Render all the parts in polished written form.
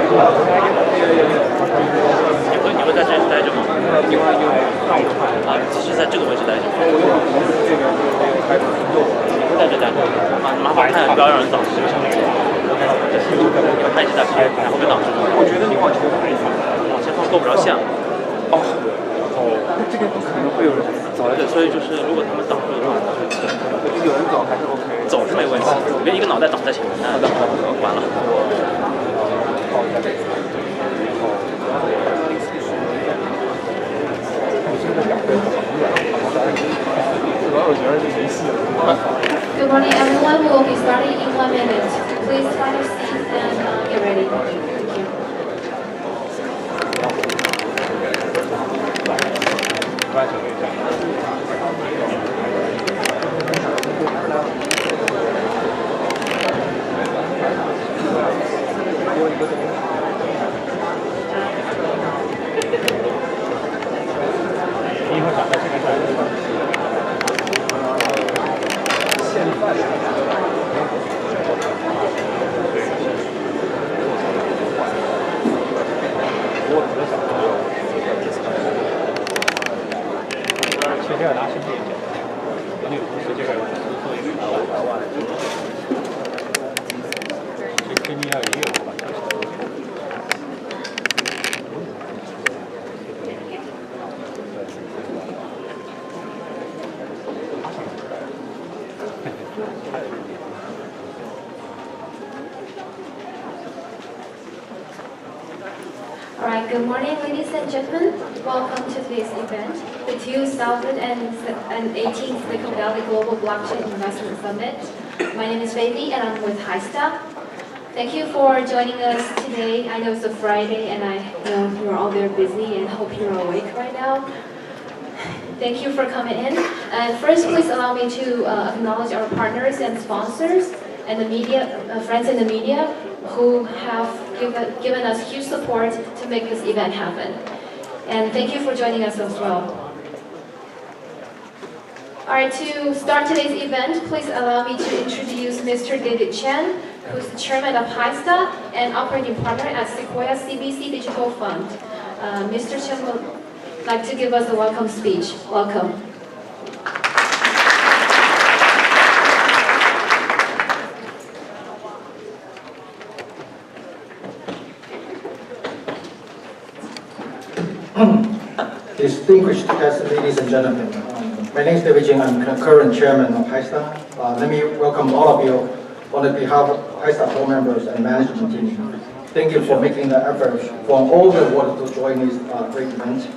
你会在这里待着吗？啊，继续在这个位置待着。你会在这待着？啊，麻烦看不要让人挡视。你们看一下大屏，然后被挡住。我觉得你往前放一放，往前放够不着线。哦。那这个可能会有人走。对，所以就是如果他们挡住的话，有人走还是 OK。走是没问题，别一个脑袋挡在前面，那完了。Good morning, everyone. We will be starting in 1 minute. Please find your seats and get ready. Thank you. Alright, good morning, ladies and gentlemen. Welcome to today's event, the 2018 Silicon Valley Global Blockchain Investment Summit. My name is Baby and I'm with HiSta. Thank you for joining us today. I know it's a Friday and I know you're all very busy and hope you're awake right now. Thank you for coming in. And first, please allow me to acknowledge our partners and sponsors and the media, friends in the media who have given us huge support to make this event happen. And thank you for joining us as well. Alright, to start today's event, please allow me to introduce Mr. David Chen, who's the chairman of HiSta and operating partner at Sequoia CBC Digital Fund. Mr. Chen would like to give us a welcome speech. Welcome. Distinguished guests, ladies and gentlemen, my name is David Jing. I'm the current chairman of HiSta. Let me welcome all of you on behalf of HiSta board members and management team. Thank you for making the effort from all the world to join this great event.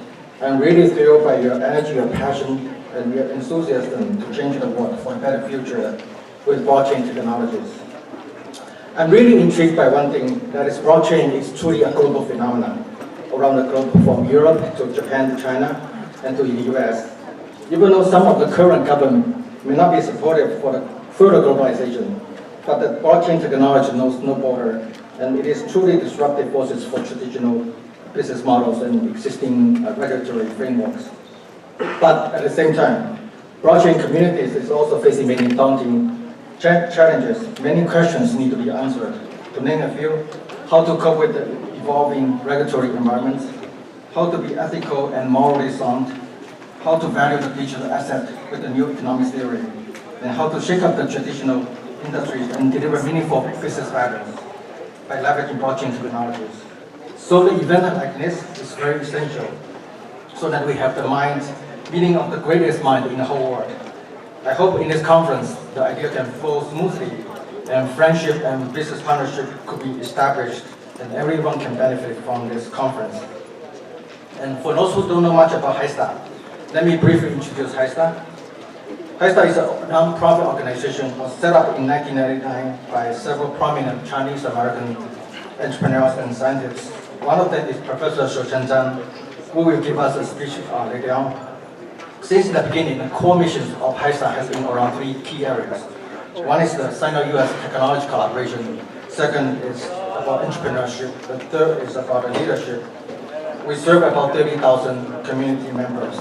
I'm really thrilled by your energy, your passion, and your enthusiasm to change the world for a better future with blockchain technologies. I'm really intrigued by one thing, that is blockchain is truly a global phenomenon around the globe, from Europe to Japan to China and to the US. Even though some of the current government may not be supportive for the further globalization, but the blockchain technology knows no border, and it is truly disruptive forces for traditional business models and existing regulatory frameworks. But at the same time, blockchain communities is also facing many daunting challenges. Many questions need to be answered. To name a few, how to cope with the evolving regulatory environments, how to be ethical and morally sound, how to value the digital asset with the new economic theory, and how to shake up the traditional industries and deliver meaningful business values by leveraging blockchain technologies. So the event like this is very essential, so that we have the meeting of the greatest mind in the whole world. I hope in this conference, the idea can flow smoothly, and friendship and business partnership could be established, and everyone can benefit from this conference. And for those who don't know much about HiSta, let me briefly introduce HiSta. HiSta is a non-profit organization was set up in 1999 by several prominent Chinese American entrepreneurs and scientists. One of them is Professor Shouchen Zhang, who will give us a speech later on. Since the beginning, the core mission of HiSta has been around three key areas. One is the Sino-US technology collaboration. Second is about entrepreneurship. The third is about leadership. We serve about 30,000 community members.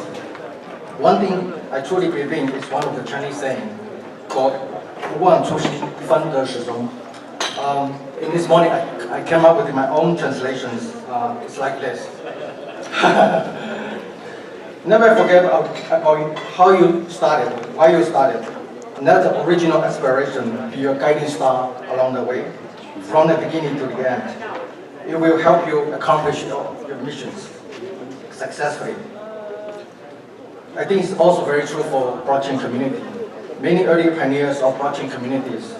One thing I truly believe in is one of the Chinese saying called 无忘初心，方得始终. In this morning, I came up with my own translations. It's like this. Never forget about how you started, why you started. Let the original aspiration be your guiding star along the way, from the beginning to the end. It will help you accomplish your missions successfully. I think it's also very true for blockchain community. Many early pioneers of blockchain communities,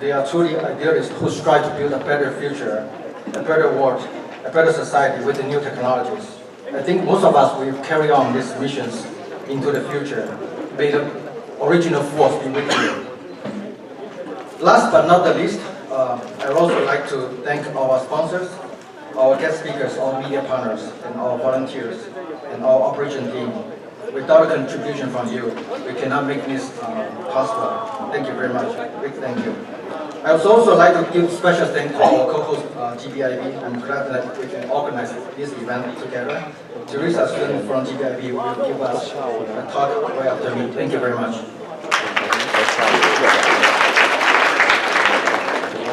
they are truly idealists who strive to build a better future, a better world, a better society with the new technologies. I think most of us will carry on these missions into the future. May the original force be with you. Last but not the least, I would also like to thank our sponsors, our guest speakers, our media partners, and our volunteers, and our operation team. Without a contribution from you, we cannot make this possible. Thank you very much. Big thank you. I would also like to give special thanks to our co-host GBIS. I'm glad that we can organize this event together. Teresa student from GBIS will give us a talk right after me. Thank you very much.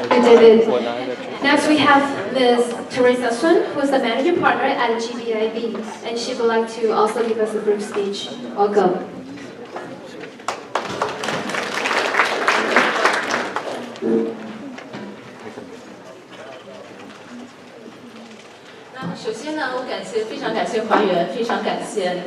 Thank you, David. Next, we have Ms. Teresa Sun, who is the managing partner at GBIS, and she would like to also give us a brief speech. Welcome.首先呢，我非常感谢华源，非常感谢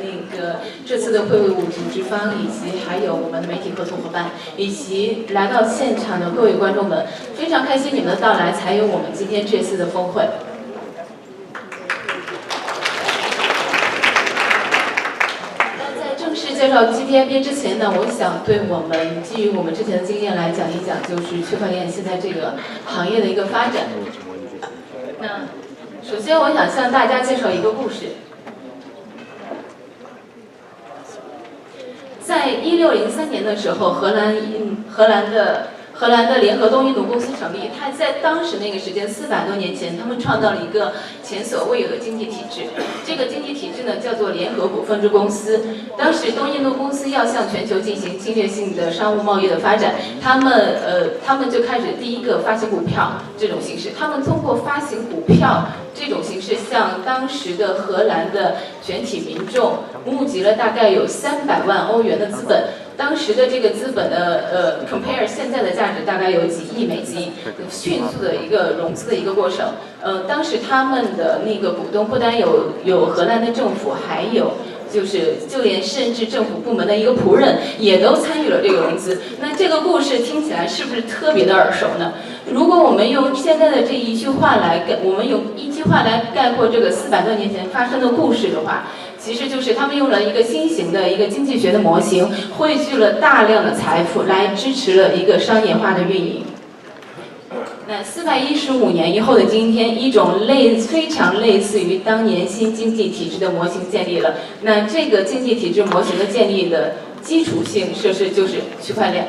这次的会务组织方，以及还有我们的媒体合作伙伴，以及来到现场的各位观众们，非常开心你们的到来，才有我们今天这次的峰会。那在正式介绍 GBIS 之前呢，我想对我们基于我们之前的经验来讲一讲，就是区块链现在这个行业的一个发展。那首先，我想向大家介绍一个故事。在1603年的时候，荷兰的联合东印度公司成立。它在当时那个时间400多年前，他们创造了一个前所未有的经济体制。这个经济体制呢，叫做联合股份制公司。当时东印度公司要向全球进行侵略性的商务贸易的发展，他们就开始第一个发行股票这种形式。他们通过发行股票这种形式，向当时的荷兰的全体民众募集了大概有300万欧元的资本。当时的这个资本的compare 现在的价值大概有几亿美金，迅速的一个融资的一个过程。当时他们的那个股东不单有荷兰的政府，还有就连甚至政府部门的一个仆人也都参与了这个融资。那这个故事听起来是不是特别的耳熟呢？如果我们用现在的这一句话来概括这个400多年前发生的故事的话，其实就是他们用了一个新型的一个经济学的模型，汇聚了大量的财富来支持了一个商业化的运营。那415年以后的今天，一种非常类似于当年新经济体制的模型建立了。那这个经济体制模型的建立的基础性设施就是区块链。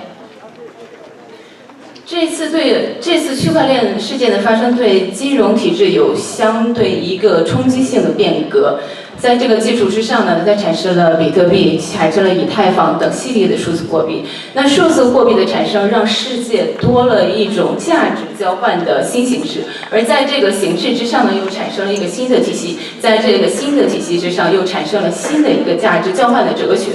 这次区块链事件的发生，对金融体制有相对一个冲击性的变革。在这个基础之上呢，再产生了比特币，产生了以太坊等系列的数字货币。那数字货币的产生，让世界多了一种价值交换的新形式，而在这个形式之上呢，又产生了一个新的体系，在这个新的体系之上，又产生了新的一个价值交换的哲学。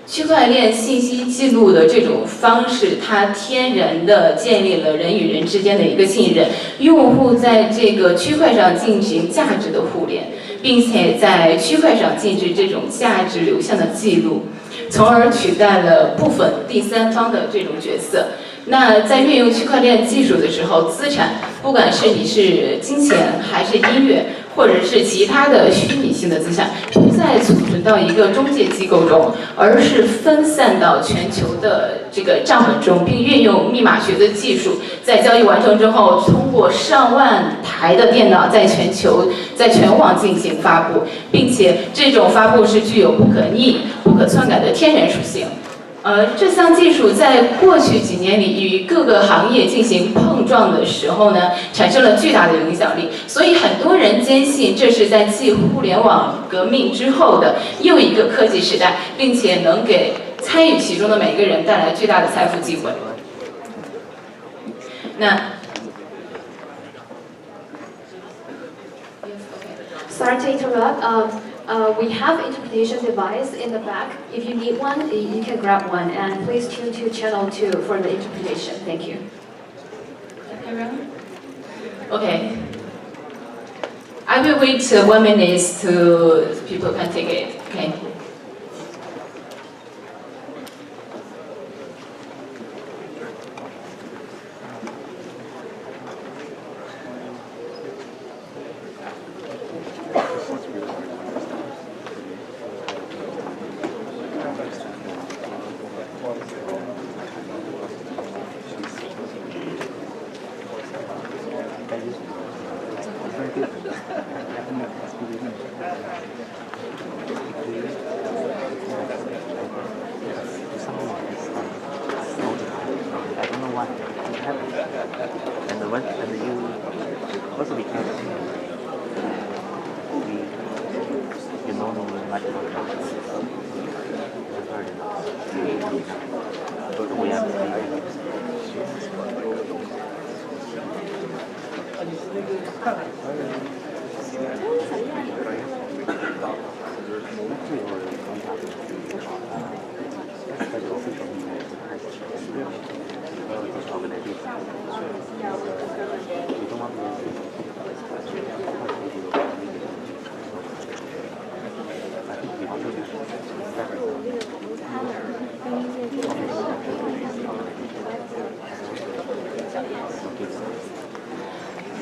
区块链信息记录的这种方式，它天然的建立了人与人之间的一个信任，用户在这个区块上进行价值的互联，并且在区块上进行这种价值流向的记录，从而取代了部分第三方的这种角色。那在运用区块链技术的时候，资产不管是你是金钱还是音乐，或者是其他的虚拟性的资产，不再储存到一个中介机构中，而是分散到全球的这个账本中，并运用密码学的技术，在交易完成之后，通过上万台的电脑在全网进行发布，并且这种发布是具有不可逆、不可篡改的天然属性。这项技术在过去几年里与各个行业进行碰撞的时候呢，产生了巨大的影响力。所以很多人坚信这是在继互联网革命之后的又一个科技时代，并且能给参与其中的每个人带来巨大的财富机会。那 Sorry to interrupt. We have interpretation device in the back. If you need one, you can grab one. And please tune to channel 2 for the interpretation. Thank you. Okay. I will wait 1 minute to people can take it. Okay.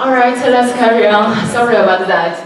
All right, let's carry on. Sorry about that.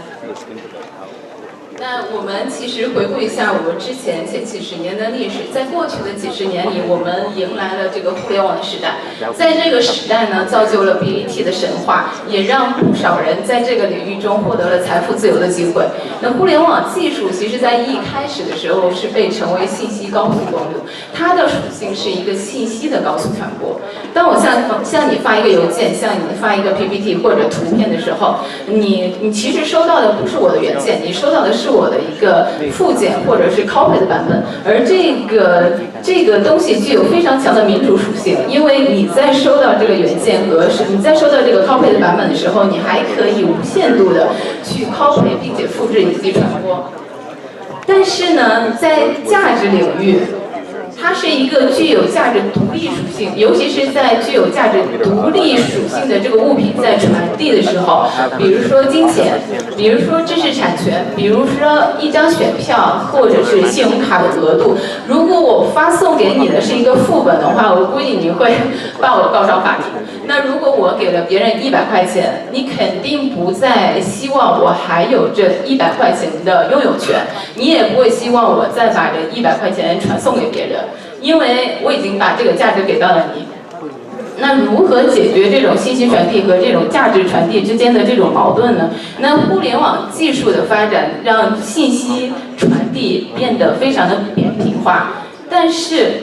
那我们其实回顾一下我们之前几十年的历史，在过去的几十年里，我们迎来了这个互联网的时代。在这个时代呢，造就了 BAT 的神话，也让不少人在这个领域中获得了财富自由的机会。那互联网技术其实在一开始的时候是被称为信息高速公路，它的属性是一个信息的高速传播。当我向你发一个邮件，向你发一个 PPT 或者图片的时候，你其实收到的不是我的原件，你收到的是我的一个附件或者是 copy 的版本，而这个东西具有非常强的民主属性，因为你在收到这个原件和你在收到这个 copy 的版本的时候，你还可以无限度的去 copy 并且复制以及传播。但是呢，在价值领域，它是一个具有价值独立属性，尤其是在具有价值独立属性的这个物品在传递的时候，比如说金钱，比如说知识产权，比如说一张选票或者是信用卡的额度，如果我发送给你的是一个副本的话，我估计你会把我告上法庭。那如果我给了别人100块钱，你肯定不再希望我还有这100块钱的拥有权，你也不会希望我再把这100块钱传送给别人。因为我已经把这个价值给到了你，那如何解决这种信息传递和这种价值传递之间的这种矛盾呢？那互联网技术的发展让信息传递变得非常的扁平化，但是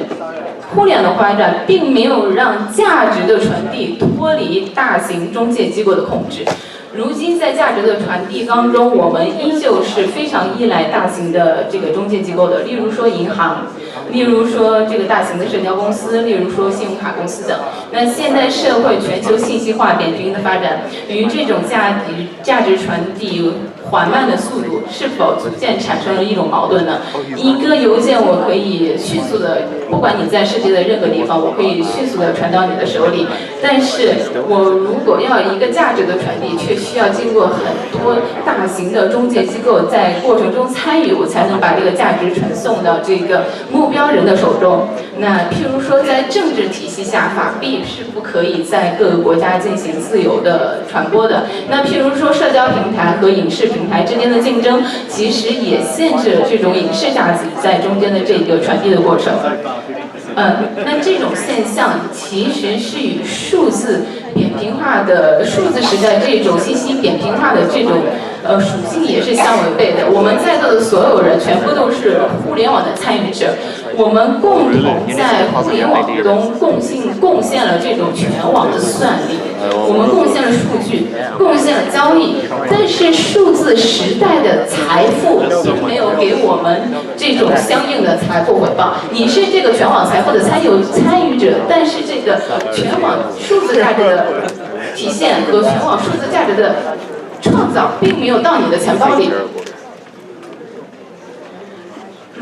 互联网的发展并没有让价值的传递脱离大型中介机构的控制。如今在价值的传递当中，我们依旧是非常依赖大型的这个中介机构的，例如说银行，例如说这个大型的社交公司，例如说信用卡公司等。那现代社会全球信息化扁平的发展，与这种价值传递缓慢的速度，是否逐渐产生了一种矛盾呢？一个邮件我可以迅速的，不管你在世界的任何地方，我可以迅速的传到你的手里，但是我如果要一个价值的传递，却需要经过很多大型的中介机构在过程中参与，我才能把这个价值传送到这个目标人的手中。那譬如说，在政治体系下，法币是不可以在各个国家进行自由的传播的。那譬如说，社交平台和影视平台之间的竞争，其实也限制了这种影视价值在中间的这个传递的过程。那这种现象其实是与数字扁平化的数字时代这种信息扁平化的这种属性也是相违背的。我们在座的所有人全部都是互联网的参与者，我们共同在互联网中贡献了这种全网的算力。我们贡献了数据，贡献了交易，但是数字时代的财富并没有给我们这种相应的财富回报。你是这个全网财富的参与者，但是这个全网数字价值的体现和全网数字价值的创造并没有到你的钱包里。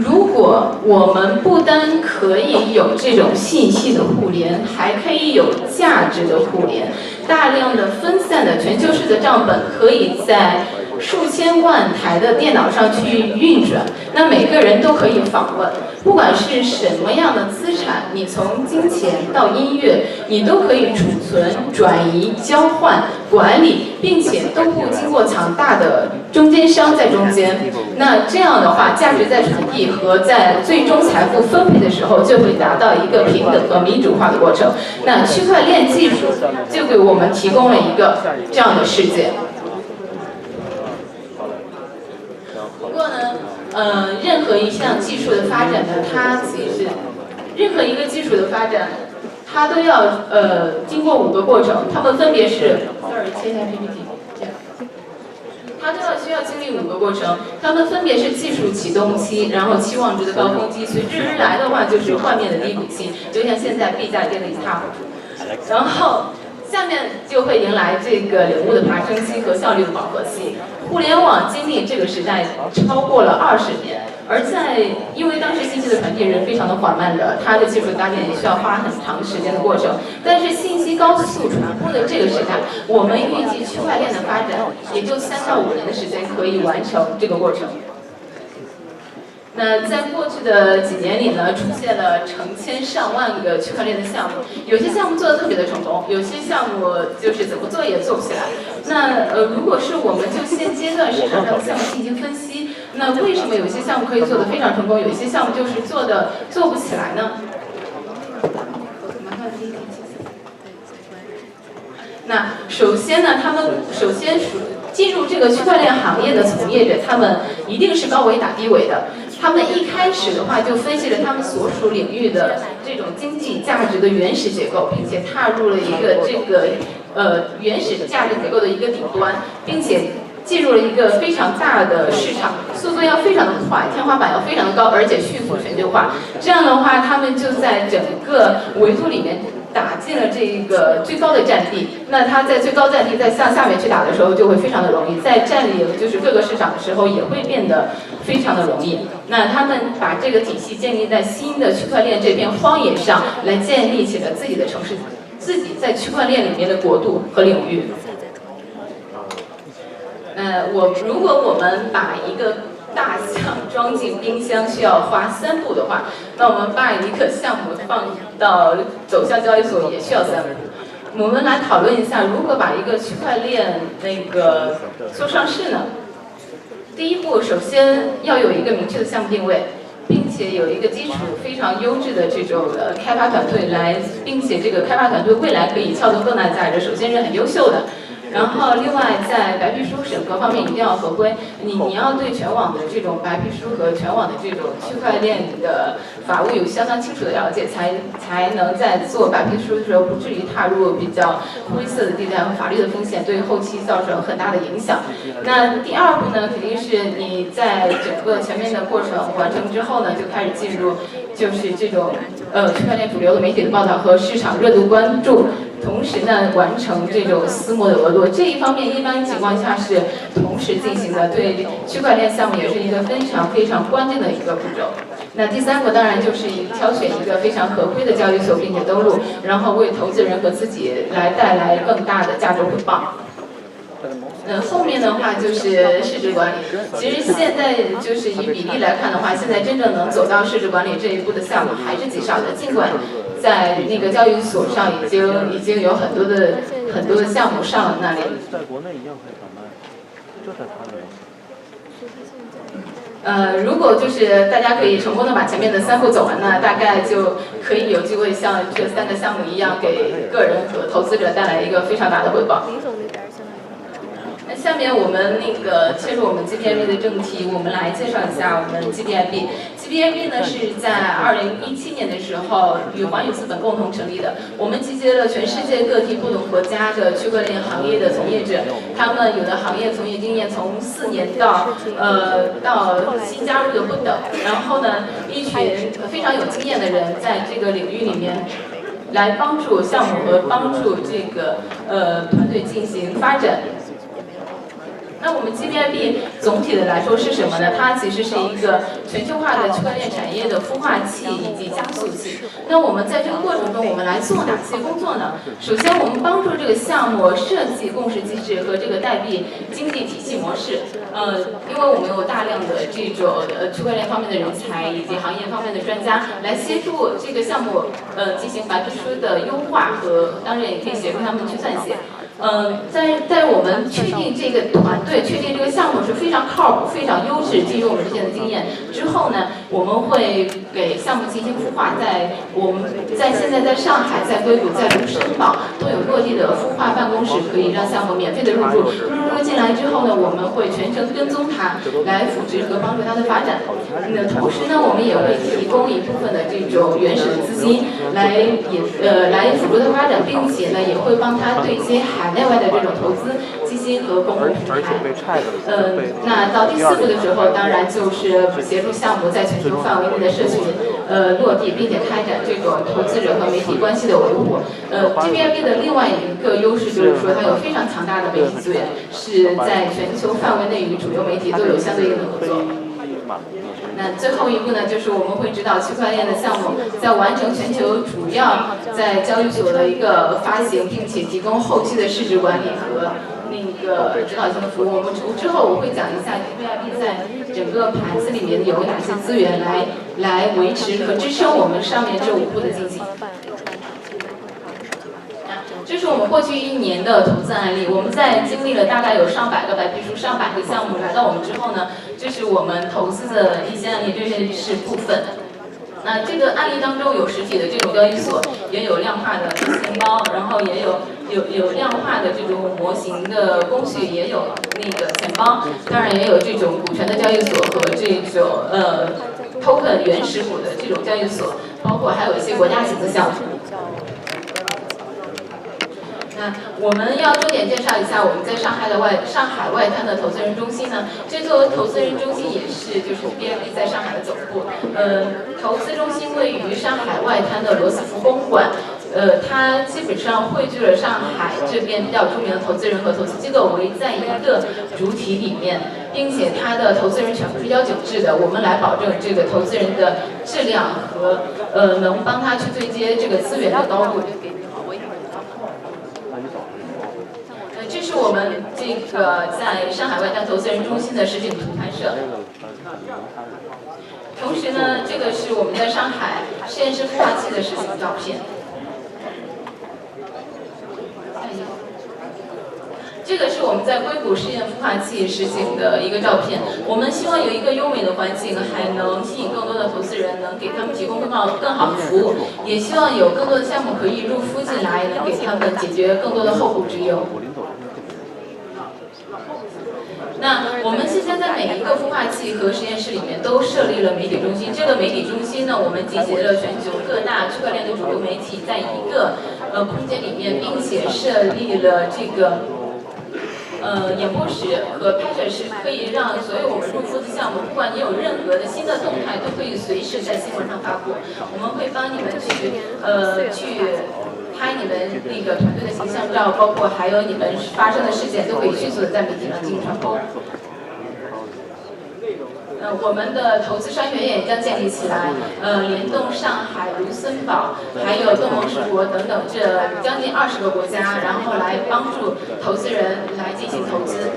如果我们不单可以有这种信息的互联，还可以有价值的互联，大量的分散的全球式的账本可以在数千万台的电脑上去运转，那每个人都可以访问，不管是什么样的资产，你从金钱到音乐，你都可以储存、转移、交换、管理，并且都不经过强大的中间商在中间。那这样的话，价值在传递和在最终财富分配的时候，就会达到一个平等和民主化的过程。那区块链技术就给我们提供了一个这样的世界。不过呢，任何一项技术的发展呢，它其实任何一个技术的发展，它都要经过5个过程，它们分别是切一下 PPT， 这样，它都需要经历5个过程，它们分别是技术启动期，然后期望值的高峰期，随之而来的话就是幻灭的低谷期，就像现在币价跌得一塌糊涂，然后下面就会迎来这个领悟的爬升期和效率的饱和期。互联网经历这个时代超过了20年，而因为当时信息的传递是非常的缓慢的，它的技术搭建也需要花很长时间的过程。但是信息高速传播的这个时代，我们预计区块链的发展也就3到5年的时间可以完成这个过程。那在过去的几年里呢，出现了成千上万个区块链的项目，有些项目做得特别的成功，有些项目就是怎么做也做不起来。那如果是我们就现阶段市场上的项目进行分析，那为什么有些项目可以做得非常成功，有些项目就是做不起来呢？那首先呢，进入这个区块链行业的从业者，他们一定是高维打低维的。他们一开始的话就分析了他们所属领域的这种经济价值的原始结构，并且踏入了一个这个原始价值结构的一个顶端，并且进入了一个非常大的市场，速度要非常的快，天花板要非常的高，而且迅速全球化。这样的话，他们就在整个维度里面打进了这个最高的战地。那他在最高战地再向下面去打的时候，就会非常的容易。在占领就是各个市场的时候，也会变得非常的容易。那他们把这个体系建立在新的区块链这片荒野上，来建立起了自己的城市，自己在区块链里面的国度和领域。如果我们把一个大象装进冰箱需要花3步的话，那我们把一个项目放到走向交易所也需要3步。我们来讨论一下，如何把一个区块链做上市呢？第一步，首先要有一个明确的项目定位，并且有一个基础非常优质的这种开发团队并且这个开发团队未来可以撬动更大的价值，首先是很优秀的。然后，另外在白皮书审核方面一定要合规。你要对全网的这种白皮书和全网的这种区块链的法务有相当清楚的了解，才能在做白皮书的时候不至于踏入比较灰色的地带和法律的风险，对后期造成很大的影响。那第2步呢，肯定是你在整个前面的过程完成之后呢，就开始进入就是这种区块链主流的媒体的报道和市场热度关注。同时呢，完成这种私募的额度，这一方面一般情况下是同时进行的，对区块链项目也是一个非常非常关键的一个步骤。那第3个当然就是挑选一个非常合规的交易所，并且登录，然后为投资人和自己来带来更大的价值回报。后面的话就是市值管理。其实现在就是以比例来看的话，现在真正能走到市值管理这一步的项目还是极少的。尽管在那个交易所上已经有很多的项目上了那里。在国内一样可以贩卖，就在他那。如果就是大家可以成功的把前面的3步走完呢，大概就可以有机会像这3个项目一样，给个人和投资者带来一个非常大的回报。那下面我们切入我们 GBIB 的正题，我们来介绍一下我们 GBIB。GBIS 呢是在2017年的时候与环宇资本共同成立的。我们集结了全世界各地不同国家的区块链行业的从业者，他们有的行业从业经验从4年到新加入的不等。然后呢，一群非常有经验的人在这个领域里面来帮助项目和帮助这个团队进行发展。那我们 GBIS 总体的来说是什么呢？它其实是一个全球化的区块链产业的孵化器以及加速器。那我们在这个过程中，我们来做哪些工作呢？首先，我们帮助这个项目设计共识机制和这个代币经济体系模式。因为我们有大量的这种区块链方面的人才以及行业方面的专家来协助这个项目进行白皮书的优化和当然也可以协助他们去撰写。在我们确定这个团队、确定这个项目是非常靠谱、非常优质，基于我们之前的经验之后呢，我们会给项目进行孵化。现在在上海、在硅谷、在卢森堡都有落地的孵化办公室，可以让项目免费的入驻。入进来之后呢，我们会全程跟踪它，来扶持和帮助它的发展。同时呢，我们也会提供一部分的这种原始的资金来辅助它发展，并且呢，也会帮它对接海内外的这种投资基金和公共平台。那到第4步的时候，当然就是协助项目在全球范围内的社群落地，并且开展这种投资者和媒体关系的维护。GBIS 的另外一个优势就是说，它有非常强大的媒体资源，是在全球范围内与主流媒体都有相对应的合作。那最后一步呢，就是我们会指导区块链的项目在完成全球主要在交易所的一个发行，并且提供后期的市值管理和那个指导性的服务。之后我会讲一下 GBIS 在整个盘子里面有哪些资源来维持和支撑我们上面这5步的进行。这是我们过去1年的投资案例，我们在经历了大概有上百个白皮书、上百个项目来到我们之后呢，这是我们投资的一些案例，这是部分。那这个案例当中有实体的这种交易所，也有量化的钱包，然后也有量化的这种模型的工序，也有那个钱包，当然也有这种股权的交易所和这种token 原始股的这种交易所，包括还有一些国家型的项目。那我们要重点介绍一下我们在上海外滩的投资人中心呢。这座投资人中心也是就是 GBIS 在上海的总部。投资中心位于上海外滩的罗斯福公馆。它基本上汇聚了上海这边比较著名的投资人和投资机构围在一个主体里面，并且它的投资人全部是邀请制的，我们来保证这个投资人的质量和能帮他去对接这个资源的高度。这是我们这个在上海外滩投资人中心的实景图拍摄。同时呢，这个是我们在上海实验室孵化器的实景照片。这个是我们在硅谷实验孵化器实景的一个照片。我们希望有一个优美的环境，还能吸引更多的投资人，能给他们提供更好的服务。也希望有更多的项目可以入孵进来，能给他们解决更多的后顾之忧。那我们现在在每一个孵化器和实验室里面都设立了媒体中心。这个媒体中心呢，我们集结了全球各大区块链的主流媒体在一个空间里面，并且设立了这个演播室和拍摄室，可以让所有我们入孵的项目，不管你有任何的新的动态，都可以随时在新闻上发布。我们会帮你们去拍你们那个团队的形象照，包括还有你们发生的事件，都可以迅速的在媒体上进行传播。我们的投资商学院也将建立起来，联动上海、卢森堡，还有东盟十国等等这将近20个国家，然后来帮助投资人来进行投资。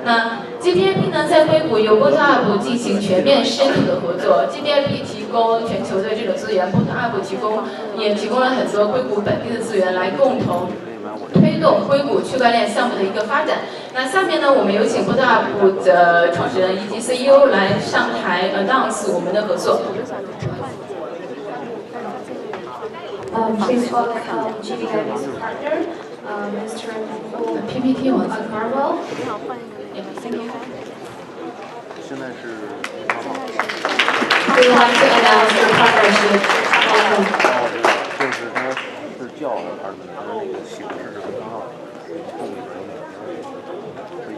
那 GBIS 呢，在硅谷有 BotUp 进行全面深度的合作。GBIS 提供全球的这种资源 ，BotUp 也提供了很多硅谷本地的资源，来共同推动硅谷区块链项目的一个发展。那下面呢，我们有请 BotUp 的创始人以及 CEO 来上台 announce 我们的合作。Please welcome GBIS partner, Mr. PPT on Carwell. Thank you. We would like to announce the partnership.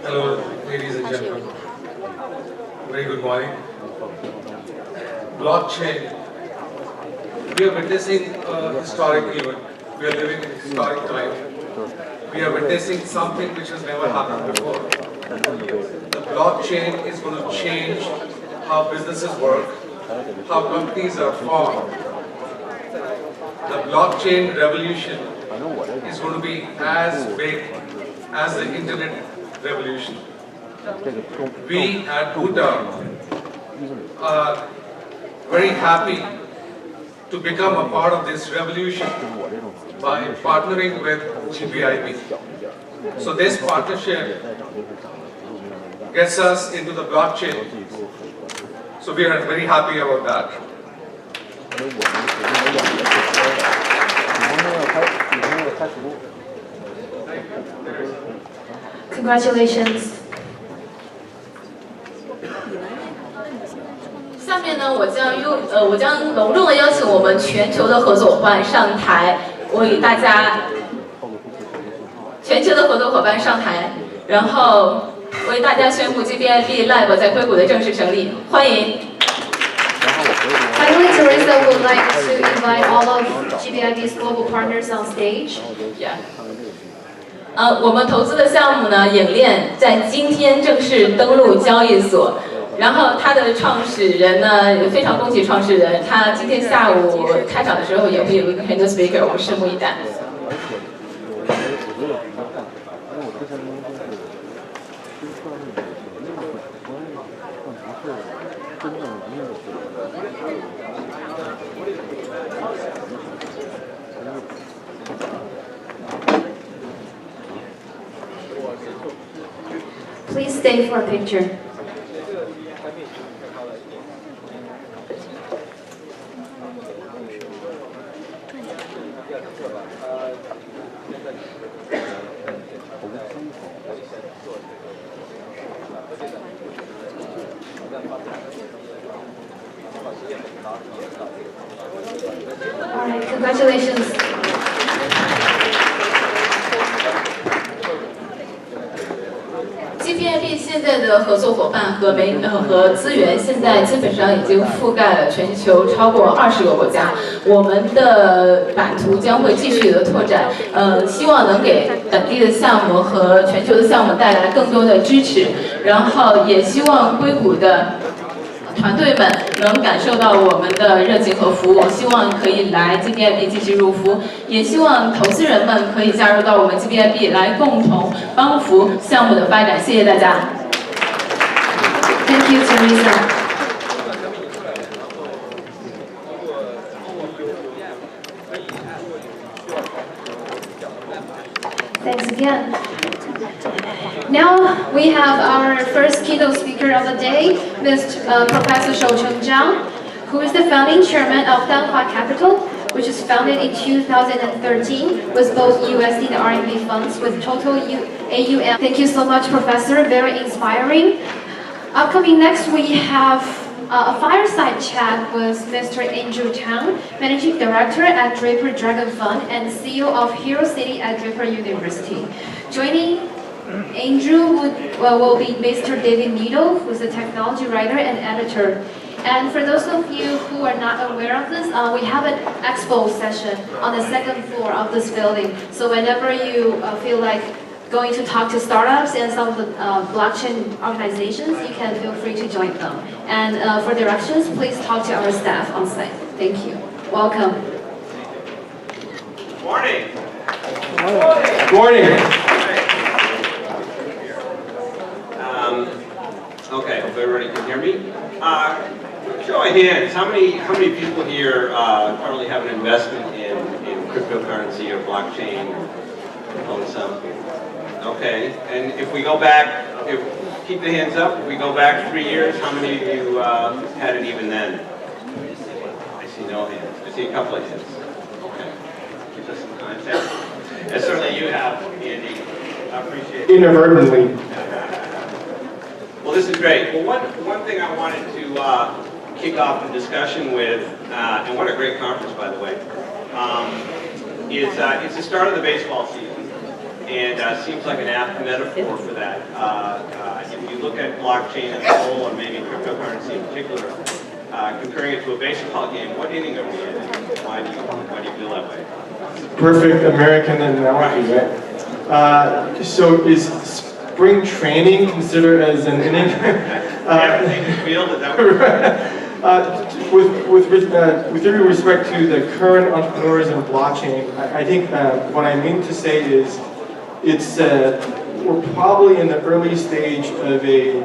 Hello, ladies and gentlemen. Very good morning. Blockchain. We are witnessing a historic event. We are living in a historic time. We are witnessing something which has never happened before. The blockchain is going to change how businesses work, how companies are formed. The blockchain revolution is going to be as big as the internet revolution. We at Bhutan are very happy to become a part of this revolution by partnering with GBIS. So this partnership gets us into the blockchain. So we are very happy about that. Congratulations. 下面呢，我将隆重的邀请我们全球的合作伙伴上台，为大家全球的合作伙伴上台，然后为大家宣布 GBIS Lab 在硅谷的正式成立，欢迎。Finally, Teresa would like to invite all of GBIS global partners on stage. Yeah. 我们投资的项目呢，影链在今天正式登陆交易所。然后他的创始人呢，非常恭喜创始人，他今天下午开场的时候也会有一个 keynote speaker， 我们拭目以待。Please stay for a picture. All right, congratulations. GBIS 现在的合作伙伴和资源，现在基本上已经覆盖了全球超过20个国家。我们的版图将会继续的拓展，希望能给本地的项目和全球的项目带来更多的支持，然后也希望硅谷的团队们能感受到我们的热情和服务，希望可以来 GBIS 继续入服，也希望投资人们可以加入到我们 GBIS 来共同帮扶项目的发展。谢谢大家。Thank you, Teresa. Thanks again. Now we have our first keynote speaker of the day, Professor Shoucheng Zhang, who is the founding chairman of Danhua Capital, which was founded in 2013 with both USD and RMB funds with total AUM. Thank you so much, Professor. Very inspiring. Upcoming next, we have a fireside chat with Mr. Andrew Tang, Managing Director at Draper Dragon Fund and CEO of Hero City at Draper University. Joining Andrew will be Mr. David Needle, who is a technology writer and editor. And for those of you who are not aware of this, we have an expo session on the second floor of this building. So whenever you feel like going to talk to startups and some of the blockchain organizations, you can feel free to join them. And for directions, please talk to our staff on site. Thank you. Welcome. Morning. Morning. Okay, hope everybody can hear me. Show of hands, how many people here currently have an investment in cryptocurrency or blockchain? Own some. Okay, and if we go back, keep the hands up. If we go back 3 years, how many of you had it even then? I see no hands. I see a couple of hands. Okay, gives us some context. And certainly you have, Andy. I appreciate it. Inadvertently. Well, Well, this is great. Well, one thing I wanted to kick off the discussion with, and what a great conference, by the way, is it's the start of the baseball season. And seems like an apt metaphor for that. If you look at blockchain as a whole, and maybe cryptocurrency in particular, comparing it to a baseball game, what inning are we in? And why do you feel that way? Perfect American analogy, right? So is spring training considered as an inning? Field, is that with due respect to the current entrepreneurs in blockchain, I think what I mean to say is we're probably in the early stage of a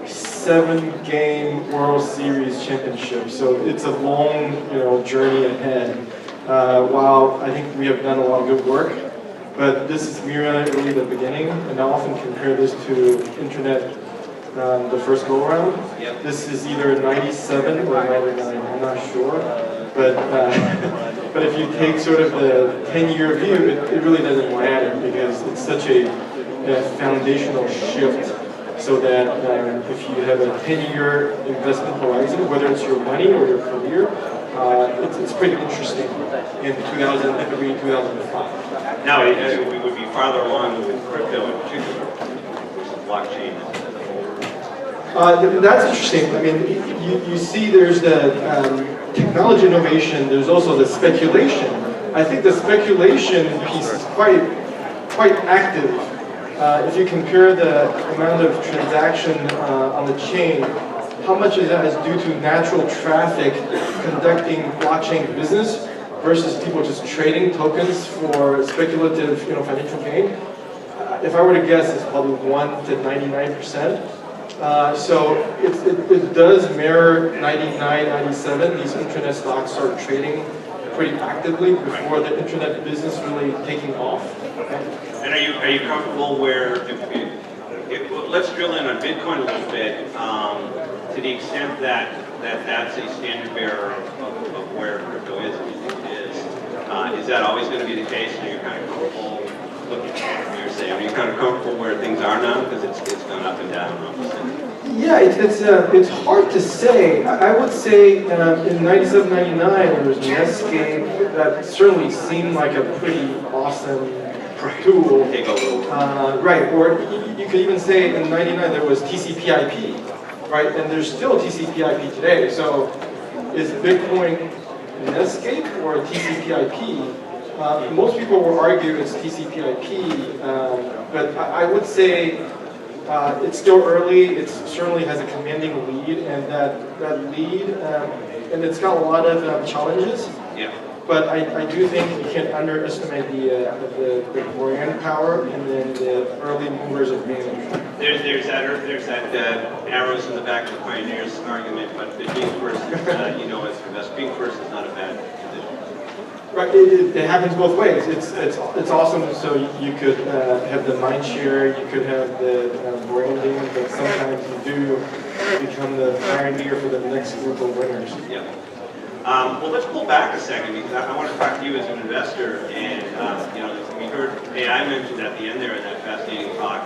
7-game World Series championship. So it's a long, journey ahead. While I think we have done a lot of good work, but this is merely the beginning, and I often compare this to internet, the first go around. Yep. This is either 97 or 99, I'm not sure, but if you take sort of the 10-year view, it really doesn't matter because it's such a foundational shift. So that if you have a 10-year investment horizon, whether it's your money or your career, it's pretty interesting in 2003, 2005. Now, we would be farther along with crypto in particular, versus blockchain. That's interesting. I mean, you see there's the technology innovation, there's also the speculation. I think the speculation piece is quite active. If you compare the amount of transaction on the chain, how much of that is due to natural traffic conducting blockchain business versus people just trading tokens for speculative, financial gain? If I were to guess, it's probably 1 to 99%. So it does mirror 99, 97. These internet stocks start trading pretty actively before the internet business really taking off. And are you comfortable where, let's drill in on Bitcoin a little bit, to the extent that that's a standard bearer of where crypto is, and you think it is that always going to be the case, and you're kind of comfortable looking at what you're saying? Are you kind of comfortable where things are now, because it's gone up and down, obviously? Yeah, it's hard to say. I would say in 97, 99, there was Netscape that certainly seemed like a pretty awesome tool. Take a little. Right, or you could even say in 99 there was TCP/IP, right? And there's still TCP/IP today. So is Bitcoin Netscape or TCP/IP? Most people will argue it's TCP/IP, but I would say it's still early. It certainly has a commanding lead, and that lead, and it's got a lot of challenges. Yeah. But I do think you can't underestimate the brand power and then the early movers advantage. There's that arrows in the back of the pioneers argument, but being first, as the best, being first is not a bad position. Right, it happens both ways. It's awesome. So you could have the mind share, you could have the branding, but sometimes you do become the pioneer for the next group of winners. Yeah. Well, let's pull back a second because I want to talk to you as an investor. And we heard AI mentioned at the end there in that fascinating talk.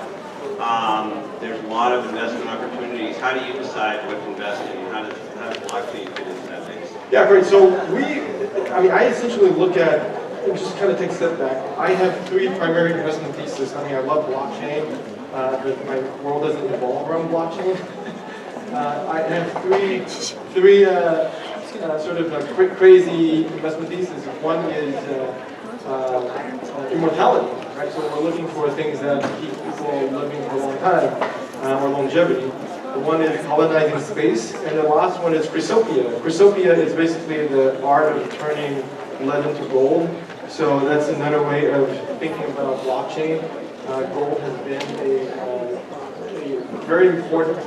There's a lot of investment opportunities. How do you decide what to invest in? How does blockchain fit into that mix? Yeah, great. So I essentially look at, just kind of take a step back. I have 3 primary investment theses. I love blockchain, but my world doesn't evolve around blockchain. I have three sort of crazy investment theses. One is immortality, right? So we're looking for things that keep people living for a long time, or longevity. The one is colonizing space, and the last one is chrysopia. Chrysopia is basically the art of turning lead into gold. So that's another way of thinking about blockchain. Gold has been a very important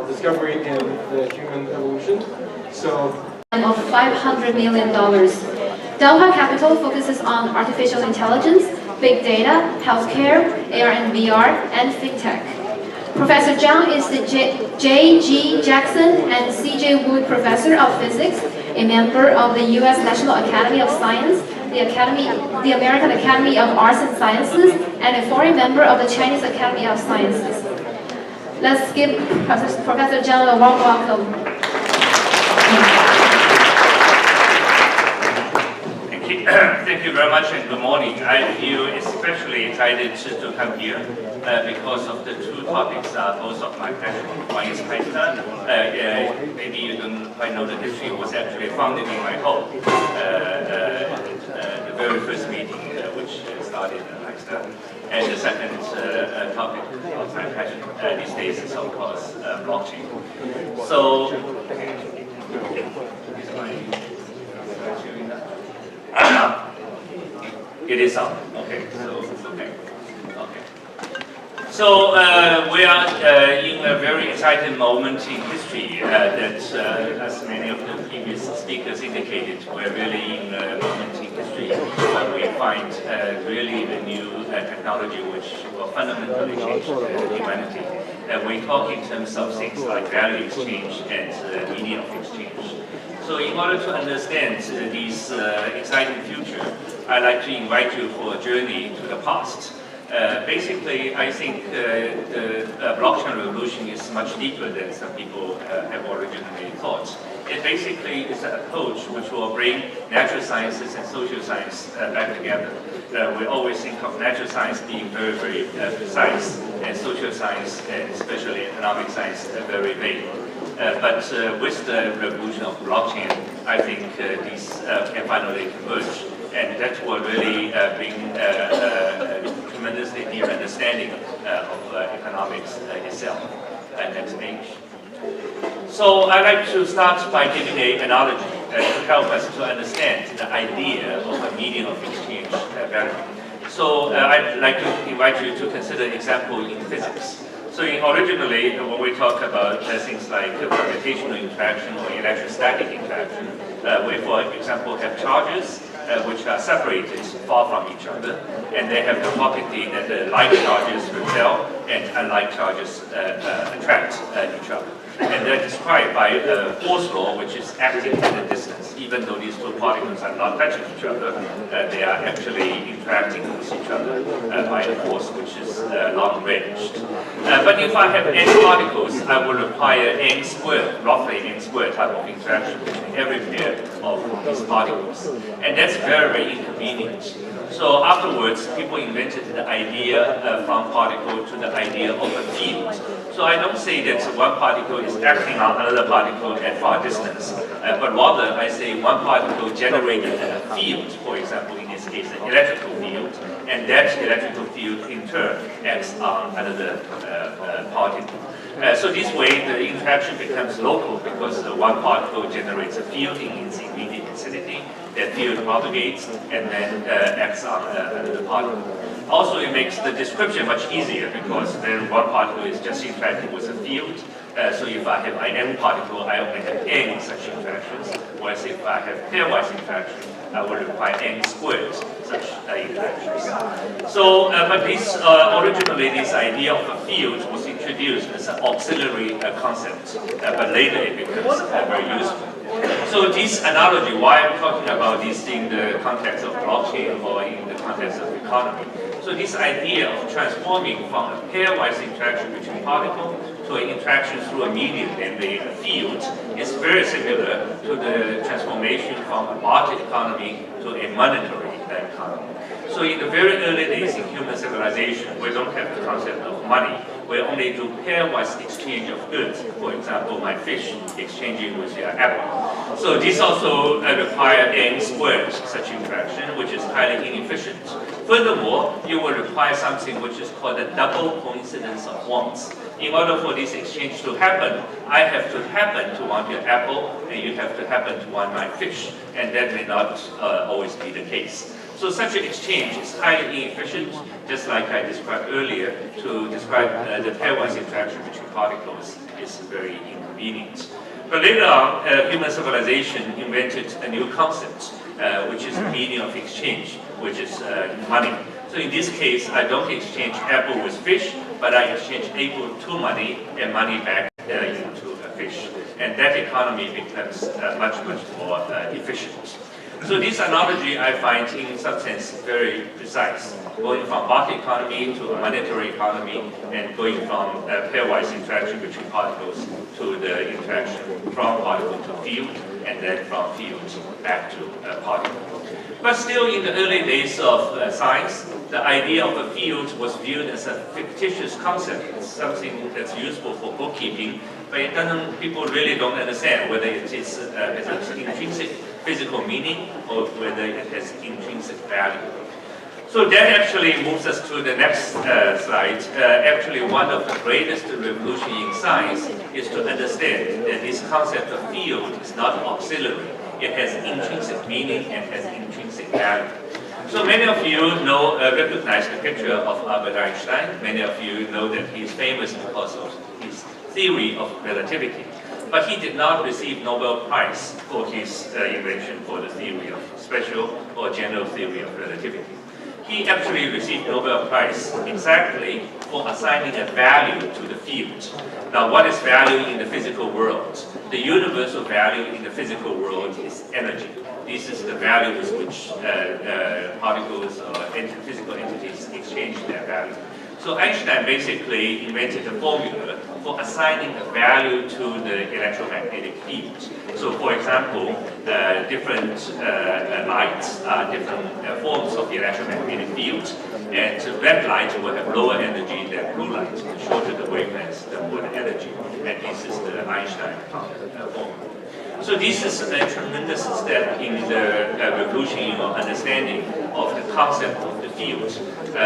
discovery in the human evolution. So of $500 million. Delta Capital focuses on artificial intelligence, big data, healthcare, AR and VR, and fintech. Professor Zhang is the J.G. Jackson and C.J. Wood Professor of Physics, a member of the U.S. National Academy of Science, the American Academy of Arts and Sciences, and a foreign member of the Chinese Academy of Sciences. Let's give Professor Zhang a warm welcome. Thank you very much and good morning. I feel especially excited to come here because of the two topics both of my passion. One is Haistan. Maybe you don't quite know the history. It was actually founded in my home. The very first meeting which started in Haistan. And the second topic of my passion these days is of course blockchain. So, it is up. Okay, so okay. So we are in a very exciting moment in history that, as many of the previous speakers indicated, we're really in a moment in history where we find really a new technology which will fundamentally change humanity. We talk in terms of things like value exchange and medium of exchange. So in order to understand this exciting future, I'd like to invite you for a journey to the past. Basically, I think the blockchain revolution is much deeper than some people have originally thought. It basically is an approach which will bring natural sciences and social science back together. We always think of natural science being very, very precise, and social science, and especially economic science, very vague. But with the revolution of blockchain, I think these can finally converge. And that will really bring tremendously deep understanding of economics itself. Next page. So I'd like to start by giving an analogy to help us to understand the idea of a medium of exchange value. So I'd like to invite you to consider an example in physics. So originally, when we talk about things like gravitational interaction or electrostatic interaction, we, for example, have charges which are separated far from each other, and they have the property that the like charges repel and unlike charges attract each other. And they're described by a force law which is acting at a distance. Even though these two particles are not touching each other, they are actually interacting with each other by a force which is long-ranged. But if I have n particles, I will require n squared, roughly n squared type of interaction between every pair of these particles. And that's very, very inconvenient. So afterwards, people invented the idea from particle to the idea of a field. So I don't say that one particle is acting on another particle at far distance, but rather I say one particle generated a field, for example, in this case, an electrical field, and that electrical field in turn acts on another particle. So this way, the interaction becomes local because one particle generates a field in its immediate vicinity. That field propagates and then acts on another particle. Also, it makes the description much easier because then one particle is just interacting with a field. So if I have an n particle, I only have n such interactions. Whereas if I have pairwise interaction, I will require n squared such interactions. So, but this originally this idea of a field was introduced as an auxiliary concept, but later it becomes very useful. So this analogy, why I'm talking about this in the context of blockchain or in the context of economy. So this idea of transforming from a pairwise interaction between particles to an interaction through a medium, namely a field, is very similar to the transformation from a barter economy to a monetary economy. So in the very early days in human civilization, we don't have the concept of money. We only do pairwise exchange of goods. For example, my fish exchanging with your apple. So this also requires n squared such interaction, which is highly inefficient. Furthermore, you will require something which is called a double coincidence of wants. In order for this exchange to happen, I have to happen to want your apple, and you have to happen to want my fish, and that may not always be the case. So such an exchange is highly inefficient, just like I described earlier. To describe the pairwise interaction between particles is very inconvenient. But later on, human civilization invented a new concept, which is a medium of exchange, which is money. So in this case, I don't exchange apple with fish, but I exchange apple to money and money back into a fish. And that economy becomes much, much more efficient. So this analogy I find in some sense very precise, going from market economy to a monetary economy and going from pairwise interaction between particles to the interaction from particle to field and then from field back to particle. But still in the early days of science, the idea of a field was viewed as a fictitious concept. It's something that's useful for bookkeeping, but it doesn't, people really don't understand whether it is has an intrinsic physical meaning or whether it has intrinsic value. So that actually moves us to the next slide. Actually, one of the greatest revolutions in science is to understand that this concept of field is not auxiliary. It has intrinsic meaning and has intrinsic value. So many of you know, recognize the picture of Albert Einstein. Many of you know that he is famous because of his theory of relativity. But he did not receive Nobel Prize for his invention for the theory of special or general theory of relativity. He actually received Nobel Prize exactly for assigning a value to the field. Now, what is value in the physical world? The universal value in the physical world is energy. This is the value with which particles or physical entities exchange their value. So Einstein basically invented a formula for assigning a value to the electromagnetic field. So for example, different lights are different forms of the electromagnetic field, and red light will have lower energy than blue light. The shorter the wavelength, the more the energy. And this is the Einstein formula. So this is a tremendous step in the revolution in understanding of the concept of the field.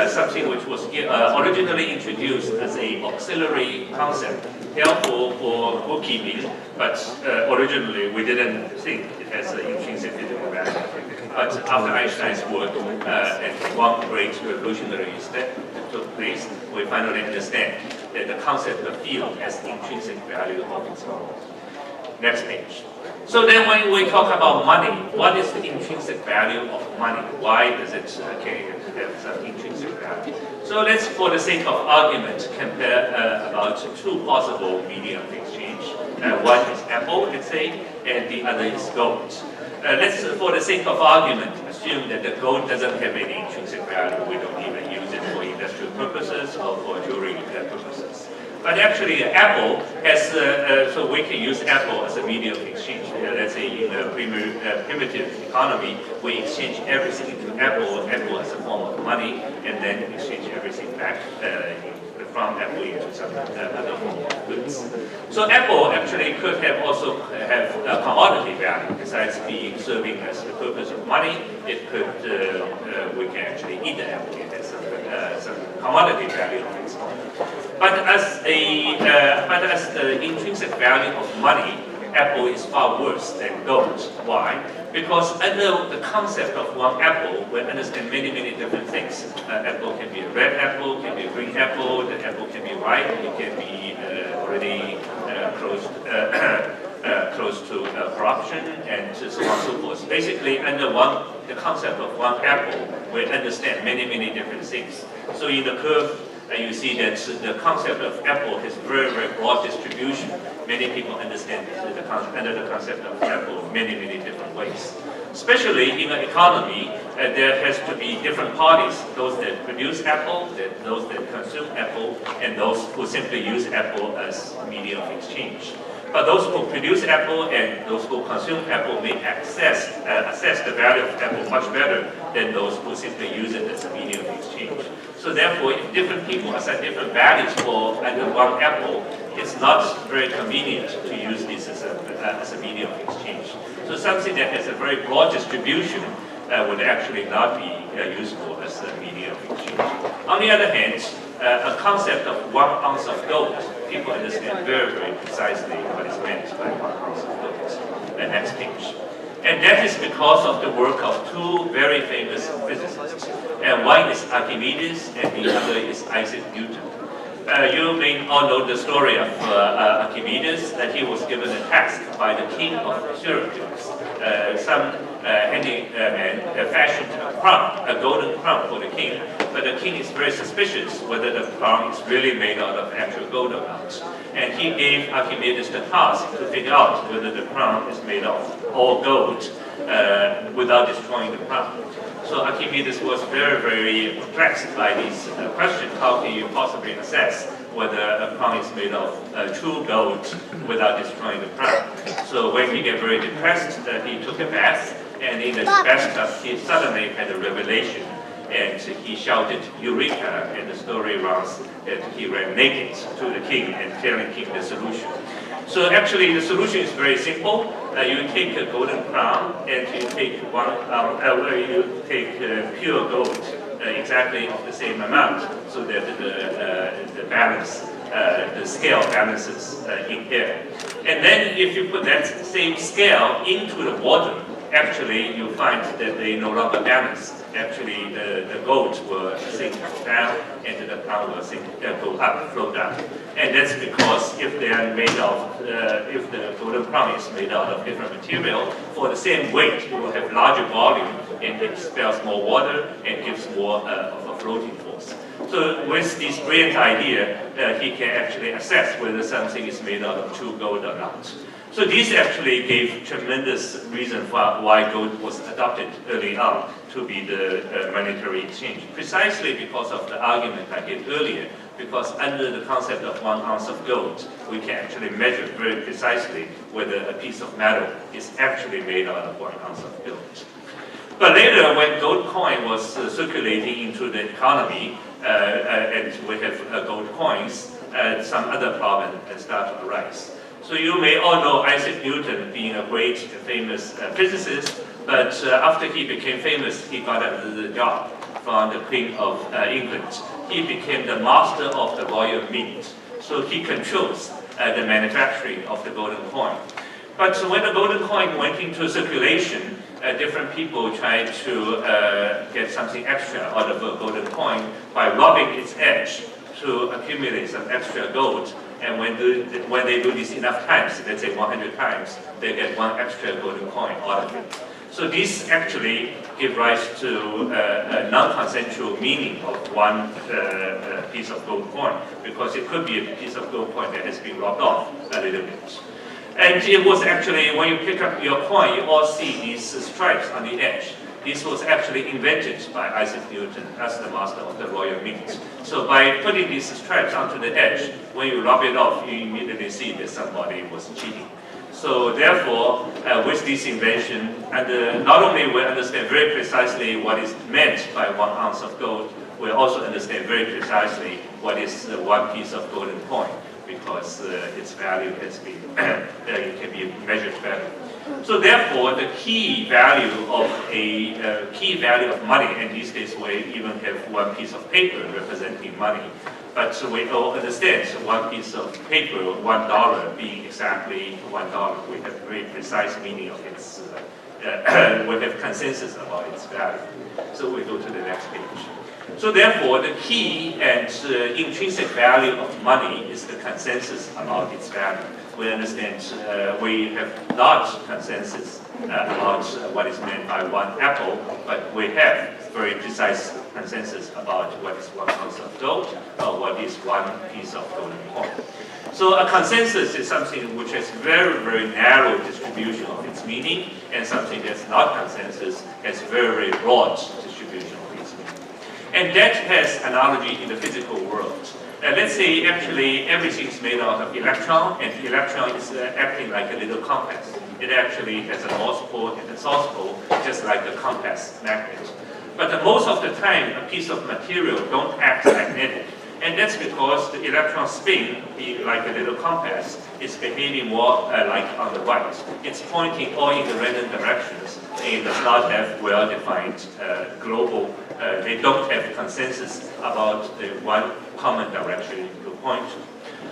Something which was originally introduced as an auxiliary concept, helpful for bookkeeping, but originally we didn't think it has an intrinsic physical value. But after Einstein's work and one great revolutionary step that took place, we finally understand that the concept of field has intrinsic value of its own. Next page. So then when we talk about money, what is the intrinsic value of money? Why does it have some intrinsic value? So let's, for the sake of argument, compare about two possible medium of exchange. One is apple, let's say, and the other is gold. Let's, for the sake of argument, assume that the gold doesn't have any intrinsic value. We don't even use it for industrial purposes or for jewelry purposes. But actually, Apple has, so we can use Apple as a medium of exchange. Let's say in a primitive economy, we exchange everything into Apple as a form of money, and then exchange everything back from Apple into some other form of goods. So Apple actually could have also have a commodity value. Besides being serving as the purpose of money, it could, we can actually eat the apple. It has some commodity value of its own. But as the intrinsic value of money, Apple is far worse than gold. Why? Because under the concept of one apple, we understand many, many different things. Apple can be a red apple, can be a green apple, the apple can be ripe, it can be already close to corruption, and so on and so forth. Basically, under the concept of one apple, we understand many, many different things. So in the curve, you see that the concept of apple has very, very broad distribution. Many people understand under the concept of apple many, many different ways. Especially in an economy, there has to be different parties, those that produce apple, those that consume apple, and those who simply use apple as medium of exchange. But those who produce apple and those who consume apple may assess the value of apple much better than those who simply use it as a medium of exchange. So therefore, if different people assign different values for under one apple, it's not very convenient to use this as a medium of exchange. So something that has a very broad distribution would actually not be useful as a medium of exchange. On the other hand, a concept of 1 ounce of gold, people understand very, very precisely what is meant by 1 ounce of gold. The next page. And that is because of the work of two very famous physicists. And one is Archimedes, and the other is Isaac Newton. You may all know the story of Archimedes, that he was given a task by the king of Syracuse. Some handyman fashioned a crown, a golden crown for the king, but the king is very suspicious whether the crown is really made out of actual gold or not. And he gave Archimedes the task to figure out whether the crown is made of all gold. without destroying the crown. So Archimedes was very, very perplexed by this question: how can you possibly assess whether a crown is made of true gold without destroying the crown? So when he got very depressed, he took a bath, and in the bathtub he suddenly had a revelation, and he shouted "Eureka!" and the story runs that he ran naked to the king and telling him the solution. So actually the solution is very simple. You take a golden crown and you take pure gold, exactly of the same amount, so that the balance, the scale balances in there. And then if you put that same scale into the water, actually you find that they no longer balance. Actually the gold will sink down and the crown will go up, flow down. And that's because if they are made of, if the golden crown is made out of different material, for the same weight it will have larger volume and it expels more water and gives more of a floating force. So with this brilliant idea, he can actually assess whether something is made out of true gold or not. So this actually gave tremendous reason for why gold was adopted early on to be the monetary exchange, precisely because of the argument I gave earlier, because under the concept of 1 ounce of gold, we can actually measure very precisely whether a piece of metal is actually made out of 1 ounce of gold. But later, when gold coin was circulating into the economy, and we have gold coins, some other problem started to arise. So you may all know Isaac Newton being a great, famous physicist, but after he became famous, he got a job from the Queen of England. He became the master of the royal mint. So he controls the manufacturing of the golden coin. But when the golden coin went into circulation, different people tried to get something extra out of a golden coin by rubbing its edge to accumulate some extra gold. And when they do this enough times, let's say 100 times, they get 1 extra golden coin out of it. So this actually gives rise to a non-consensual meaning of 1 piece of gold coin, because it could be a piece of gold coin that has been rubbed off a little bit. And it was actually, when you pick up your coin, you all see these stripes on the edge. This was actually invented by Isaac Newton as the master of the royal mint. So by putting these stripes onto the edge, when you rub it off, you immediately see that somebody was cheating. So therefore, with this invention, and not only we understand very precisely what is meant by 1 ounce of gold, we also understand very precisely what is 1 piece of golden coin, because its value has been, it can be measured better. So therefore, the key value of money, and these days we even have 1 piece of paper representing money. But we all understand 1 piece of paper, $1 being exactly $1. We have very precise meaning of its, we have consensus about its value. So we go to the next page. So therefore, the key and intrinsic value of money is the consensus about its value. We understand we have not consensus about what is meant by 1 apple, but we have very precise consensus about what is 1 ounce of gold or what is 1 piece of golden coin. So a consensus is something which has very, very narrow distribution of its meaning, and something that's not consensus has very, very broad distribution of its meaning. And that has analogy in the physical world. Let's say actually everything is made out of electron, and the electron is acting like a little compass. It actually has a north pole and a south pole, just like a compass magnet. But most of the time, a piece of material don't act magnetic. And that's because the electron spin, being like a little compass, is behaving more like on the right. It's pointing all in the random directions, and it does not have well-defined global, they don't have consensus about the 1 common direction to point to.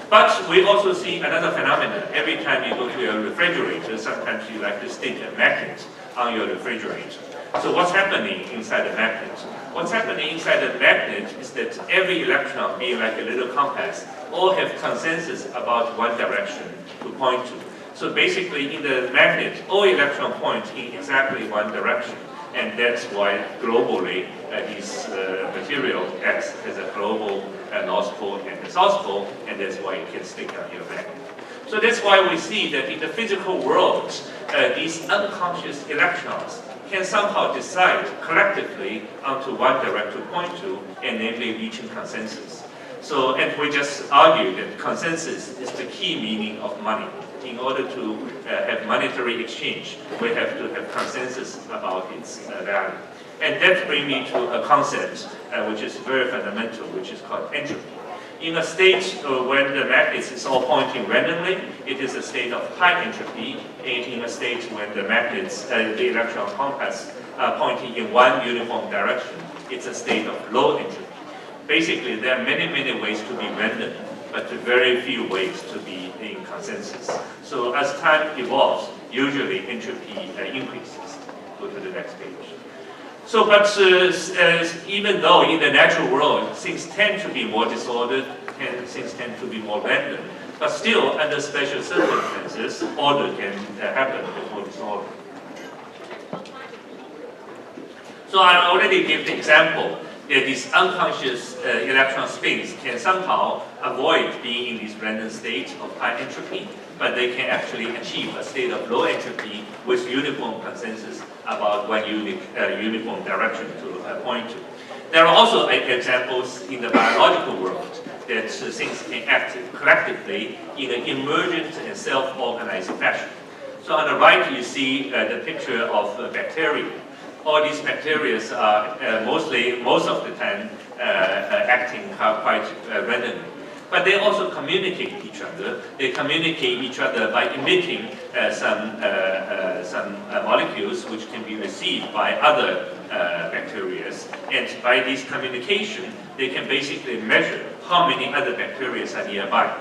But we also see another phenomenon. Every time you go to your refrigerator, sometimes you like to stick a magnet on your refrigerator. So what's happening inside the magnet? What's happening inside the magnet is that every electron, being like a little compass, all have consensus about 1 direction to point to. So basically in the magnet, all electrons point in exactly 1 direction. And that's why globally this material acts as a global North Pole and the South Pole, and that's why it can stick on your magnet. So that's why we see that in the physical world, these unconscious electrons can somehow decide collectively onto one direct to point to, and namely reaching consensus. So, and we just argued that consensus is the key meaning of money. In order to have monetary exchange, we have to have consensus about its value. And that brings me to a concept which is very fundamental, which is called entropy. In a state when the magnet is all pointing randomly, it is a state of high entropy. And in a state when the magnets, the electron compass, are pointing in one uniform direction, it's a state of low entropy. Basically, there are many, many ways to be random, but very few ways to be in consensus. So as time evolves, usually entropy increases. Go to the next page. So, but even though in the natural world things tend to be more disordered and things tend to be more random, but still under special circumstances, order can happen before disorder. So I already gave the example that these unconscious electron spins can somehow avoid being in this random state of high entropy, but they can actually achieve a state of low entropy with uniform consensus about one uniform direction to point to. There are also examples in the biological world that things can act collectively in an emergent and self-organized fashion. So on the right you see the picture of bacteria. All these bacteria are most of the time acting quite randomly. But they also communicate with each other. They communicate each other by emitting some molecules which can be received by other bacteria. And by this communication, they can basically measure how many other bacteria are nearby.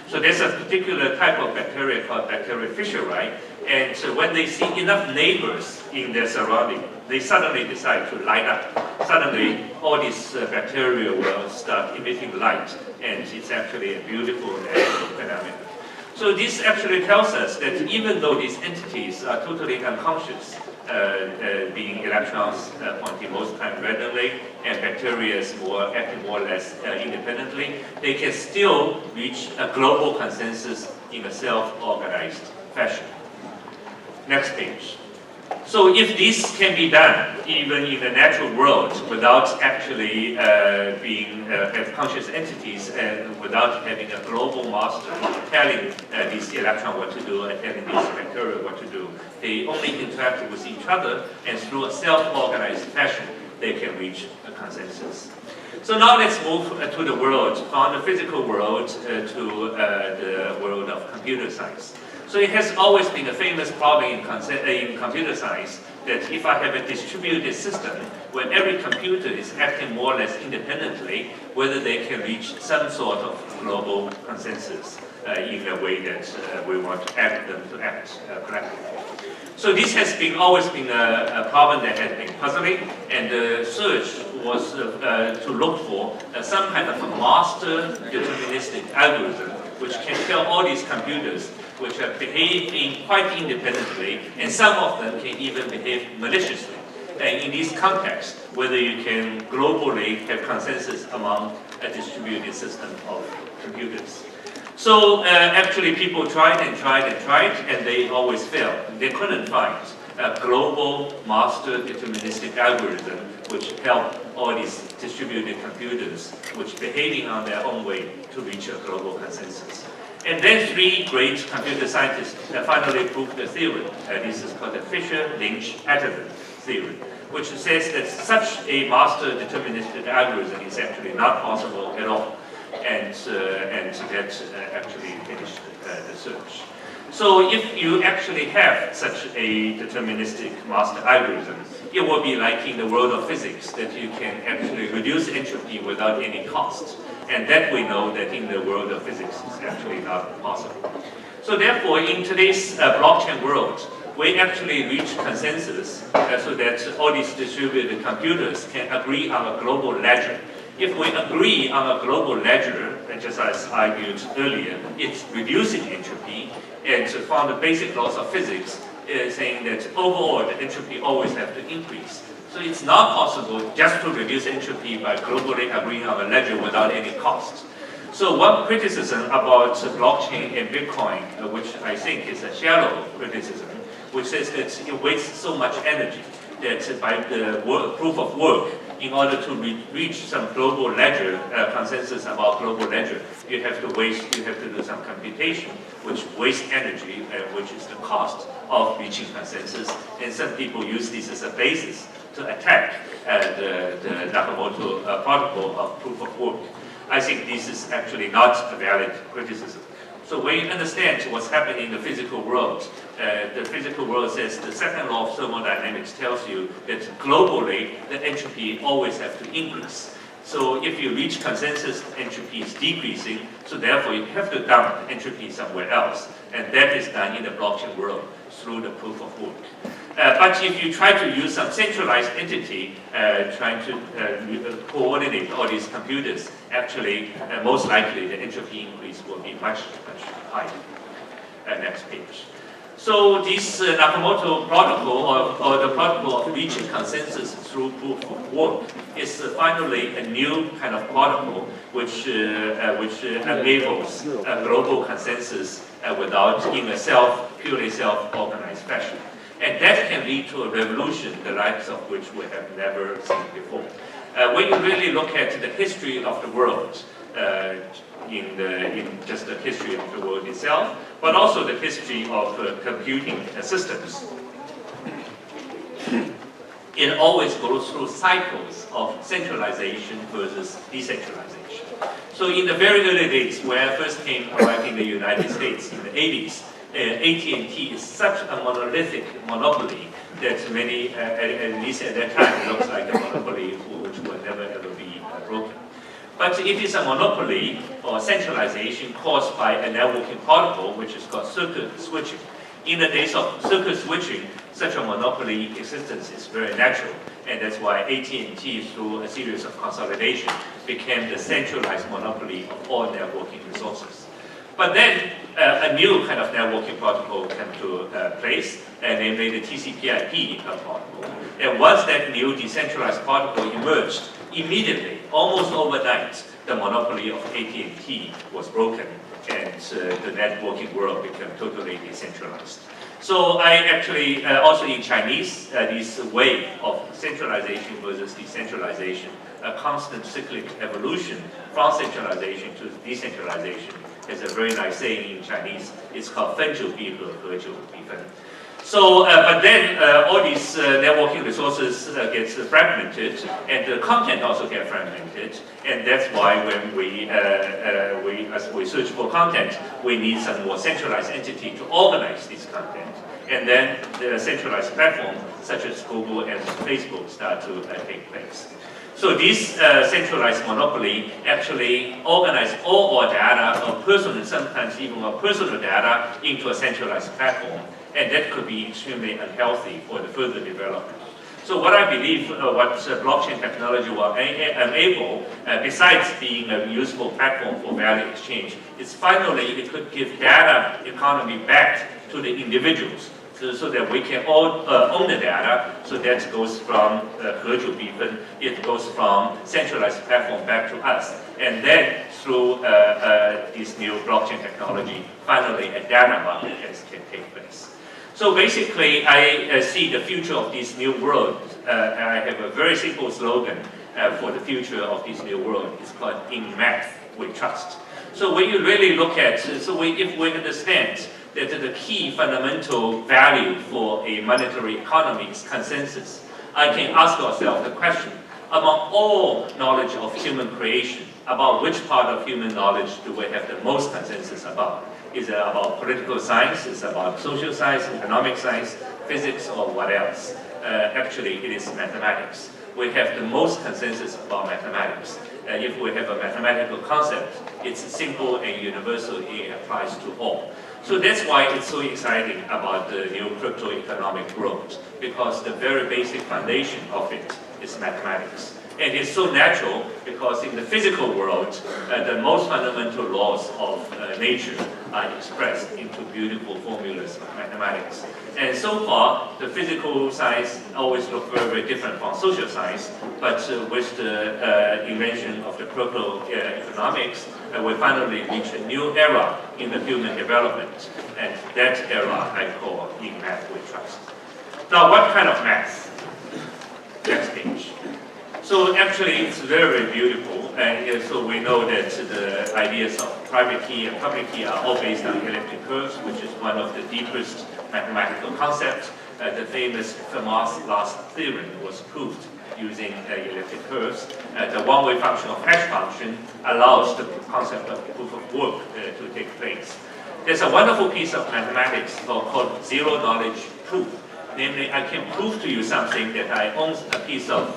So there's a particular type of bacteria called bacteria Fischeri, and so when they see enough neighbors in their surrounding, they suddenly decide to light up. Suddenly, all these bacteria will start emitting light, and it's actually a beautiful natural phenomenon. So this actually tells us that even though these entities are totally unconscious, being electrons pointing most time randomly, and bacteria acting more or less independently, they can still reach a global consensus in a self-organized fashion. Next page. So if this can be done even in the natural world without actually being conscious entities and without having a global master telling this electron what to do and telling this bacteria what to do, they only interact with each other, and through a self-organized fashion they can reach a consensus. So now let's move to the world, from the physical world to the world of computer science. So it has always been a famous problem in computer science that if I have a distributed system where every computer is acting more or less independently, whether they can reach some sort of global consensus in a way that we want to act them to act collectively. So this has always been a problem that has been puzzling, and the search was to look for some kind of a master deterministic algorithm which can tell all these computers which are behaving quite independently, and some of them can even behave maliciously. And in this context, whether you can globally have consensus among a distributed system of computers. So actually people tried, and they always failed. They couldn't find a global master deterministic algorithm which helped all these distributed computers which behaving on their own way to reach a global consensus. And then three great computer scientists finally proved the theorem. This is called the Fisher-Lynch-Patterson theorem, which says that such a master deterministic algorithm is actually not possible at all. And that actually finished the search. So if you actually have such a deterministic master algorithm, it will be like in the world of physics, that you can actually reduce entropy without any cost. And that we know that in the world of physics is actually not possible. So therefore, in today's blockchain world, we actually reach consensus so that all these distributed computers can agree on a global ledger. If we agree on a global ledger, just as I argued earlier, it's reducing entropy, and from the basic laws of physics, saying that overall the entropy always have to increase. So it's not possible just to reduce entropy by globally agreeing on a ledger without any cost. So one criticism about blockchain and Bitcoin, which I think is a shallow criticism, which says that it wastes so much energy that by the proof of work, in order to reach some global ledger, consensus about global ledger, you have to do some computation, which wastes energy, which is the cost of reaching consensus. And some people use this as a basis to attack the Nakamoto protocol of proof of work. I think this is actually not a valid criticism. So when you understand what's happening in the physical world says the second law of thermodynamics tells you that globally the entropy always has to increase. So if you reach consensus, entropy is decreasing, so therefore you have to dump entropy somewhere else. And that is done in the blockchain world through the proof of work. But if you try to use some centralized entity trying to coordinate all these computers, actually, most likely the entropy increase will be much, much higher. Next page. So this Nakamoto protocol, or the protocol of reaching consensus through proof of work, is finally a new kind of protocol which enables a global consensus without in a purely self-organized fashion. And that can lead to a revolution, the likes of which we have never seen before. When you really look at the history of the world, in just the history of the world itself, but also the history of computing systems, it always goes through cycles of centralization versus decentralization. So in the very early days, when I first came arrived in the United States in the 80s, AT&T is such a monolithic monopoly that many, at least at that time, it looks like a monopoly which will never ever be broken. But it is a monopoly or centralization caused by a networking protocol which is called circuit switching. In the days of circuit switching, such a monopoly existence is very natural, and that's why AT&T, through a series of consolidation, became the centralized monopoly of all networking resources. But then a new kind of networking protocol came to place, namely the TCP/IP protocol. And once that new decentralized protocol emerged, immediately, almost overnight, the monopoly of AT&T was broken, and the networking world became totally decentralized. So I actually, also in Chinese, this wave of centralization versus decentralization, a constant cyclic evolution from centralization to decentralization, is a very nice saying in Chinese. It's called 分久必合，合久必分. So, but then all these networking resources gets fragmented, and the content also gets fragmented, and that's why when as we search for content, we need some more centralized entity to organize this content, and then the centralized platform such as Google and Facebook start to take place. So this centralized monopoly actually organizes all our data, or personal, sometimes even our personal data, into a centralized platform. And that could be extremely unhealthy for the further development. So what I believe, what blockchain technology will enable, besides being a useful platform for value exchange, is finally it could give data economy back to the individuals, so that we can all own the data. So that goes from 合久必分, it goes from centralized platform back to us. And then through this new blockchain technology, finally a data market can take place. So basically, I see the future of this new world. I have a very simple slogan for the future of this new world. It's called "In Math We Trust." So when you really look at, if we understand that the key fundamental value for a monetary economy is consensus, I can ask ourselves the question: among all knowledge of human creation, about which part of human knowledge do we have the most consensus about? Is it about political science? Is it about social science, economic science, physics, or what else? Actually, it is mathematics. We have the most consensus about mathematics. If we have a mathematical concept, it's simple and universal, it applies to all. So that's why it's so exciting about the new crypto economic world, because the very basic foundation of it is mathematics. And it's so natural because in the physical world, the most fundamental laws of nature are expressed into beautiful formulas of mathematics. And so far, the physical science always looked very, very different from social science, but with the invention of the proto-economics, we finally reach a new era in the human development. And that era I call in math we trust. Now, what kind of math? Next page. So actually, it's very, very beautiful. And so we know that the ideas of private key and public key are all based on elliptic curves, which is one of the deepest mathematical concepts. The famous Fermat's last theorem was proved using elliptic curves. The one-way function of hash function allows the concept of proof of work to take place. There's a wonderful piece of mathematics called zero-knowledge proof. Namely, I can prove to you something that I own a piece of,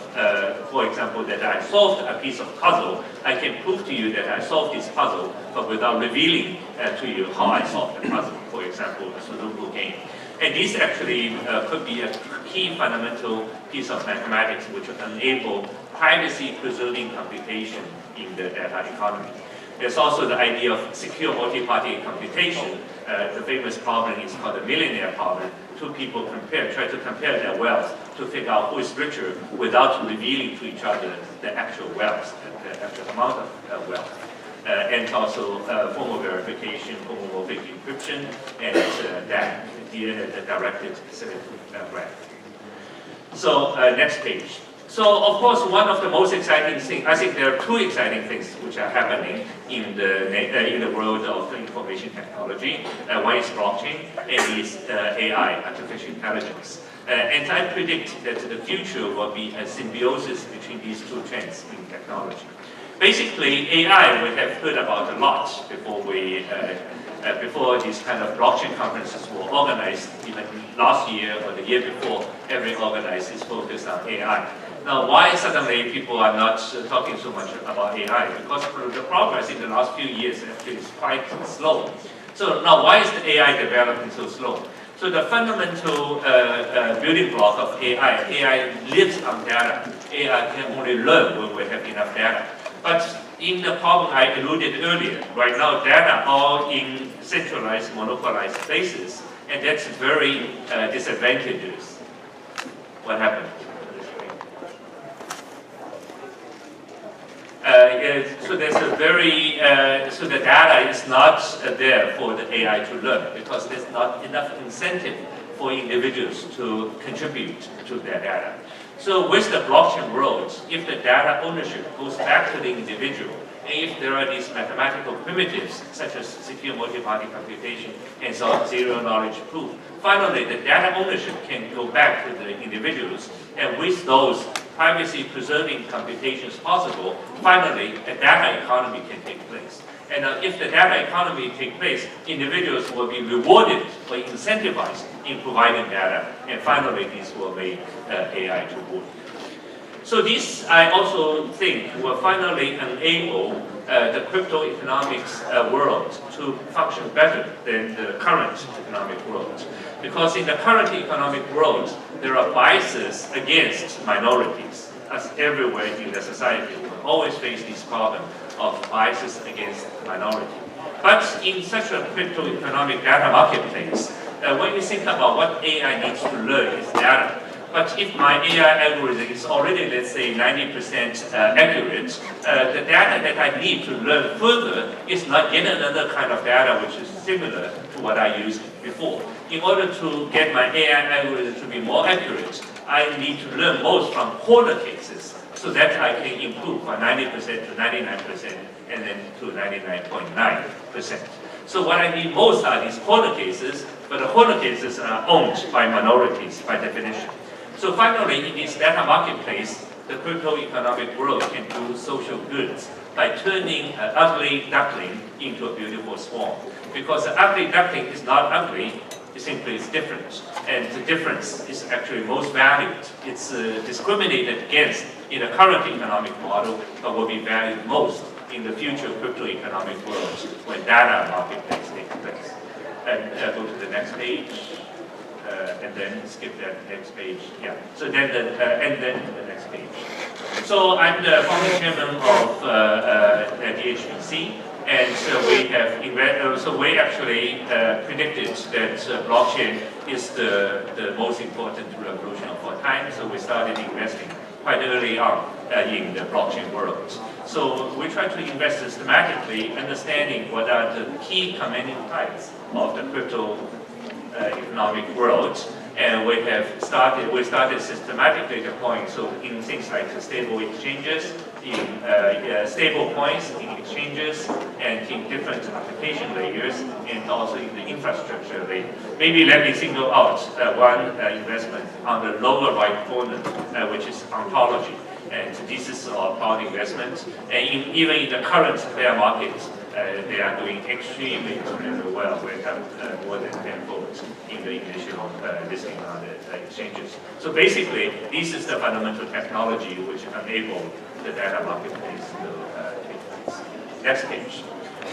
for example, that I solved a piece of puzzle. I can prove to you that I solved this puzzle, but without revealing to you how I solved the puzzle, for example, a Sudoku game. And this actually could be a key fundamental piece of mathematics which will enable privacy-preserving computation in the data economy. There's also the idea of secure multi-party computation. The famous problem is called the millionaire problem. Two people try to compare their wealth to figure out who is richer without revealing to each other the actual wealth, the actual amount of wealth. And also formal verification, homomorphic encryption, and the directed graph. So next page. So of course, one of the most exciting things, I think there are two exciting things which are happening in the world of information technology. One is blockchain, and is AI, artificial intelligence. And I predict that the future will be a symbiosis between these two trends in technology. Basically, AI we have heard about a lot before these kind of blockchain conferences were organized. Even last year or the year before, every organizer is focused on AI. Now, why suddenly people are not talking so much about AI? Because the progress in the last few years actually is quite slow. So now, why is the AI developing so slow? So the fundamental building block of AI lives on data. AI can only learn when we have enough data. But in the problem I alluded earlier, right now data are all in centralized, monopolized places, and that's very disadvantageous. What happened? So there's a so the data is not there for the AI to learn because there's not enough incentive for individuals to contribute to their data. So with the blockchain world, if the data ownership goes back to the individual, and if there are these mathematical primitives such as secure multi-party computation and so zero-knowledge proof, finally the data ownership can go back to the individuals, and with those privacy-preserving computations possible, finally a data economy can take place. And if the data economy takes place, individuals will be rewarded or incentivized in providing data, and finally this will make AI to work. So this, I also think, will finally enable the crypto economics world to function better than the current economic world. Because in the current economic world, there are biases against minorities, as everywhere in the society. We always face this problem of biases against minority. But in such a crypto economic data marketplace, when you think about what AI needs to learn is data. But if my AI algorithm is already, let's say, 90% accurate, the data that I need to learn further is not yet another kind of data which is similar to what I used before. In order to get my AI algorithm to be more accurate, I need to learn most from corner cases so that I can improve from 90% to 99% and then to 99.9%. So what I need most are these corner cases, but the corner cases are owned by minorities by definition. So finally, in this data marketplace, the crypto economic world can do social goods by turning an ugly duckling into a beautiful swan. Because the ugly duckling is not ugly, it simply is different. And the difference is actually most valued. It's discriminated against in the current economic model, but will be valued most in the future crypto economic world when data marketplace takes place. And go to the next page. and then skip that next page. Yeah. So then and then the next page. So I'm the founding chairman of the HPC, and so we actually predicted that blockchain is the most important revolution of our time. So we started investing quite early on in the blockchain world. So we try to invest systematically, understanding what are the key commanding types of the crypto economic world. And we started systematically deploying, so in things like stable exchanges, in stable coins, in exchanges, and in different application layers, and also in the infrastructure layer. Maybe let me single out one investment on the lower right corner, which is ontology. And this is our cloud investment. And even in the current bear market, they are doing extremely well. We have more than tenfold in the initial listing on the exchanges. So basically, this is the fundamental technology which enables the data marketplace to take place. Next page.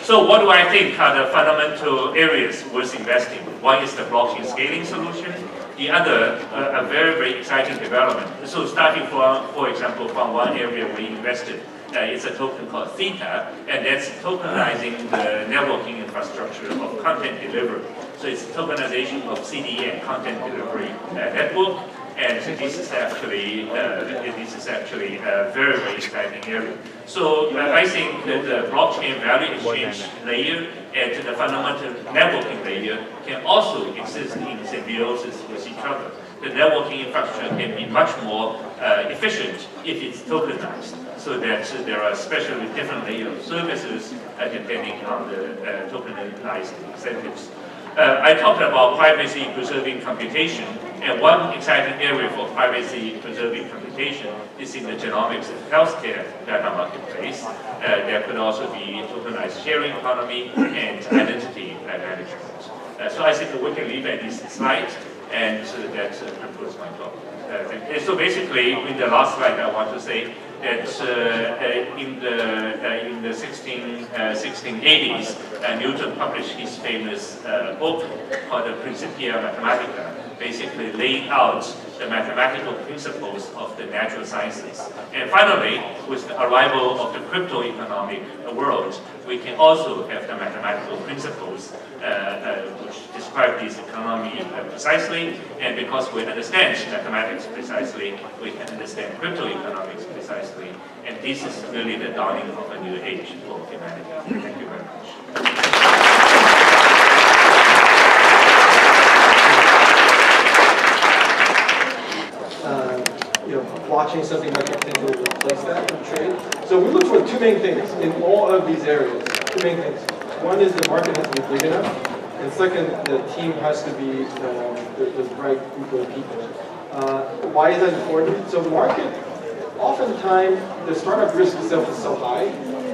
So what do I think are the fundamental areas worth investing? One is the blockchain scaling solution. The other, a very, very exciting development. So starting from, for example, from one area we invested, it's a token called Theta, and that's tokenizing the networking infrastructure of content delivery. So it's tokenization of CDN, content delivery network, and this is actually a very, very exciting area. So I think that the blockchain value exchange layer and the fundamental networking layer can also exist in symbiosis with each other. The networking infrastructure can be much more efficient if it's tokenized, so that there are especially different layers of services depending on the tokenized incentives. I talked about privacy-preserving computation, and one exciting area for privacy-preserving computation is in the genomics and healthcare data marketplace. There could also be tokenized sharing economy and identity management. So I think we can leave at this slide, and that concludes my talk. So basically, in the last slide, I want to say that in the 1680s, Newton published his famous book called the Principia Mathematica, basically laying out the mathematical principles of the natural sciences. And finally, with the arrival of the crypto economic world, we can also have the mathematical principles which describe this economy precisely. And because we understand mathematics precisely, we can understand crypto economics precisely. And this is really the dawning of a new age for humanity. Thank you very much. Blockchain, something like that will replace that in trade. So we look for two main things in all of these areas. Two main things. One is the market has to be big enough, and second, the team has to be the right group of people. Why is that important? So the market, oftentimes, the startup risk itself is so high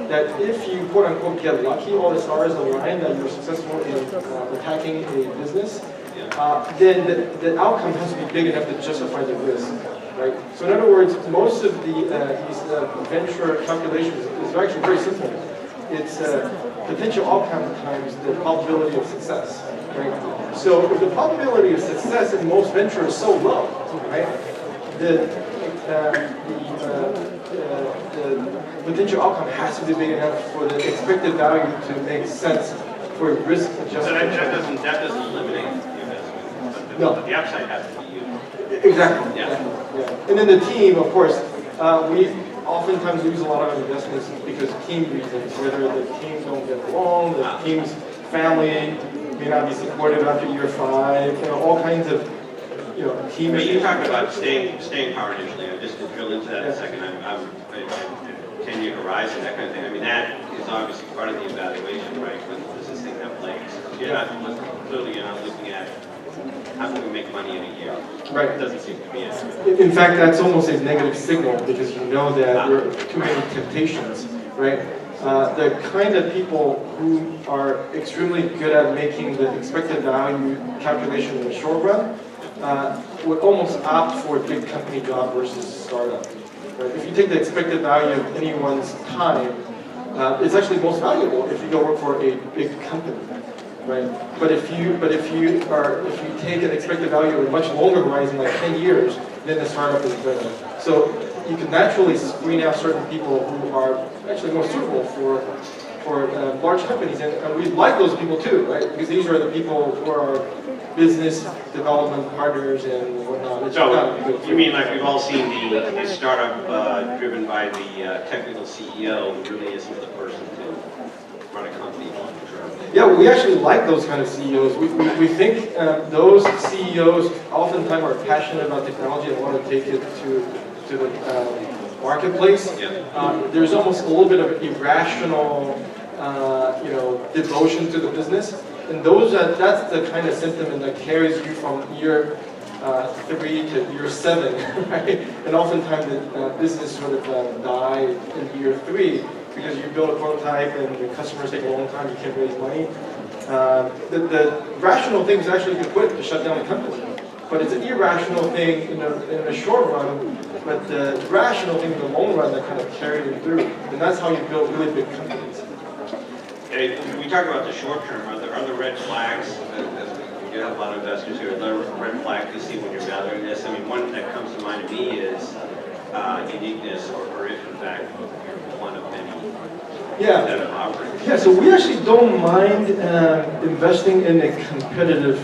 that if you quote unquote get lucky, all the stars align that you're successful in attacking a business, then the outcome has to be big enough to justify the risk. Right? So in other words, most of these venture calculations is actually very simple. It's potential outcome times the probability of success. Right? So if the probability of success in most venture is so low, right, the potential outcome has to be big enough for the expected value to make sense for risk adjustment. So that doesn't eliminate the investment. No. The upside has to be used. Exactly. Yeah. And then the team, of course, we oftentimes lose a lot of investments because of team reasons, whether the teams don't get along, the team's family may not be supportive after year 5, all kinds of, team issues. You talked about staying power initially. Just to drill into that a second, I'm 10-year horizon, that kind of thing. I mean, that is obviously part of the evaluation, right? When does this thing have legs? You're not looking at how can we make money in a year? Right. It doesn't seem to be it. In fact, that's almost a negative signal because you know that there are too many temptations, right? The kind of people who are extremely good at making the expected value calculation in the short run would almost opt for a big company job versus startup. Right? If you take the expected value of anyone's time, it's actually most valuable if you go work for a big company. right? But if you take an expected value of a much longer horizon, like 10 years, then the startup is better. So you can naturally screen out certain people who are actually more suitable for large companies, and we like those people too, right? Because these are the people who are business development partners and whatnot. So you mean like we've all seen the startup driven by the technical CEO who really isn't the person to run a company long term? Yeah, we actually like those kind of CEOs. We think those CEOs oftentimes are passionate about technology and want to take it to the marketplace. Yeah. There's almost a little bit of irrational, devotion to the business, and that's the kind of sentiment that carries you from year 3 to year 7, right? And oftentimes the business sort of die in year 3 because you build a prototype and the customers take a long time, you can't raise money. The rational thing is actually to quit, to shut down the company. But it's an irrational thing in the short run, but the rational thing in the long run that kind of carried it through. And that's how you build really big companies. We talk about the short term. Are there red flags? We do have a lot of investors here. Are there red flags you see when you're valuing this? I mean, one that comes to mind to me is uniqueness, or if in fact one of many that have operated. Yeah, so we actually don't mind investing in a competitive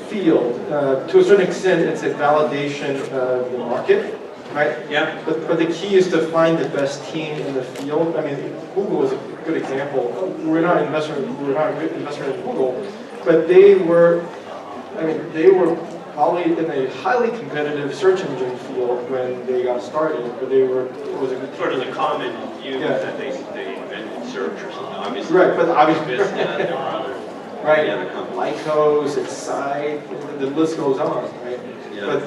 field. To a certain extent, it's a validation of the market, right? Yeah. But the key is to find the best team in the field. I mean, Google is a good example. We're not an investor in Google, but they were probably in a highly competitive search engine field when they got started, but it was a good Sort of the common view that they invented search or something. Obviously, right, but obviously, there were other companies. Lycos, Excite, the list goes on, right? Yeah.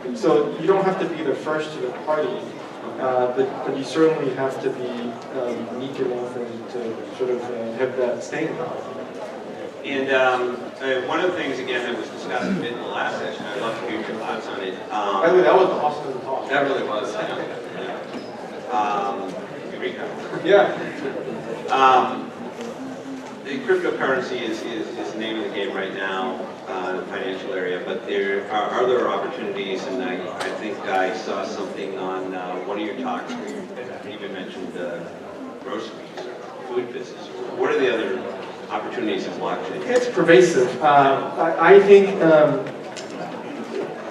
But so you don't have to be the first to the party, but you certainly have to be unique enough and to sort of have that staying power. And one of the things, again, that was discussed a bit in the last session, I'd love to hear your thoughts on it. By the way, that was awesome talk. That really was. Eureka. Yeah. The cryptocurrency is the name of the game right now in the financial area, but there are other opportunities, and I think I saw something on one of your talks where you even mentioned groceries or food business. What are the other opportunities in blockchain? It's pervasive. I think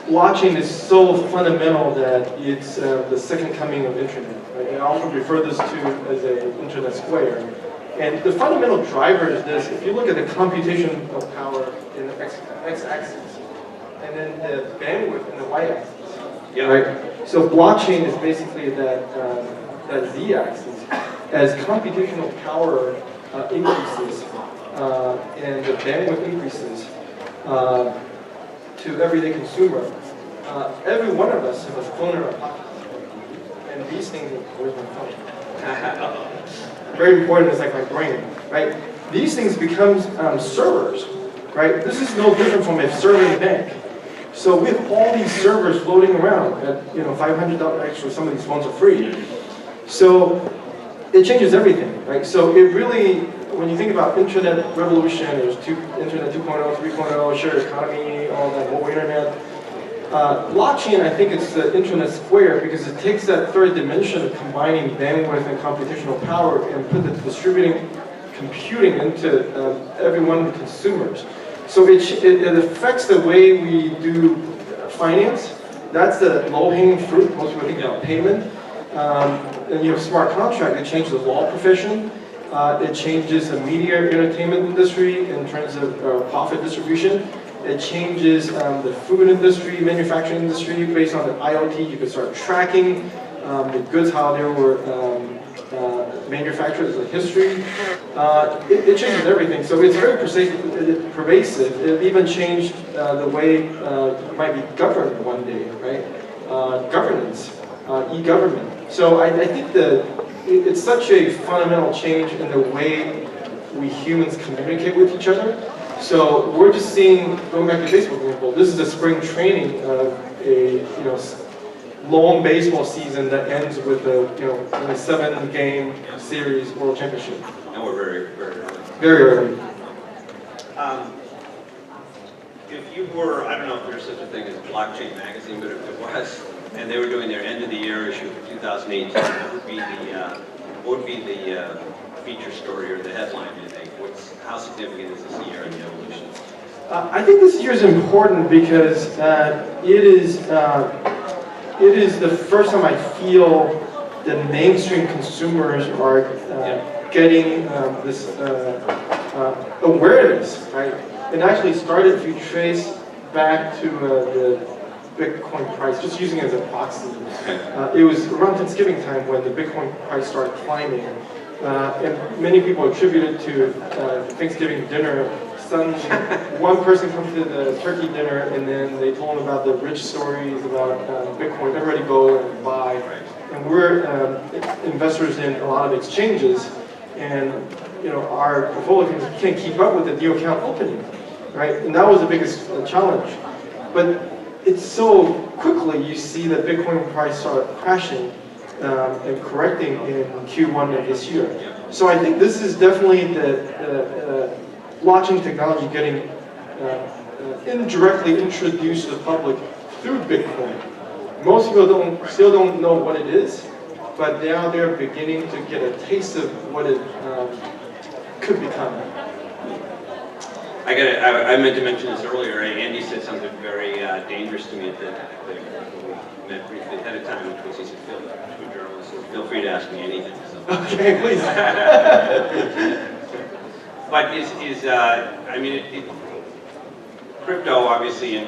blockchain is so fundamental that it's the second coming of internet. Right? I often refer this to as an internet square. And the fundamental driver is this: if you look at the computation of power in the x-axis, and then the bandwidth in the y-axis, right? So blockchain is basically that z-axis. As computational power increases and the bandwidth increases to everyday consumer, every one of us have a phone in our pocket, and these things are always my phone. Very important, it's like my brain, right? These things become servers, right? This is no different from a serving bank. So we have all these servers floating around at $500. Actually, some of these phones are free. So it changes everything, right? So it really, when you think about internet revolution, there's internet 2.0, 3.0, shared economy, all that whole internet. Blockchain, I think it's the internet square because it takes that third dimension of combining bandwidth and computational power and put the distributing computing into every one of the consumers. So it affects the way we do finance. That's the low-hanging fruit. Most people think about payment. And you have smart contract, it changes the law profession. It changes the media entertainment industry in terms of profit distribution. It changes the food industry, manufacturing industry. Based on the IoT, you can start tracking the goods, how they were manufactured as a history. It changes everything. So it's very pervasive. It even changed the way you might be governed one day, right? Governance, e-government. So I think it's such a fundamental change in the way we humans communicate with each other. So we're just seeing, going back to baseball example, this is the spring training of a long baseball season that ends with a 7-game series world championship. And we're very, very early. Very early. If you were, I don't know if there's such a thing as Blockchain Magazine, but if it was, and they were doing their end of the year issue for 2018, what would be the feature story or the headline, do you think? How significant is this year in the evolution? I think this year is important because it is the first time I feel the mainstream consumers are getting this awareness, right? It actually started, if you trace back to the Bitcoin price, just using it as a proxy. It was around Thanksgiving time when the Bitcoin price started climbing. And many people attribute it to Thanksgiving dinner. Suddenly, one person comes to the turkey dinner and then they told them about the rich stories about Bitcoin. Everybody go and buy. And we're investors in a lot of exchanges, and our portfolio can't keep up with the new account opening, right? And that was the biggest challenge. But it's so quickly you see that Bitcoin price started crashing and correcting in Q1 of this year. So I think this is definitely the blockchain technology getting indirectly introduced to the public through Bitcoin. Most people still don't know what it is, but now they're beginning to get a taste of what it could become. I meant to mention this earlier. Andy said something very dangerous to me that we met briefly ahead of time, which was he said, to a journalist, feel free to ask me anything. So. Okay, please. But crypto obviously and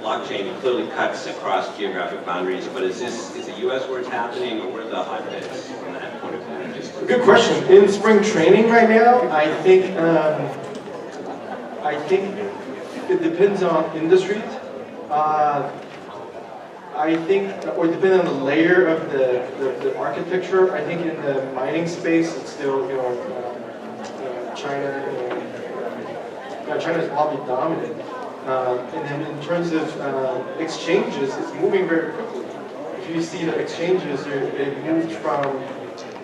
blockchain clearly cuts across geographic boundaries. But is the U.S. where it's happening, or where are the hotbeds from that point of view? Good question. In spring training right now, I think it depends on industries. I think, or depending on the layer of the architecture, I think in the mining space, it's still, China. China is probably dominant. And then in terms of exchanges, it's moving very quickly. If you see the exchanges, they've moved from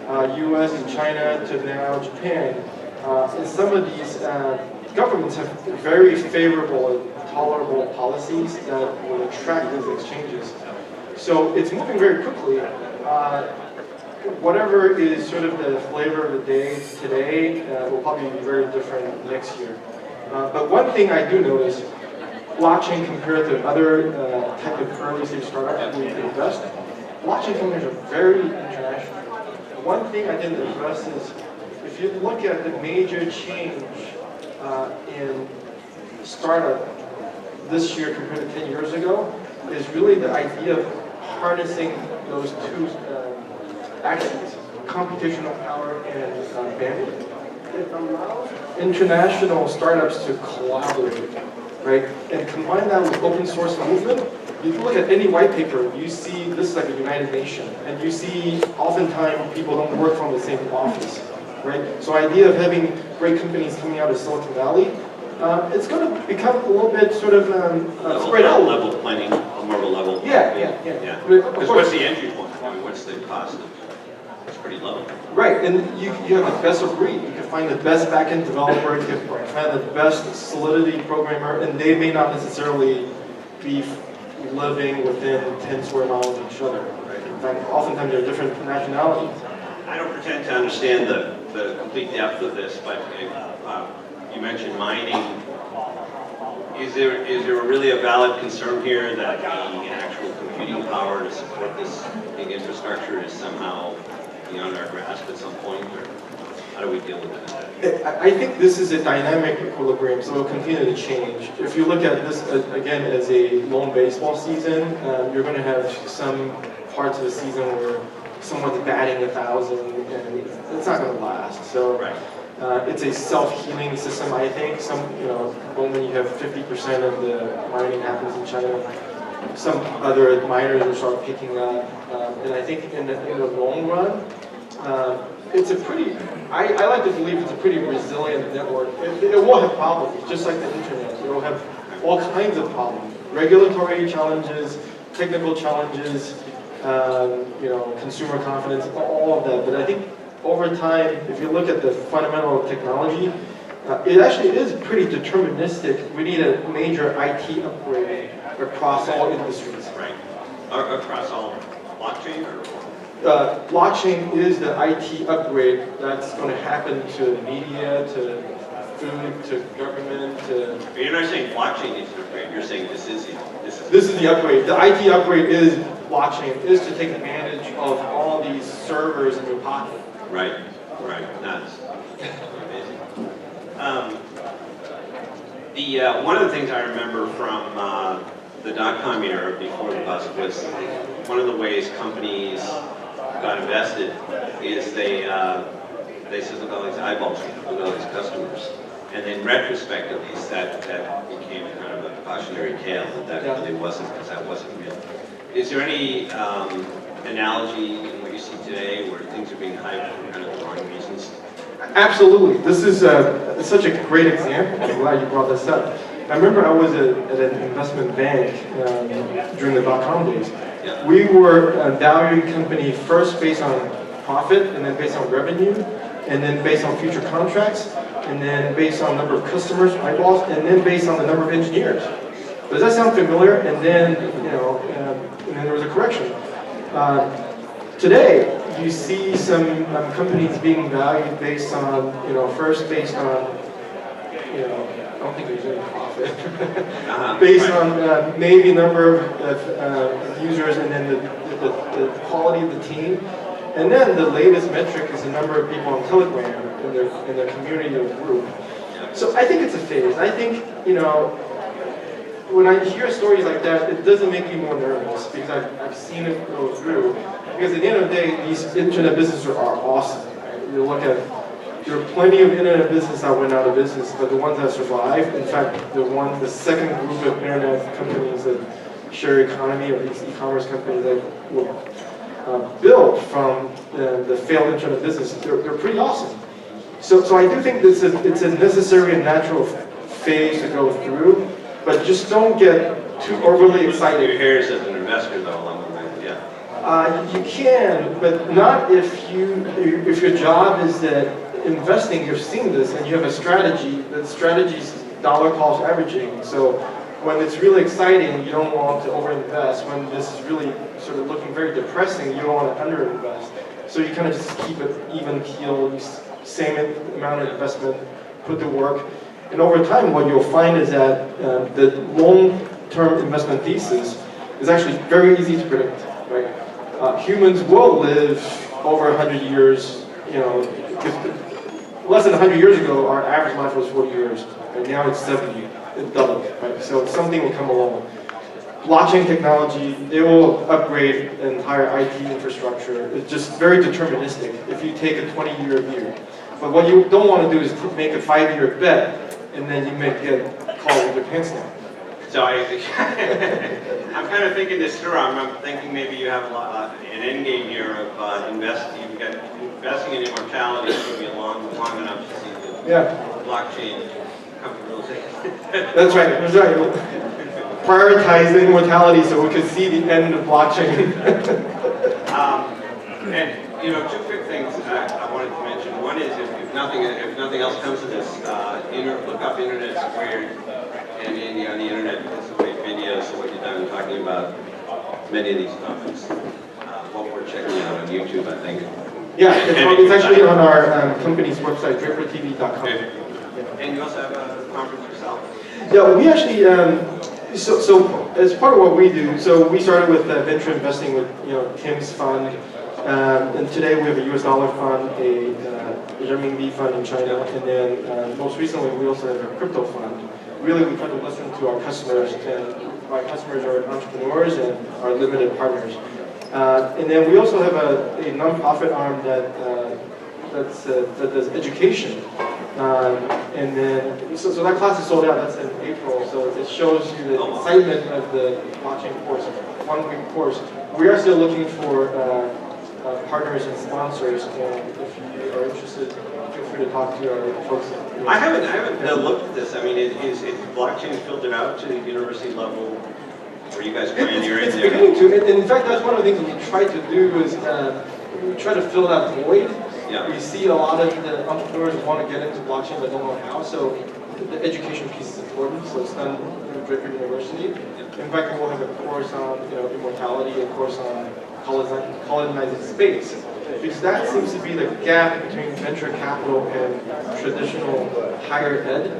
U.S. and China to now Japan. And some of these governments have very favorable and tolerable policies that will attract those exchanges. So it's moving very quickly. Whatever is sort of the flavor of the day today will probably be very different next year. But one thing I do notice, blockchain compared to other type of early stage startups we invest, blockchain companies are very international. One thing I didn't address is, if you look at the major change in startup this year compared to 10 years ago, is really the idea of harnessing those two axes, computational power and bandwidth. It allows international startups to collaborate, right? And combine that with open source movement. If you look at any white paper, you see this is like a United Nation, and you see oftentimes people don't work from the same office, right? So idea of having great companies coming out of Silicon Valley, it's going to become a little bit sort of spread out. Level planning, more of a level. Yeah. Because what's the entry point? I mean, what's the cost? It's pretty low. Right, and you have the best of breed. You can find the best backend developer, you can find the best Solidity programmer, and they may not necessarily be living within 10 square miles of each other. Right? In fact, oftentimes they're different nationalities. I don't pretend to understand the complete depth of this, but you mentioned mining. Is there really a valid concern here that the actual computing power to support this big infrastructure is somehow beyond our grasp at some point, or how do we deal with that? I think this is a dynamic equilibrium, so it will continue to change. If you look at this, again, as a lone baseball season, you're going to have some parts of the season where someone's batting 1,000, and it's not going to last. So it's a self-healing system, I think. When you have 50% of the mining happens in China, some other miners will start picking up. And I think in the long run, it's a pretty, I like to believe it's a pretty resilient network. It will have problems, just like the internet. It will have all kinds of problems. Regulatory challenges, technical challenges, consumer confidence, all of that. But I think over time, if you look at the fundamental technology, it actually is pretty deterministic. We need a major IT upgrade across all industries. Right. Across all blockchain or? Blockchain is the IT upgrade that's going to happen to media, to food, to government, to... But you're not saying blockchain needs to upgrade, you're saying this is the upgrade. The IT upgrade is blockchain, is to take advantage of all these servers in your pocket. Right, right, nuts. Amazing. One of the things I remember from the dot-com era before the bust was one of the ways companies got invested is they said, look at all these eyeballs, look at all these customers. And in retrospect, at least, that became kind of a cautionary tale that really wasn't, because that wasn't real. Is there any analogy in what you see today where things are being hyped for kind of the wrong reasons? Absolutely. This is such a great example. I'm glad you brought this up. I remember I was at an investment bank during the dot-com days. Yeah. We were valuing company first based on profit, and then based on revenue, and then based on future contracts, and then based on number of customers, eyeballs, and then based on the number of engineers. Does that sound familiar? And then, and then there was a correction. Today, you see some companies being valued based on, first based on, I don't think there's any profit. Based on maybe number of users, and then the quality of the team. And then the latest metric is the number of people on Telegram in their community or group. So I think it's a phase. I think, when I hear stories like that, it doesn't make me more nervous because I've seen it go through. Because at the end of the day, these internet businesses are awesome. Right? You look at, there are plenty of internet businesses that went out of business, but the ones that survived, in fact, the second group of internet companies that share economy, or these e-commerce companies that were built from the failed internet business, they're pretty awesome. So I do think it's a necessary and natural phase to go through, but just don't get too overly excited. Your hairs as an investor, though, along the way, yeah. You can, but not if your job is that investing, you're seeing this, and you have a strategy. That strategy's dollar cost averaging. So when it's really exciting, you don't want to overinvest. When this is really sort of looking very depressing, you don't want to underinvest. So you kind of just keep it even keel, same amount of investment, put to work. And over time, what you'll find is that the long-term investment thesis is actually very easy to predict. Right? Humans will live over 100 years. Less than 100 years ago, our average life was 40 years, and now it's 70. It doubled. Right? So something will come along. Blockchain technology, it will upgrade entire IT infrastructure. It's just very deterministic if you take a 20-year view. But what you don't want to do is make a 5-year bet, and then you may get caught with your pants down. So I'm kind of thinking this through. I'm thinking maybe you have an end game here of investing in immortality. It's going to be long enough to see the blockchain come to realization. That's right. That's right. Prioritize immortality so we could see the end of blockchain. And two quick things I wanted to mention. One is, if nothing else comes of this, look up Internet Squared and on the internet, this is videos of what you've done talking about many of these topics. What we're checking out on YouTube, I think. Yeah, it's actually on our company's website, drapertv.com. Okay. And you also have a conference yourself. Yeah, we actually. So as part of what we do, so we started with venture investing with Tim's fund, and today we have a US dollar fund, a renminbi fund in China, and then most recently we also have a crypto fund. Really, we try to listen to our customers, and our customers are entrepreneurs and are limited partners. And then we also have a non-profit arm that does education. And then, so that class is sold out, that's in April, so it shows you the excitement of the blockchain course, 1-week course. We are still looking for partners and sponsors, and if you are interested, feel free to talk to our folks. I haven't looked at this. I mean, is blockchain filtered out to the university level? Where you guys pioneer in there? It's beginning to. In fact, that's one of the things we try to do is we try to fill that void. Yeah. We see a lot of the entrepreneurs want to get into blockchain but don't know how. So the education piece is important. So it's done through Draper University. In fact, we'll have a course on immortality, a course on colonizing space. Because that seems to be the gap between venture capital and traditional higher ed.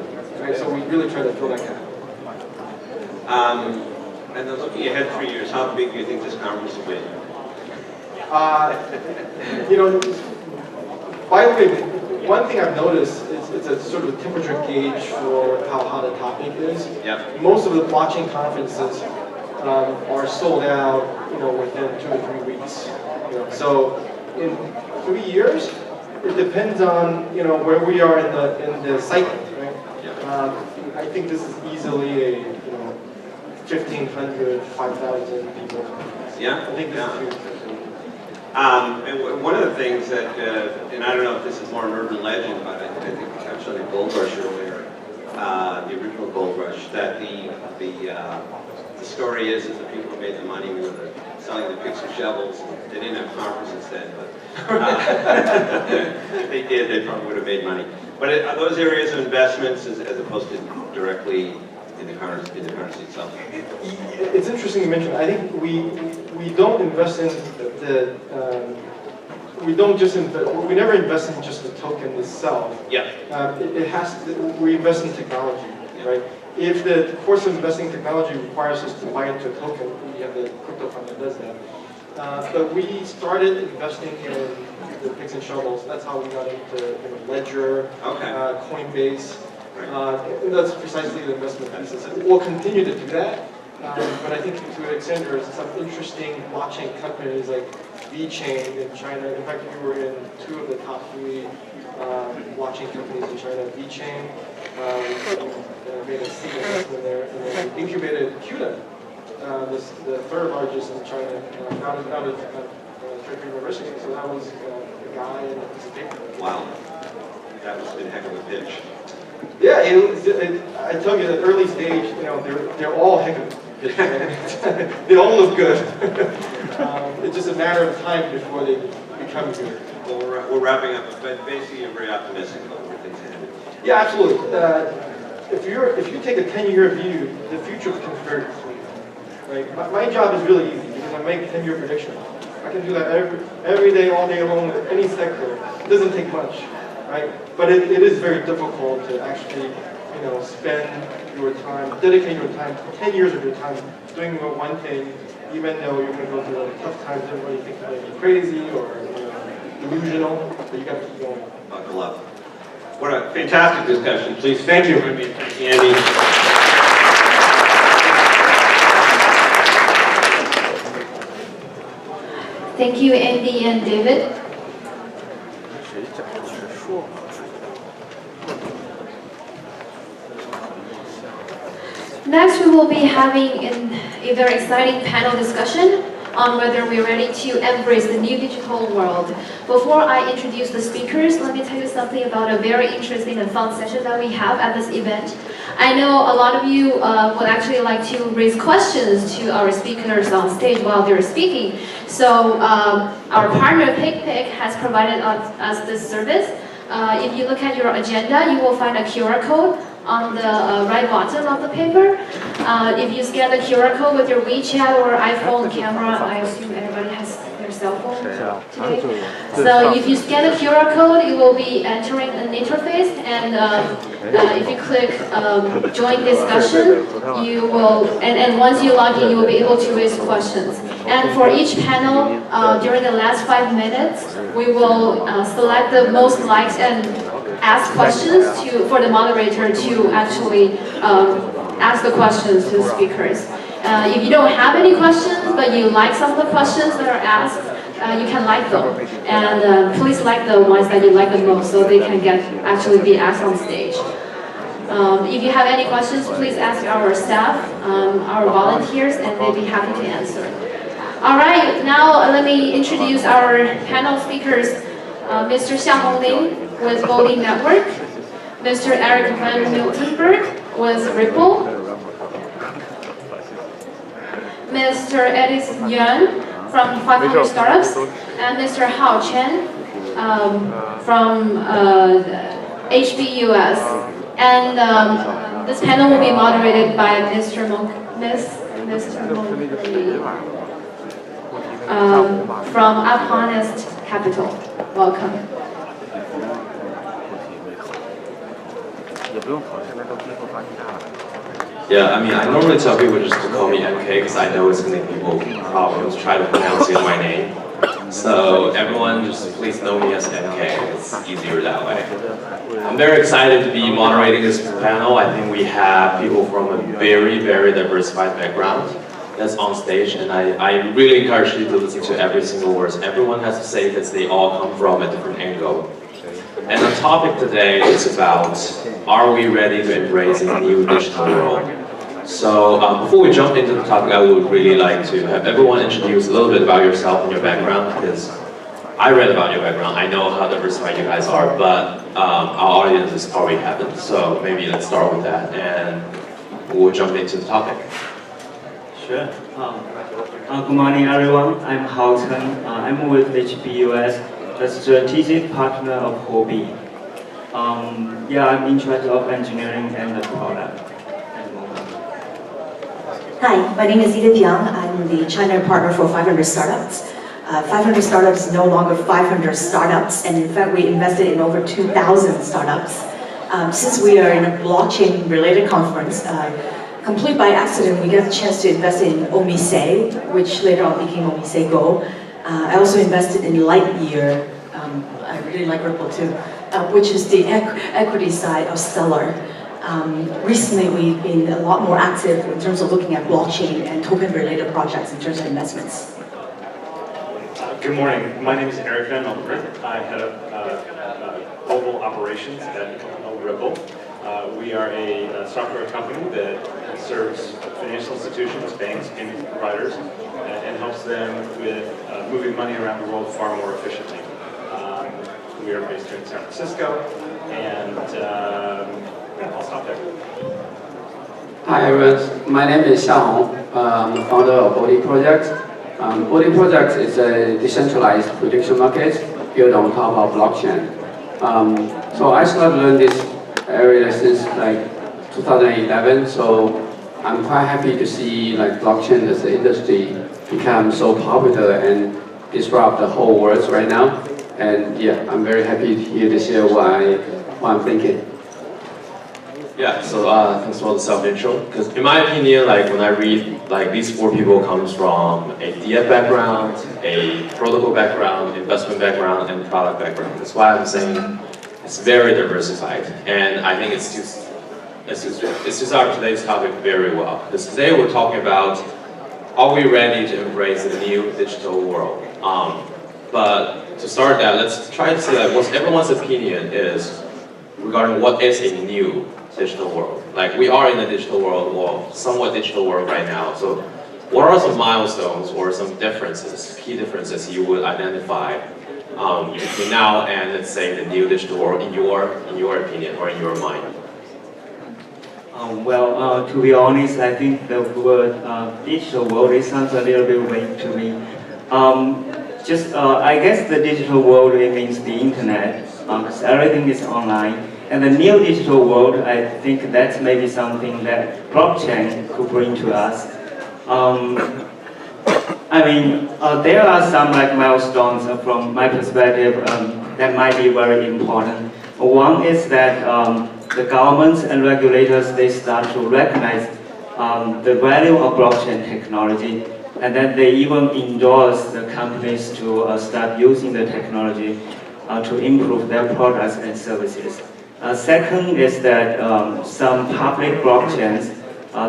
Right? So we really try to fill that gap. And then looking ahead 3 years, how big do you think this conference will be? By the way, one thing I've noticed is it's a sort of temperature gauge for how hot a topic is. Yep. Most of the blockchain conferences are sold out, within 2 or 3 weeks. So in 3 years, it depends on where we are in the cycle, right? Yep. I think this is easily a 1,500, 5,000 people. Yeah. I think this is huge. And one of the things that, and I don't know if this is more an urban legend, but I think we touched on the gold rush earlier, the original gold rush, that the story is that the people who made the money were selling the picks and shovels. They didn't have conferences then, but if they did, they probably would have made money. But are those areas of investments as opposed to directly in the currency itself? It's interesting you mentioned. I think we don't invest in we never invest in just the token itself. Yeah. We invest in technology, right? If the course of investing in technology requires us to buy into a token, we have the crypto fund that does that. But we started investing in the picks and shovels. That's how we got into Ledger, Coinbase. And that's precisely the investment thesis. We'll continue to do that, but I think to an extent there's some interesting blockchain companies like VeChain in China. In fact, we were in 2 of the top 3 blockchain companies in China. VeChain made a seed investment there, and then we incubated CUDA, the 3rd largest in China, out of Draper University. So that was a guy and a piece of paper. Wow, that must have been a heck of a pitch. Yeah, I tell you, at the early stage, they're all heck of pitches. They all look good. It's just a matter of time before they become good. Well, we're wrapping up, but basically you're very optimistic about where things are headed. Yeah, absolutely. If you take a 10-year view, the future becomes very clear. Right? My job is really easy because I make 10-year predictions. I can do that every day, all day long, with any sector. It doesn't take much. Right? But it is very difficult to actually, spend your time, dedicate your time, 10 years of your time doing one thing, even though you're going to go through tough times. Everybody thinks you might be crazy or delusional, but you got to keep going. Buckle up. What a fantastic discussion. Please thank you for being here, Andy. Thank you, Andy and David. Next, we will be having a very exciting panel discussion on whether we're ready to embrace the new digital world. Before I introduce the speakers, let me tell you something about a very interesting and fun session that we have at this event. I know a lot of you would actually like to raise questions to our speakers on stage while they're speaking. So our partner PickPick has provided us this service. If you look at your agenda, you will find a QR code on the right bottom of the paper. If you scan the QR code with your WeChat or iPhone camera, I assume everybody has their cell phone today. So if you scan the QR code, you will be entering an interface, and if you click join discussion, you will, and once you log in, you will be able to raise questions. And for each panel, during the last 5 minutes, we will select the most likes and ask questions for the moderator to actually ask the questions to the speakers. If you don't have any questions, but you like some of the questions that are asked, you can like them. And please like the ones that you like the most so they can actually be asked on stage. If you have any questions, please ask our staff, our volunteers, and they'd be happy to answer. All right, now let me introduce our panel speakers. Mr. Xiaomeng Ling with Voting Network, Mr. Eric Van Miltenberg with Ripple, Mr. Edison Yuan from 500 Startups, and Mr. Hao Chen from GBIS. And this panel will be moderated by Mr. Mokli from Honest Capital. Welcome. Yeah, I mean, I normally tell people just to call me MK because I know it's going to give people problems try to pronounce my name. So everyone just please know me as MK. It's easier that way. I'm very excited to be moderating this panel. I think we have people from a very, very diversified background that's on stage, and I really encourage you to listen to every single word everyone has to say because they all come from a different angle. And the topic today is about, are we ready to embrace a new digital world? So before we jump into the topic, I would really like to have everyone introduce a little bit about yourself and your background, because I read about your background. I know how diversified you guys are, but our audiences probably haven't. So maybe let's start with that, and we'll jump into the topic. Sure. Good morning, everyone. I'm Hao Chen. I'm with GBIS, the strategic partner of Hobby. Yeah, I'm in charge of engineering and the product. Hi, my name is Edith Yang. I'm the China partner for 500 Startups. 500 Startups is no longer 500 startups, and in fact, we invested in over 2,000 startups. Since we are in a blockchain-related conference, complete by accident, we got a chance to invest in Omise, which later on became Omise Go. I also invested in Lightyear. I really like Ripple too, which is the equity side of Stellar. Recently, we've been a lot more active in terms of looking at blockchain and token-related projects in terms of investments. Good morning. My name is Eric Van Melkert. I head up global operations at a company called Ripple. We are a software company that serves financial institutions, banks, payment providers, and helps them with moving money around the world far more efficiently. We are based here in San Francisco, and yeah, I'll stop there. Hi everyone, my name is Xia Hong. I'm the founder of Body Project. Body Project is a decentralized prediction market built on top of blockchain. So I started learning this area since like 2011. So I'm quite happy to see like blockchain as an industry become so popular and disrupt the whole world right now. And yeah, I'm very happy here to share what I'm thinking. Yeah, so thanks for the self-intro. Because in my opinion, like when I read, like these four people comes from a DF background, a protocol background, investment background, and product background. That's why I'm saying it's very diversified, and I think it's just our today's topic very well. Because today we're talking about, are we ready to embrace the new digital world? But to start that, let's try to see like what everyone's opinion is regarding what is a new digital world. Like we are in a digital world, well, somewhat digital world right now. So what are some milestones or some differences, key differences you would identify between now and let's say the new digital world in your opinion or in your mind? Well, to be honest, I think the word digital world, it sounds a little bit vague to me. I guess the digital world, it means the internet, because everything is online. And the new digital world, I think that's maybe something that blockchain could bring to us. I mean, there are some like milestones from my perspective that might be very important. One is that the governments and regulators, they start to recognize the value of blockchain technology, and then they even endorse the companies to start using the technology to improve their products and services. Second is that some public blockchains,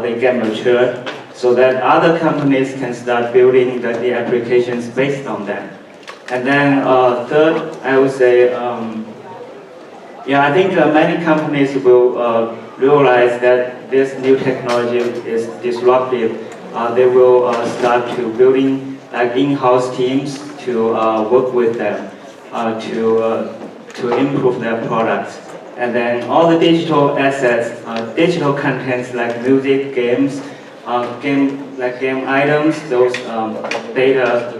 they get mature so that other companies can start building the applications based on them. And then third, I would say, yeah, I think many companies will realize that this new technology is disruptive. They will start to building like in-house teams to work with them to improve their products. And then all the digital assets, digital contents like music, games, game items, those data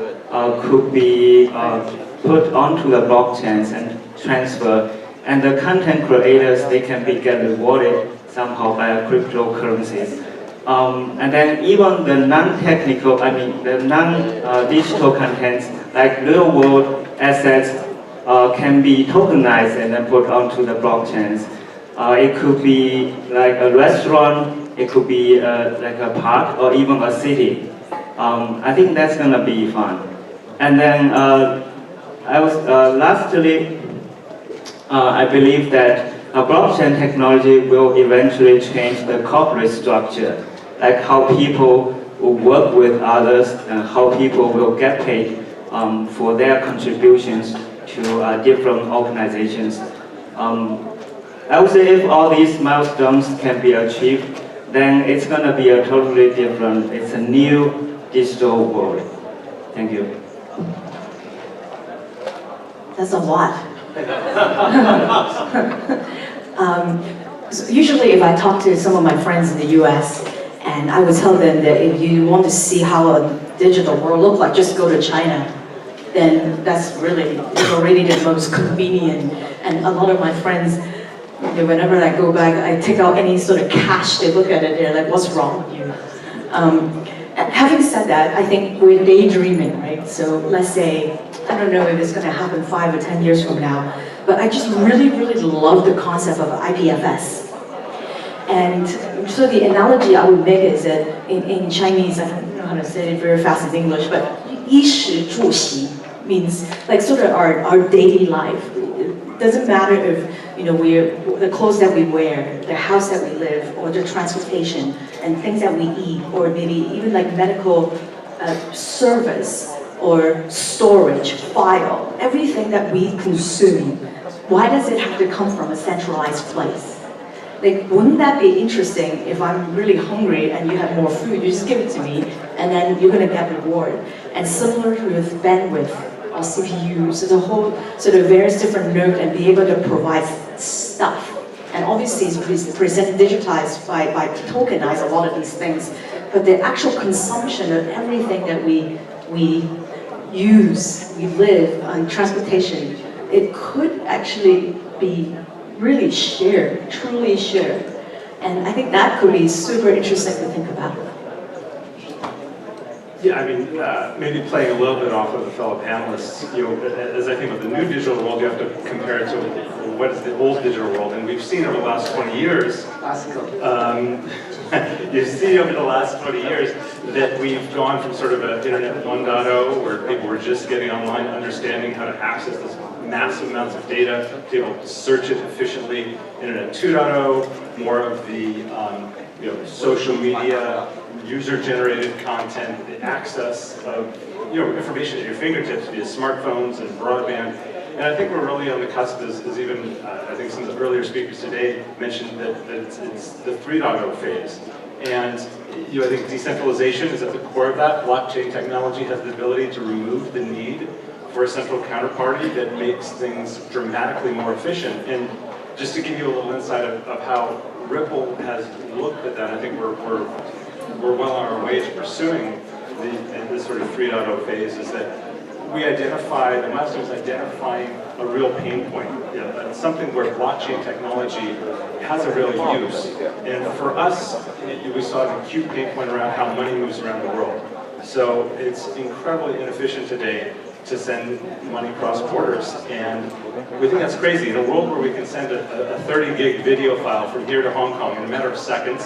could be put onto the blockchains and transfer, and the content creators, they can get rewarded somehow by a cryptocurrencies. And then even the non-technical, the non-digital contents, like real-world assets, can be tokenized and then put onto the blockchains. It could be like a restaurant, it could be like a park, or even a city. I think that's gonna be fun. And then lastly, I believe that blockchain technology will eventually change the corporate structure, like how people will work with others and how people will get paid for their contributions to different organizations. I would say if all these milestones can be achieved, then it's going to be a totally different, it's a new digital world. Thank you. That's a lot. So usually if I talk to some of my friends in the US, and I would tell them that if you want to see how a digital world looks like, just go to China. Then that's really, it's already the most convenient. And a lot of my friends, whenever I go back, I take out any sort of cash, they look at it, they're like, what's wrong with you? Having said that, I think we're daydreaming, right? So let's say, I don't know if it's going to happen 5 or 10 years from now, but I just really, really love the concept of IPFS. And so the analogy I would make is that in Chinese, I don't know how to say it very fast in English, but 衣食住行 means like sort of our daily life. It doesn't matter if we're the clothes that we wear, the house that we live, or the transportation and things that we eat, or maybe even like medical service or storage, file, everything that we consume. Why does it have to come from a centralized place? Like, wouldn't that be interesting if I'm really hungry and you have more food, you just give it to me, and then you're going to get reward. And similar with bandwidth or CPU, so the whole sort of various different nodes and be able to provide stuff. And obviously it's presented digitized by tokenize a lot of these things, but the actual consumption of everything that we use, we live on transportation, it could actually be really shared, truly shared. And I think that could be super interesting to think about. Yeah, I mean, maybe playing a little bit off of the fellow panelists, as I think of the new digital world, you have to compare it to what is the old digital world. And we've seen over the last 20 years, you see over the last 20 years that we've gone from sort of an Internet 1.0, where people were just getting online, understanding how to access this massive amounts of data, to be able to search it efficiently. Internet 2.0, more of the social media, user-generated content, the access of information at your fingertips via smartphones and broadband. And I think we're really on the cusp, as even I think some of the earlier speakers today mentioned that it's the 3.0 phase. And I think decentralization is at the core of that. Blockchain technology has the ability to remove the need for a central counterparty that makes things dramatically more efficient. And just to give you a little insight of how Ripple has looked at that, I think we're well on our way to pursuing this sort of 3.0 phase, is that we identify, the milestone is identifying a real pain point, something where blockchain technology has a real use. And for us, we saw an acute pain point around how money moves around the world. So it's incredibly inefficient today to send money cross borders, and we think that's crazy. In a world where we can send a 30 gig video file from here to Hong Kong in a matter of seconds,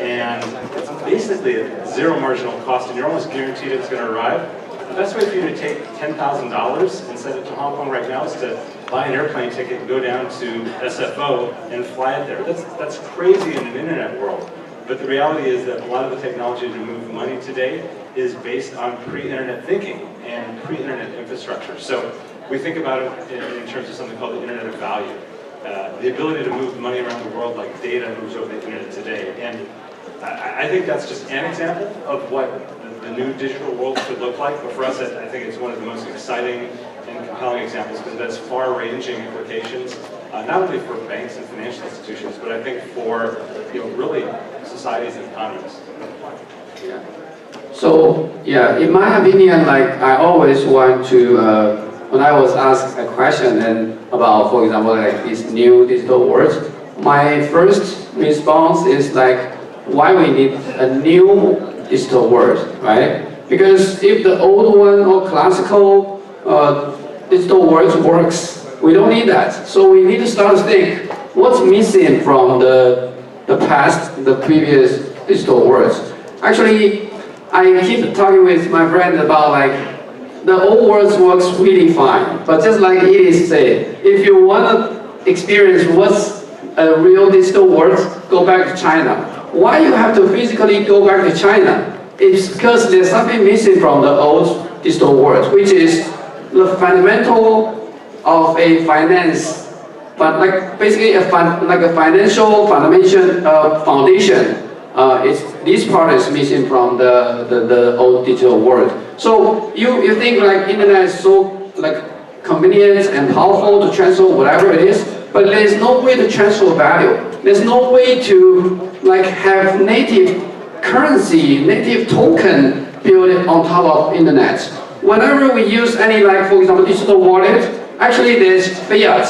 and it's basically at zero marginal cost, and you're almost guaranteed it's going to arrive. The best way for you to take $10,000 and send it to Hong Kong right now is to buy an airplane ticket and go down to SFO and fly it there. That's crazy in an internet world. But the reality is that a lot of the technology to move money today is based on pre-internet thinking and pre-internet infrastructure. So we think about it in terms of something called the Internet of Value. The ability to move money around the world like data moves over the internet today. And I think that's just an example of what the new digital world could look like. But for us, I think it's one of the most exciting and compelling examples because it has far-ranging implications, not only for banks and financial institutions, but I think for really societies and economies. Yeah. So yeah, in my opinion, like I always want to when I was asked a question and about, for example, like this new digital world, my first response is like, why we need a new digital world, right? Because if the old one or classical digital world works, we don't need that. So we need to start to think, what's missing from the past, the previous digital worlds? Actually, I keep talking with my friends about like, the old world works really fine, but just like Edith said, if you want to experience what's a real digital world, go back to China. Why you have to physically go back to China? It's because there's something missing from the old digital world, which is the fundamental of a finance, but like basically like a financial foundation. This part is missing from the old digital world. So you think like internet is so like convenient and powerful to transfer whatever it is, but there's no way to transfer value. There's no way to like have native currency, native token built on top of internet. Whenever we use any like, for example, digital wallet, actually there's fiat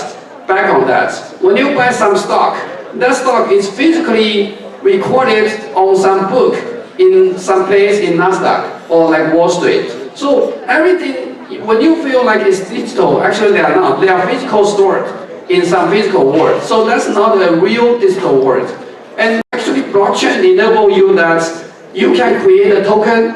back on that. When you buy some stock, that stock is physically recorded on some book in some place in Nasdaq or like Wall Street. So everything, when you feel like it's digital, actually they are not. They are physical stored in some physical world. So that's not a real digital world. And actually blockchain enable you that you can create a token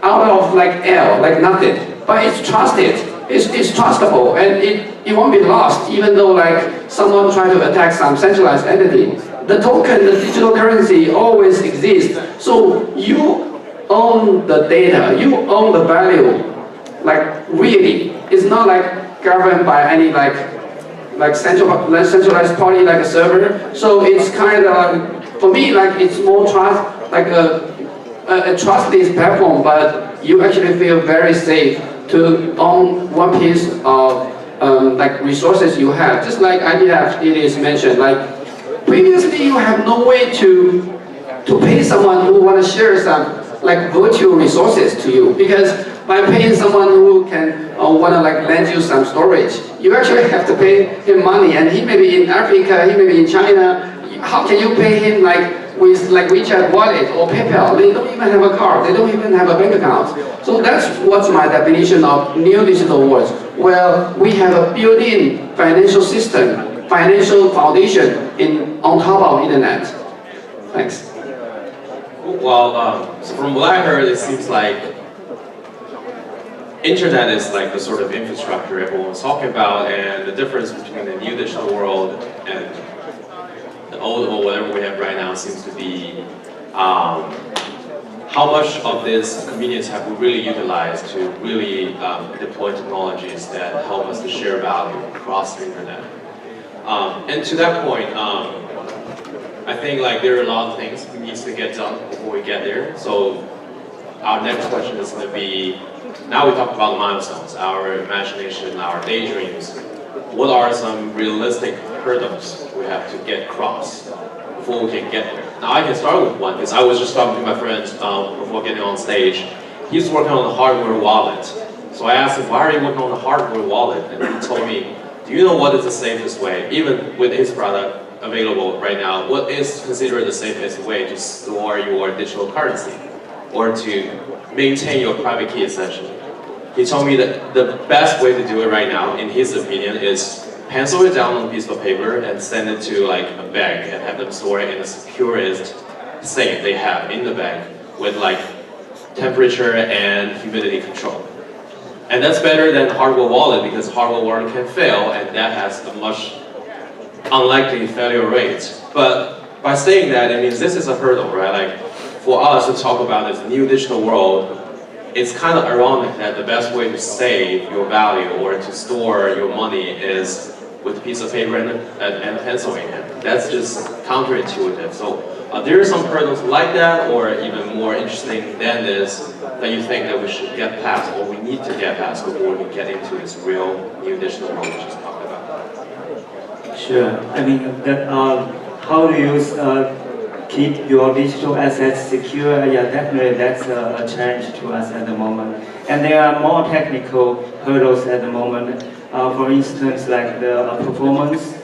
out of like air, like nothing. But it's trusted, it's trustable, and it won't be lost even though like someone try to attack some centralized entity. The token, the digital currency always exists. So you own the data, you own the value, like really. It's not like governed by any like centralized party like a server. So it's kind of, for me, like it's more trust, like a trustless platform, but you actually feel very safe to own one piece of like resources you have. Just like it is mentioned, like previously you have no way to pay someone who want to share some like virtual resources to you, because by paying someone who can want to like lend you some storage, you actually have to pay him money, and he may be in Africa, he may be in China. How can you pay him like with like WeChat wallet or PayPal? They don't even have a card, they don't even have a bank account. So that's what's my definition of new digital world, where we have a built-in financial system, financial foundation on top of internet. Thanks. Well, so from what I heard, it seems like internet is like the sort of infrastructure everyone was talking about, and the difference between the new digital world and the old or whatever we have right now seems to be how much of this convenience have we really utilized to really deploy technologies that help us to share value across the internet. And to that point, I think like there are a lot of things we need to get done before we get there. So our next question is going to be, now we talked about the milestones, our imagination, our daydreams. What are some realistic hurdles we have to get across before we can get there? Now I can start with one, because I was just talking to my friend before getting on stage. He's working on a hardware wallet. So I asked him, why are you working on a hardware wallet? And he told me, do you know what is the safest way, even with his product available right now, what is considered the safest way to store your digital currency or to maintain your private key essentially? He told me that the best way to do it right now, in his opinion, is pencil it down on a piece of paper and send it to like a bank and have them store it in the securest safe they have in the bank with like temperature and humidity control. And that's better than hardware wallet, because hardware wallet can fail and that has a much unlikely failure rate. But by saying that, it means this is a hurdle, right? Like for us to talk about this new digital world, it's kind of ironic that the best way to save your value or to store your money is with a piece of paper and a pencil in hand. That's just counterintuitive. So there are some hurdles like that, or even more interesting than this, that you think that we should get past, or we need to get past before we get into this real new digital world we just talked about? Sure. I mean, how do you keep your digital assets secure? Yeah, definitely that's a challenge to us at the moment. And there are more technical hurdles at the moment. For instance, like the performance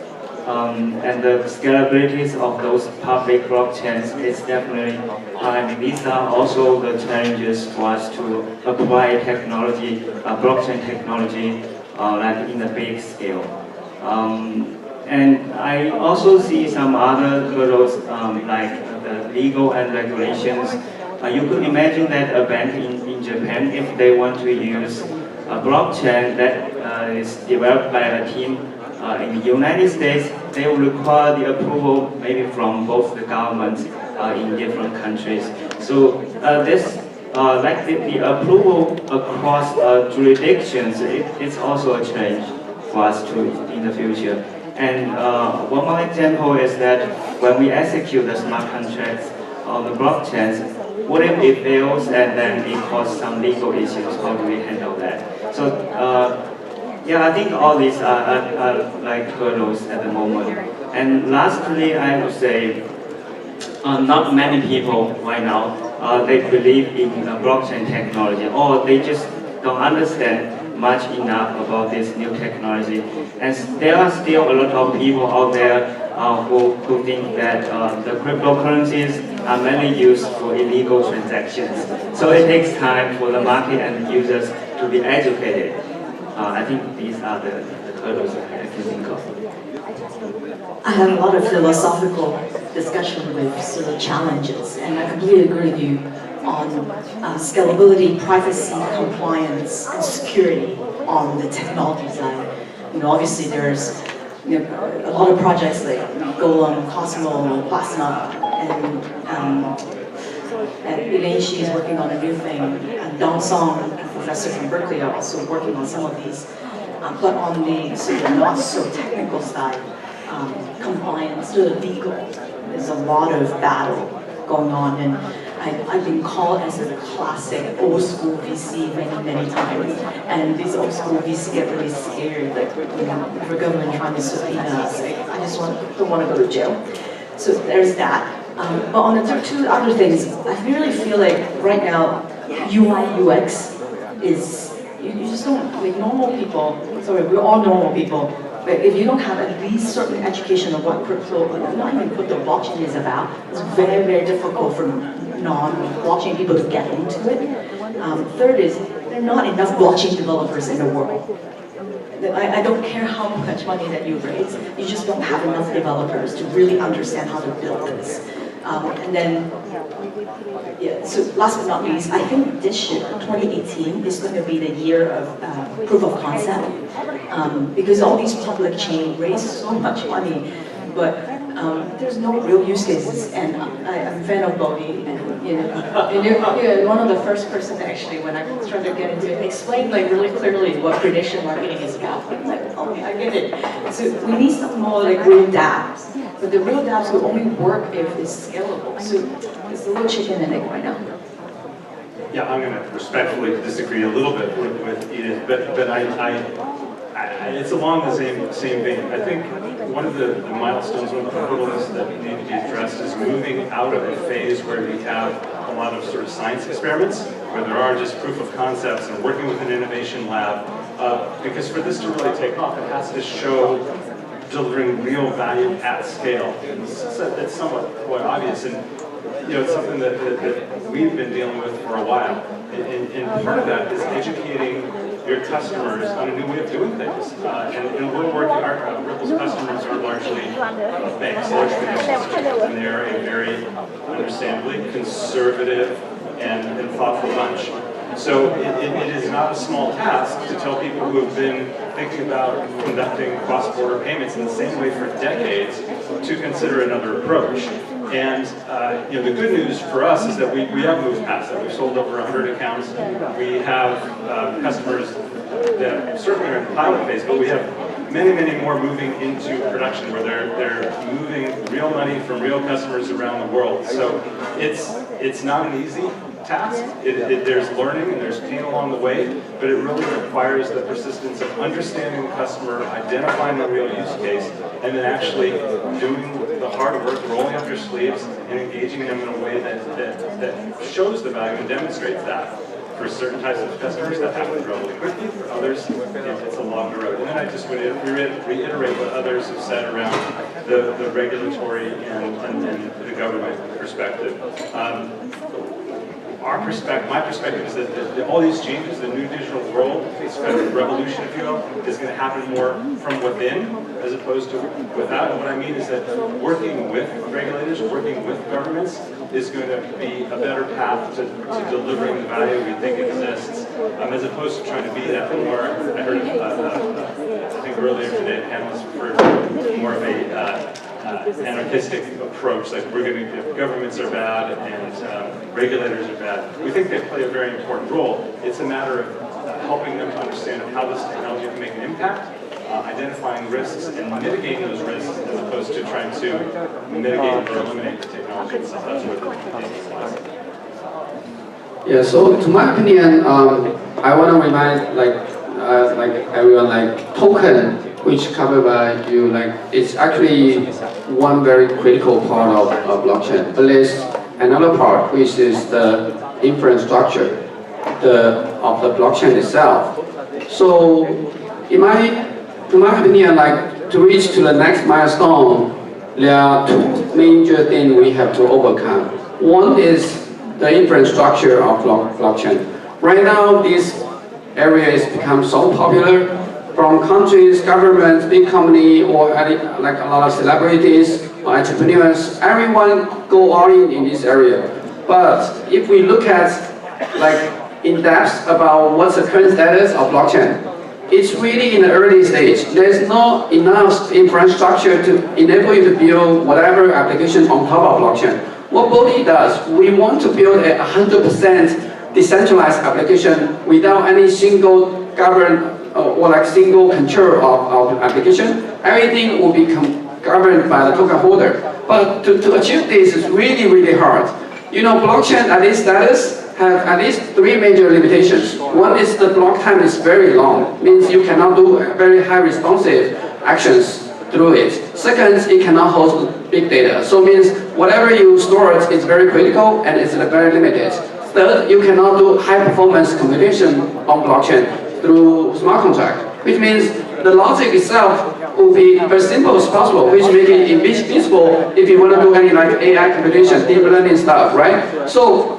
and the scalabilities of those public blockchains is definitely high. These are also the challenges for us to apply technology, blockchain technology, like in a big scale. And I also see some other hurdles like the legal and regulations. You could imagine that a bank in Japan, if they want to use a blockchain that is developed by a team in the United States, they will require the approval maybe from both the governments in different countries. So like the approval across jurisdictions, it's also a challenge for us in the future. And one more example is that when we execute the smart contracts on the blockchains, what if it fails and then it causes some legal issues? How do we handle that? So yeah, I think all these are like hurdles at the moment. And lastly, I would say not many people right now, they believe in blockchain technology, or they just don't understand much enough about this new technology. And there are still a lot of people out there who think that the cryptocurrencies are mainly used for illegal transactions. So it takes time for the market and the users to be educated. I think these are the hurdles I can think of. I have a lot of philosophical discussion with sort of challenges, and I completely agree with you on scalability, privacy, compliance, and security on the technology side. Obviously there's a lot of projects like Golem, Cosmo, Plasma, and Elaine Shi is working on a new thing, and Dong Song, a professor from Berkeley, are also working on some of these. But on the sort of not so technical side, compliance, sort of legal, there's a lot of battle going on, and I've been called as a classic old school VC many times, and these old school VC get really scared, like if a government trying to subpoena us, I just don't want to go to jail. So there's that. But on the two other things, I really feel like right now UI UX is you just don't, like normal people. Sorry, we're all normal people. But if you don't have at least certain education of what crypto, not even what the blockchain is about, it's very difficult for non-blockchain people to get into it. Third is, there are not enough blockchain developers in the world. I don't care how much money that you raise, you just don't have enough developers to really understand how to build this. And then, yeah, so last but not least, I think this year, 2018, is going to be the year of proof of concept. Because all these public chains raise so much money, but there's no real use cases. And I'm a fan of Bodhi, and you're one of the first person actually, when I tried to get into it, explain like really clearly what prediction marketing is about. I'm like, okay, I get it. So we need some more like real dApps. But the real dApps will only work if it's scalable. So it's a little chicken and egg right now. Yeah, I'm going to respectfully disagree a little bit with Edith, but it's along the same vein. I think one of the milestones, one of the hurdles that need to be addressed is moving out of a phase where we have a lot of sort of science experiments, where there are just proof of concepts and working with an innovation lab. Because for this to really take off, it has to show delivering real value at scale. It's somewhat quite obvious, and it's something that we've been dealing with for a while. And part of that is educating your customers on a new way of doing things. And we're working, our Ripple's customers are largely banks, large financial institutions, and they're a very, understandably, conservative and thoughtful bunch. So it is not a small task to tell people who have been thinking about conducting cross-border payments in the same way for decades to consider another approach. And the good news for us is that we have moved past that. We've sold over 100 accounts. We have customers that certainly are in the pilot phase, but we have many more moving into production where they're moving real money from real customers around the world. So it's not an easy task. There's learning and there's pain along the way, but it really requires the persistence of understanding the customer, identifying the real use case, and then actually doing the hard work, rolling up your sleeves, and engaging them in a way that shows the value and demonstrates that. For certain types of customers, that happens relatively quickly. For others, it's a longer road. And then I just would reiterate what others have said around the regulatory and the government perspective. My perspective is that all these changes, the new digital world, this kind of revolution, if you will, is going to happen more from within as opposed to without. And what I mean is that working with regulators, working with governments, is going to be a better path to delivering the value we think exists, as opposed to trying to be that more. I heard, I think earlier today, panelists referred to more of a anarchistic approach, like we're going to, governments are bad and regulators are bad. We think they play a very important role. It's a matter of helping them to understand how this technology can make an impact, identifying risks and mitigating those risks, as opposed to trying to mitigate or eliminate the technology itself. That's where the lies. Yeah, so to my opinion, I want to remind like everyone, like token, which covered by you, like it's actually one very critical part of blockchain. But there's another part, which is the infrastructure of the blockchain itself. So, to my opinion, like to reach to the next milestone, there are two major things we have to overcome. One is the infrastructure of blockchain. Right now, this area has become so popular from countries, governments, big company, or like a lot of celebrities or entrepreneurs. Everyone go all in this area. But if we look at like in depth about what's the current status of blockchain, it's really in the early stage. There's not enough infrastructure to enable you to build whatever application on top of blockchain. What Bodhi does, we want to build a 100% decentralized application without any single governed or like single control of application. Everything will be governed by the token holder. But to achieve this is really, really hard. You know, blockchain at this status have at least three major limitations. One is the block time is very long, means you cannot do very high responsive actions through it. Second, it cannot host big data. So means whatever you store is very critical and it's very limited. Third, you cannot do high performance computation on blockchain through smart contract, which means the logic itself will be as simple as possible, which makes it invisible if you want to do any like AI computation, deep learning stuff, right? So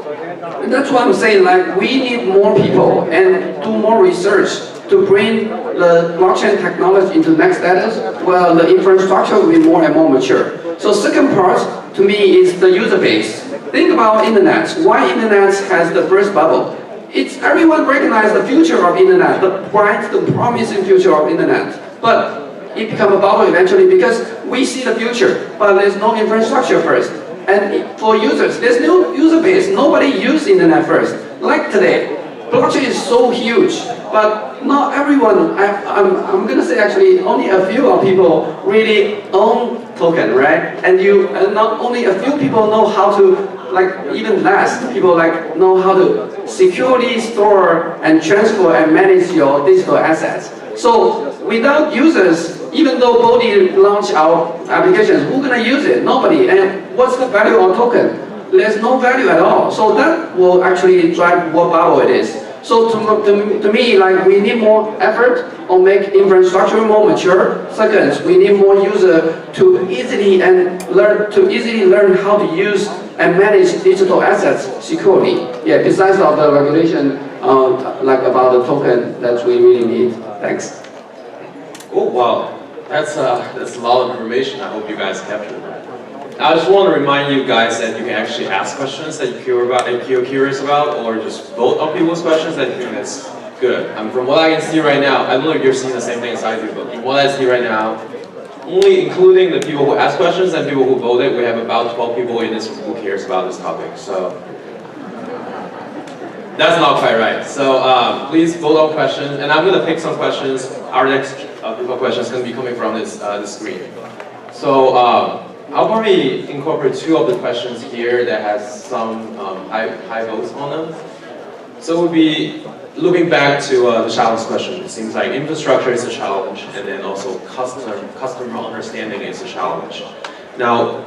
that's what I'm saying, like we need more people and do more research to bring the blockchain technology into next status, where the infrastructure will be more and more mature. So second part to me is the user base. Think about internet. Why internet has the first bubble? It's everyone recognize the future of internet, the bright, the promising future of internet. But it become a bubble eventually because we see the future, but there's no infrastructure first. And for users, there's no user base. Nobody uses internet first. Like today, blockchain is so huge, but not everyone, I'm gonna say actually only a few of people really own token, right? And not only a few people know how to, like even less people like know how to securely store and transfer and manage your digital assets. So without users, even though Bodhi launched our applications, who's gonna use it? Nobody. And what's the value of token? There's no value at all. So that will actually drive what bubble it is. So to me, like we need more effort on make infrastructure more mature. Second, we need more user to easily learn how to use and manage digital assets securely. Yeah, besides of the regulation, like about the token that we really need. Thanks. Cool. Wow. That's a lot of information. I hope you guys captured it. I just want to remind you guys that you can actually ask questions that you're curious about, or just vote on people's questions that you think that's good. From what I can see right now, I don't know if you're seeing the same thing as I do, but from what I see right now, only including the people who ask questions and people who voted, we have about 12 people in this room who cares about this topic. So that's not quite right. So please vote on questions, and I'm going to pick some questions. Our next group of questions is going to be coming from this screen. So I'll probably incorporate two of the questions here that has some high votes on them. So it would be looking back to the challenge question. It seems like infrastructure is a challenge, and then also customer understanding is a challenge. Now,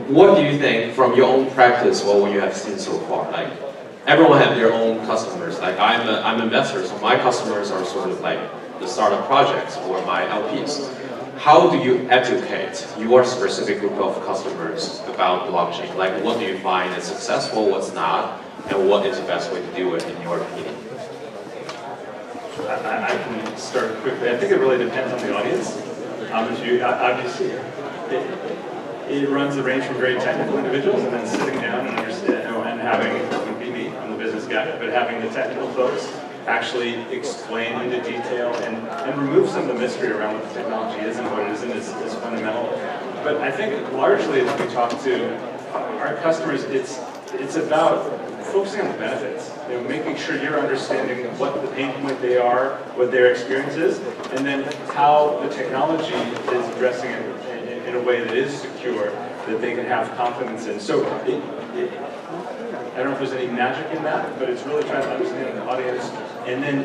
what do you think from your own practice, what you have seen so far? Like, everyone have their own customers. Like I'm an investor, so my customers are sort of like the startup projects or my LPs. How do you educate your specific group of customers about blockchain? Like what do you find is successful, what's not, and what is the best way to do it in your opinion? I can start quickly. I think it really depends on the audience. Obviously, it runs a range from very technical individuals and then sitting down and and having, it would be me, I'm the business guy, but having the technical folks actually explain into detail and remove some of the mystery around what the technology is and what it isn't is fundamental. But I think largely as we talk to our customers, it's about focusing on the benefits. Making sure you're understanding what the pain point they are, what their experience is, and then how the technology is addressing it in a way that is secure, that they can have confidence in. So I don't know if there's any magic in that, but it's really trying to understand the audience and then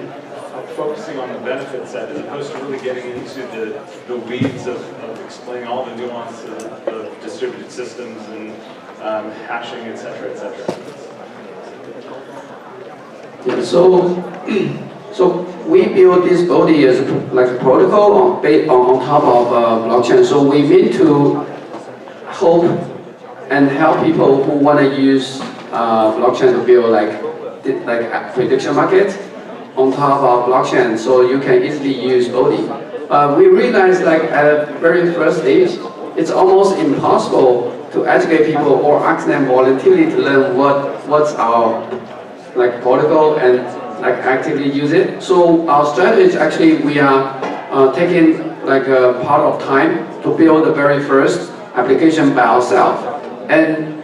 focusing on the benefit set as opposed to really getting into the weeds of explaining all the nuances of distributed systems and hashing, et cetera, et cetera. Yeah, so we build this body as like a protocol on top of blockchain. So we mean to hope and help people who want to use blockchain to build like a prediction market on top of blockchain, so you can easily use body. We realized like at the very first stage, it's almost impossible to educate people or ask them voluntarily to learn what's our like protocol and like actively use it. So our strategy actually we are taking like a part of time to build the very first application by ourselves. And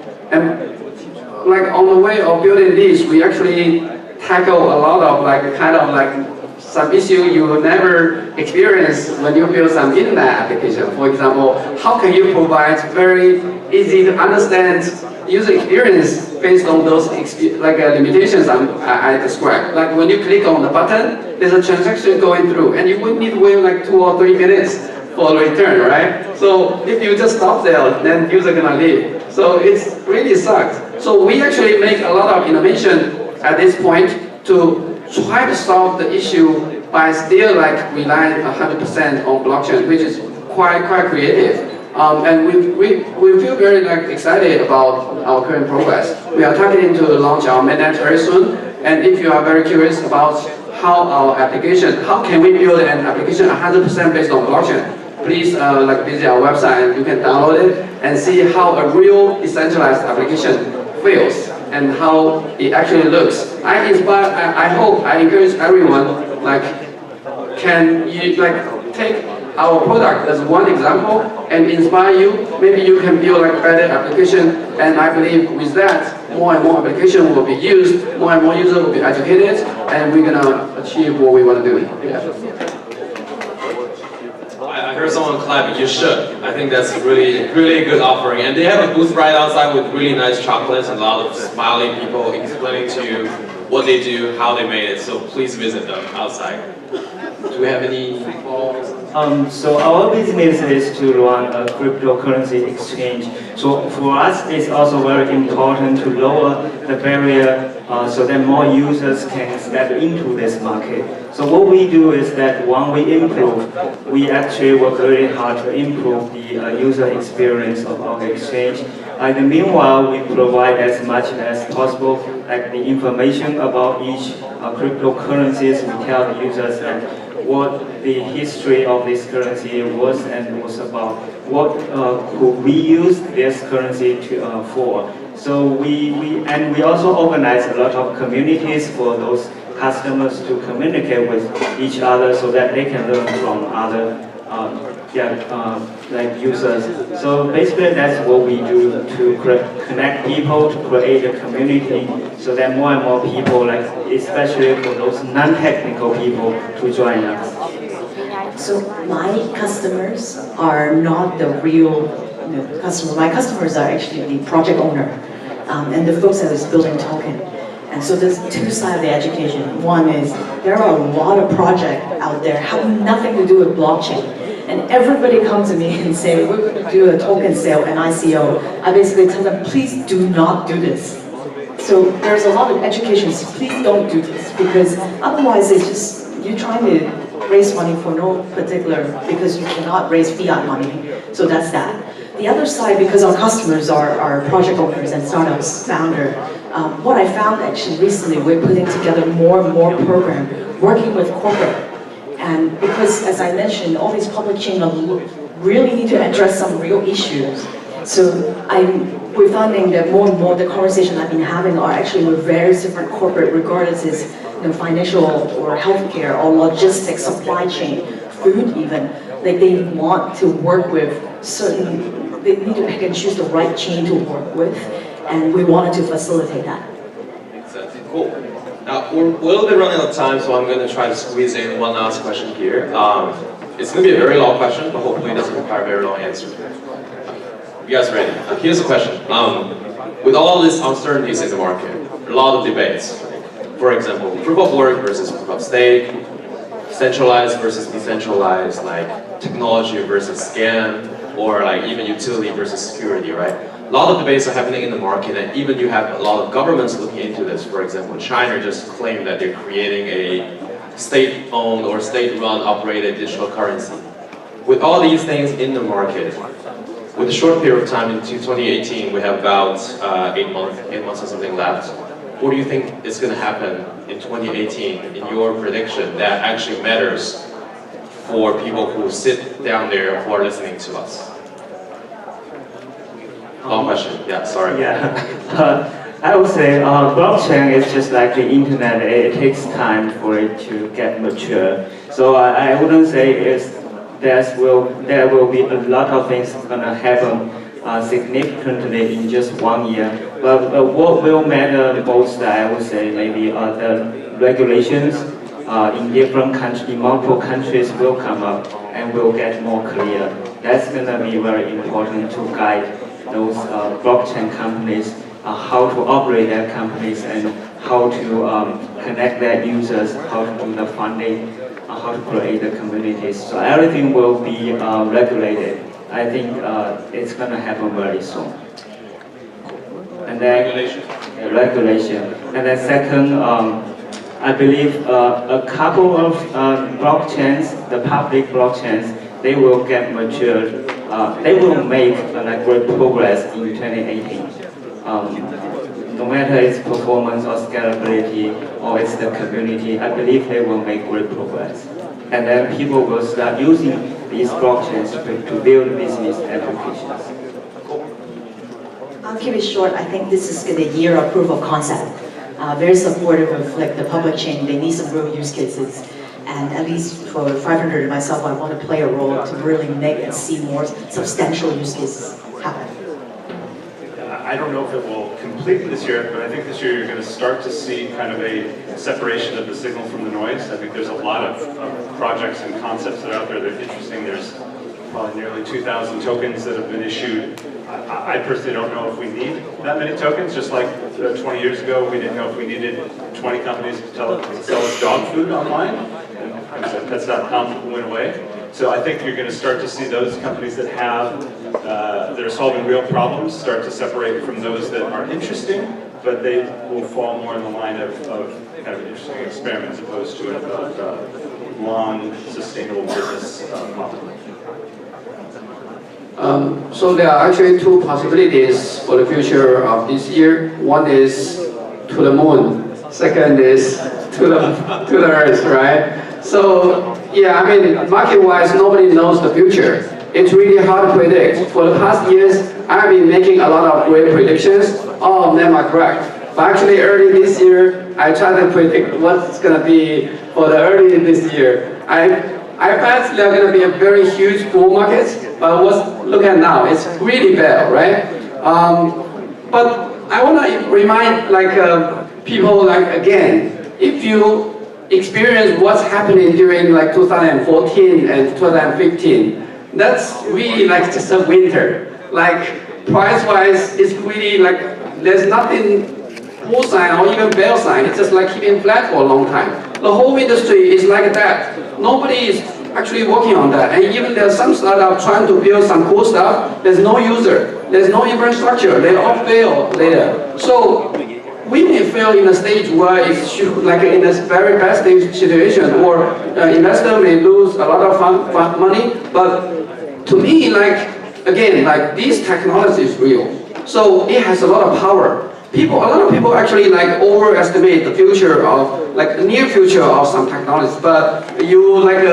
like on the way of building this, we actually tackle a lot of like kind of like some issue you will never experience when you build some internet application. For example, how can you provide very easy to understand user experience based on those limitations I described? Like when you click on the button, there's a transaction going through, and you would need to wait like 2 or 3 minutes for the return, right? So if you just stop there, then user gonna leave. So it's really sucks. So we actually make a lot of innovation at this point to try to solve the issue by still like relying 100% on blockchain, which is quite creative. And we feel very like excited about our current progress. We are targeting to launch our mainnet very soon. And if you are very curious about how our application, how can we build an application 100% based on blockchain, please like visit our website and you can download it and see how a real decentralized application feels and how it actually looks. I hope, I encourage everyone like can you like take our product as one example and inspire you. Maybe you can build like a better application, and I believe with that more and more application will be used, more and more users will be educated, and we're gonna achieve what we want to do. Yeah. I heard someone clap, you should. I think that's really a good offering. And they have a booth right outside with really nice chocolates and a lot of smiling people explaining to you what they do, how they made it. So please visit them outside. Do we have any follow-ups? So our business is to run a cryptocurrency exchange. So for us, it's also very important to lower the barrier so that more users can step into this market. So what we do is that when we improve, we actually work very hard to improve the user experience of our exchange. In the meanwhile, we provide as much as possible like the information about each cryptocurrencies. We tell the users and what the history of this currency was and was about. What could we use this currency to, for? So we also organize a lot of communities for those customers to communicate with each other so that they can learn from other like users. So basically that's what we do to connect people, to create a community so that more and more people, like especially for those non-technical people, to join us. So my customers are not the real customers. My customers are actually the project owner and the folks that is building token. And so there's two sides of the education. One is there are a lot of projects out there have nothing to do with blockchain. And everybody comes to me and say, we're going to do a token sale and ICO. I basically tell them, please do not do this. So there's a lot of education. So please don't do this, because otherwise it's just you're trying to raise money for no particular, because you cannot raise fiat money. So that's that. The other side, because our customers are project owners and startups founder, what I found actually recently, we're putting together more and more program working with corporate. And because, as I mentioned, all these public chains really need to address some real issues. So we're finding that more and more the conversations I've been having are actually with various different corporate, regardless is financial or healthcare or logistics, supply chain, food even. Like they want to work with certain, they need to pick and choose the right chain to work with, and we wanted to facilitate that. Makes sense. Cool. Now, we're a little bit running out of time, so I'm going to try to squeeze in one last question here. It's going to be a very long question, but hopefully it doesn't require a very long answer. You guys ready? Here's the question. With all these uncertainties in the market, a lot of debates. For example, proof of work versus proof of stake, centralized versus decentralized, like technology versus scan, or like even utility versus security, right? A lot of debates are happening in the market, and even you have a lot of governments looking into this. For example, China just claimed that they're creating a state-owned or state-run operated digital currency. With all these things in the market, with a short period of time into 2018, we have about 8 months or something left. What do you think is going to happen in 2018, in your prediction, that actually matters for people who sit down there who are listening to us? Long question. Yeah, sorry. Yeah. I would say blockchain is just like the internet. It takes time for it to get mature. So I wouldn't say there will be a lot of things going to happen significantly in just 1 year. But what will matter most, I would say, maybe the regulations in different countries, in multiple countries will come up and will get more clear. That's going to be very important to guide those blockchain companies, how to operate their companies and how to connect their users, how to do the funding, how to create the communities. So everything will be regulated. I think it's going to happen very soon. And then regulation. And then second, I believe a couple of blockchains, the public blockchains, they will get mature. They will make great progress in 2018. No matter its performance or scalability or it's the community, I believe they will make great progress. And then people will start using these blockchains to build business applications. I'll keep it short. I think this is the year of proof of concept. Very supportive of the public chain. They need some real use cases. And at least for 500 and myself, I want to play a role to really make and see more substantial use cases happen. I don't know if it will complete this year, but I think this year you're going to start to see kind of a separation of the signal from the noise. I think there's a lot of projects and concepts that are out there that are interesting. There's probably nearly 2,000 tokens that have been issued. I personally don't know if we need that many tokens, just like 20 years ago we didn't know if we needed 20 companies to sell us dog food online. And Pets.com went away. So I think you're going to start to see those companies that are solving real problems start to separate from those that are interesting, but they will fall more in the line of kind of interesting experiments as opposed to a long, sustainable business model. So there are actually two possibilities for the future of this year. One is to the moon. Second is to the Earth, right? So yeah, I mean, market-wise, nobody knows the future. It's really hard to predict. For the past years, I've been making a lot of great predictions. All of them are correct. But actually, early this year, I tried to predict what's going to be for the early this year. I bet there's going to be a very huge bull market, but look at now, it's really bad, right? But I want to remind people again, if you experience what's happening during 2014 and 2015, that's really just a winter. Price-wise, it's really there's nothing bull sign or even bear sign. It's just keeping flat for a long time. The whole industry is like that. Nobody is actually working on that. And even there's some startup trying to build some cool stuff, there's no user, there's no infrastructure, they all fail later. So we may fail in a stage where it's like in a very bad stage situation, or investor may lose a lot of money. But to me, like again, like this technology is real, so it has a lot of power. A lot of people actually like overestimate the future of, like the near future of some technologies, but you like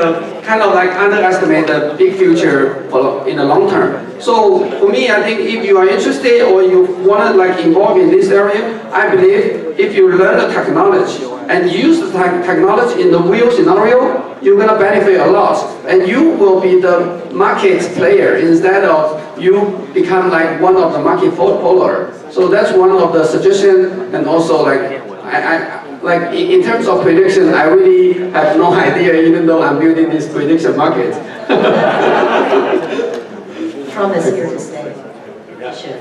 kind of like underestimate the big future in the long term. So for me, I think if you are interested or you want to like involve in this area, I believe if you learn the technology and use the technology in the real scenario, you're gonna benefit a lot, and you will be the market player instead of you become like one of the market follower. So that's one of the suggestions, and also like like in terms of prediction, I really have no idea, even though I'm building this prediction market. Trump is here to stay. Sure.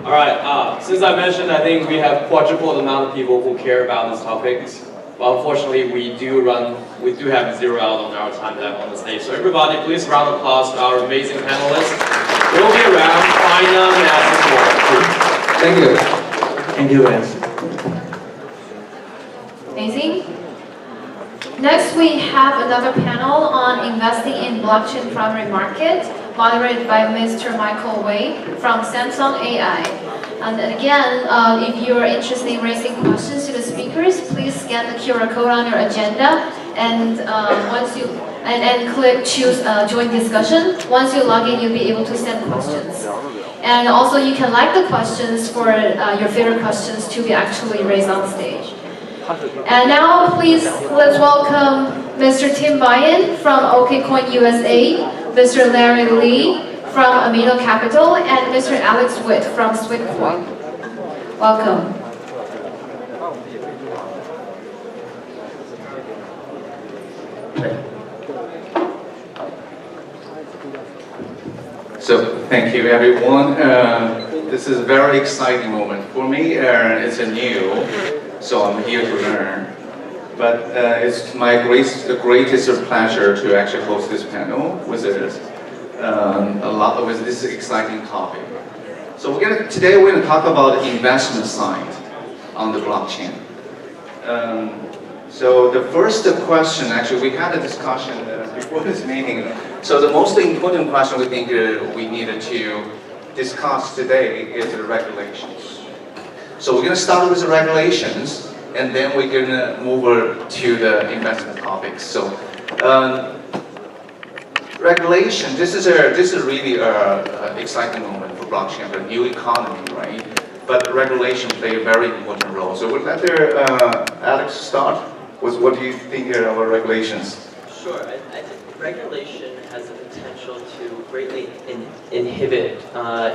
All right. Since I mentioned, I think we have quadrupled the amount of people who care about these topics. But unfortunately, we do have 0 out on our time left on the stage. So everybody, please round of applause to our amazing panelists. We'll be around. Find them and ask them more. Thank you. Thank you, Lance. Amazing. Next, we have another panel on investing in blockchain primary market, moderated by Mr. Michael Wei from Samsung AI. And again, if you are interested in raising questions to the speakers, please scan the QR code on your agenda, and click choose join discussion. Once you log in, you'll be able to send questions. And also, you can like the questions for your favorite questions to be actually raised on stage. And now, please, let's welcome Mr. Tim Bayan from OKCoin USA, Mr. Larry Lee from Amino Capital, and Mr. Alex Witt from Switcoin. Welcome. So, thank you everyone. This is a very exciting moment for me. It's a new, so I'm here to learn. But it's my the greatest pleasure to actually host this panel with this exciting topic. So today we're going to talk about the investment side on the blockchain. So the first question, actually, we had a discussion before this meeting. So the most important question we think we needed to discuss today is the regulations. So we're going to start with the regulations, and then we're going to move over to the investment topics. So regulation, this is really an exciting moment for blockchain, for a new economy, right? But regulation play a very important role. So we'll let Alex start with what do you think are our regulations? Sure, I think regulation has the potential to greatly inhibit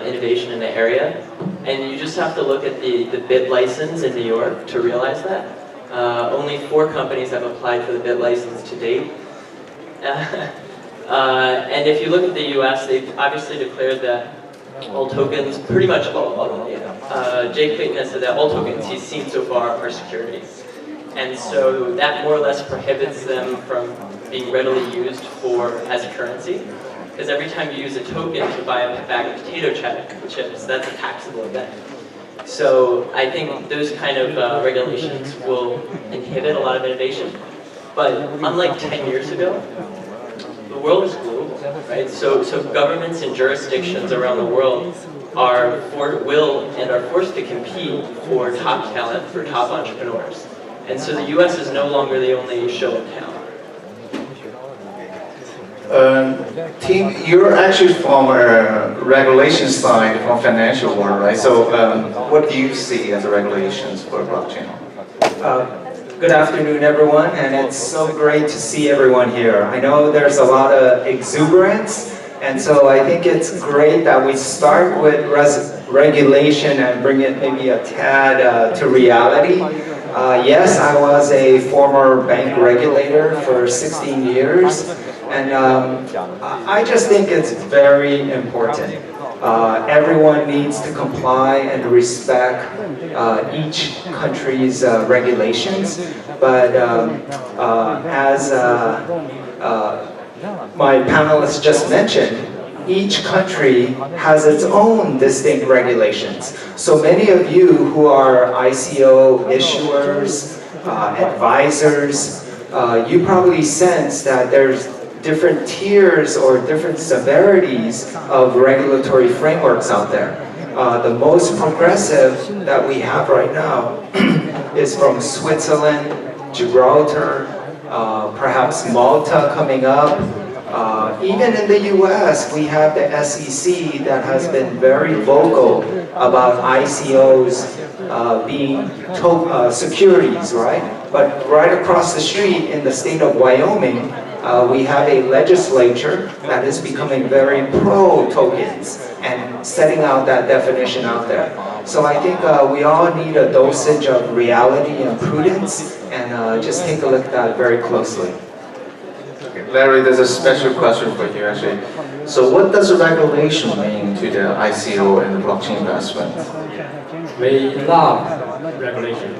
innovation in the area. And you just have to look at the BIT license in New York to realize that. Only 4 companies have applied for the BIT license to date. And if you look at the US, they've obviously declared that all tokens, pretty much Jay Clayton has said that all tokens he's seen so far are securities. And so that more or less prohibits them from being readily used as currency. Because every time you use a token to buy a bag of potato chips, that's a taxable event. So I think those kind of regulations will inhibit a lot of innovation. But unlike 10 years ago, the world is global, right? So governments and jurisdictions around the world are forced to compete for top talent, for top entrepreneurs. And so the US is no longer the only show in town. Tim, you're actually from regulation side, from financial world, right? So what do you see as the regulations for blockchain? Good afternoon, everyone, and it's so great to see everyone here. I know there's a lot of exuberance, and so I think it's great that we start with regulation and bring it maybe a tad to reality. Yes, I was a former bank regulator for 16 years, and I just think it's very important. Everyone needs to comply and respect each country's regulations, but as my panelists just mentioned, each country has its own distinct regulations. So many of you who are ICO issuers, advisors, you probably sense that there's different tiers or different severities of regulatory frameworks out there. The most progressive that we have right now is from Switzerland, Gibraltar, perhaps Malta coming up. Even in the US, we have the SEC that has been very vocal about ICOs being securities, right? But right across the street in the state of Wyoming, we have a legislature that is becoming very pro-tokens and setting out that definition out there. So I think we all need a dosage of reality and prudence, and just take a look at that very closely. Larry, there's a special question for you actually. So what does regulation mean to the ICO and the blockchain investment? We love regulation.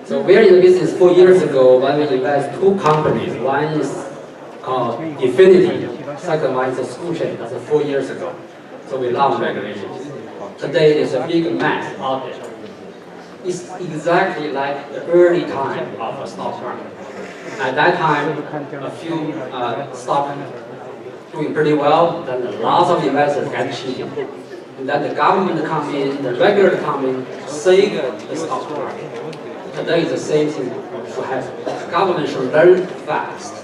So we're in the business 4 years ago when we invest 2 companies. One is called Infinity, second one is a school chain. That's 4 years ago. So we love regulations. Today there's a big mess out there. It's exactly like the early time of a stock market. At that time, a few stocks doing pretty well, then lots of investors get cheated. And then the government come in, the regulator come in, save the stock market. Today is the same thing should happen. The government should learn fast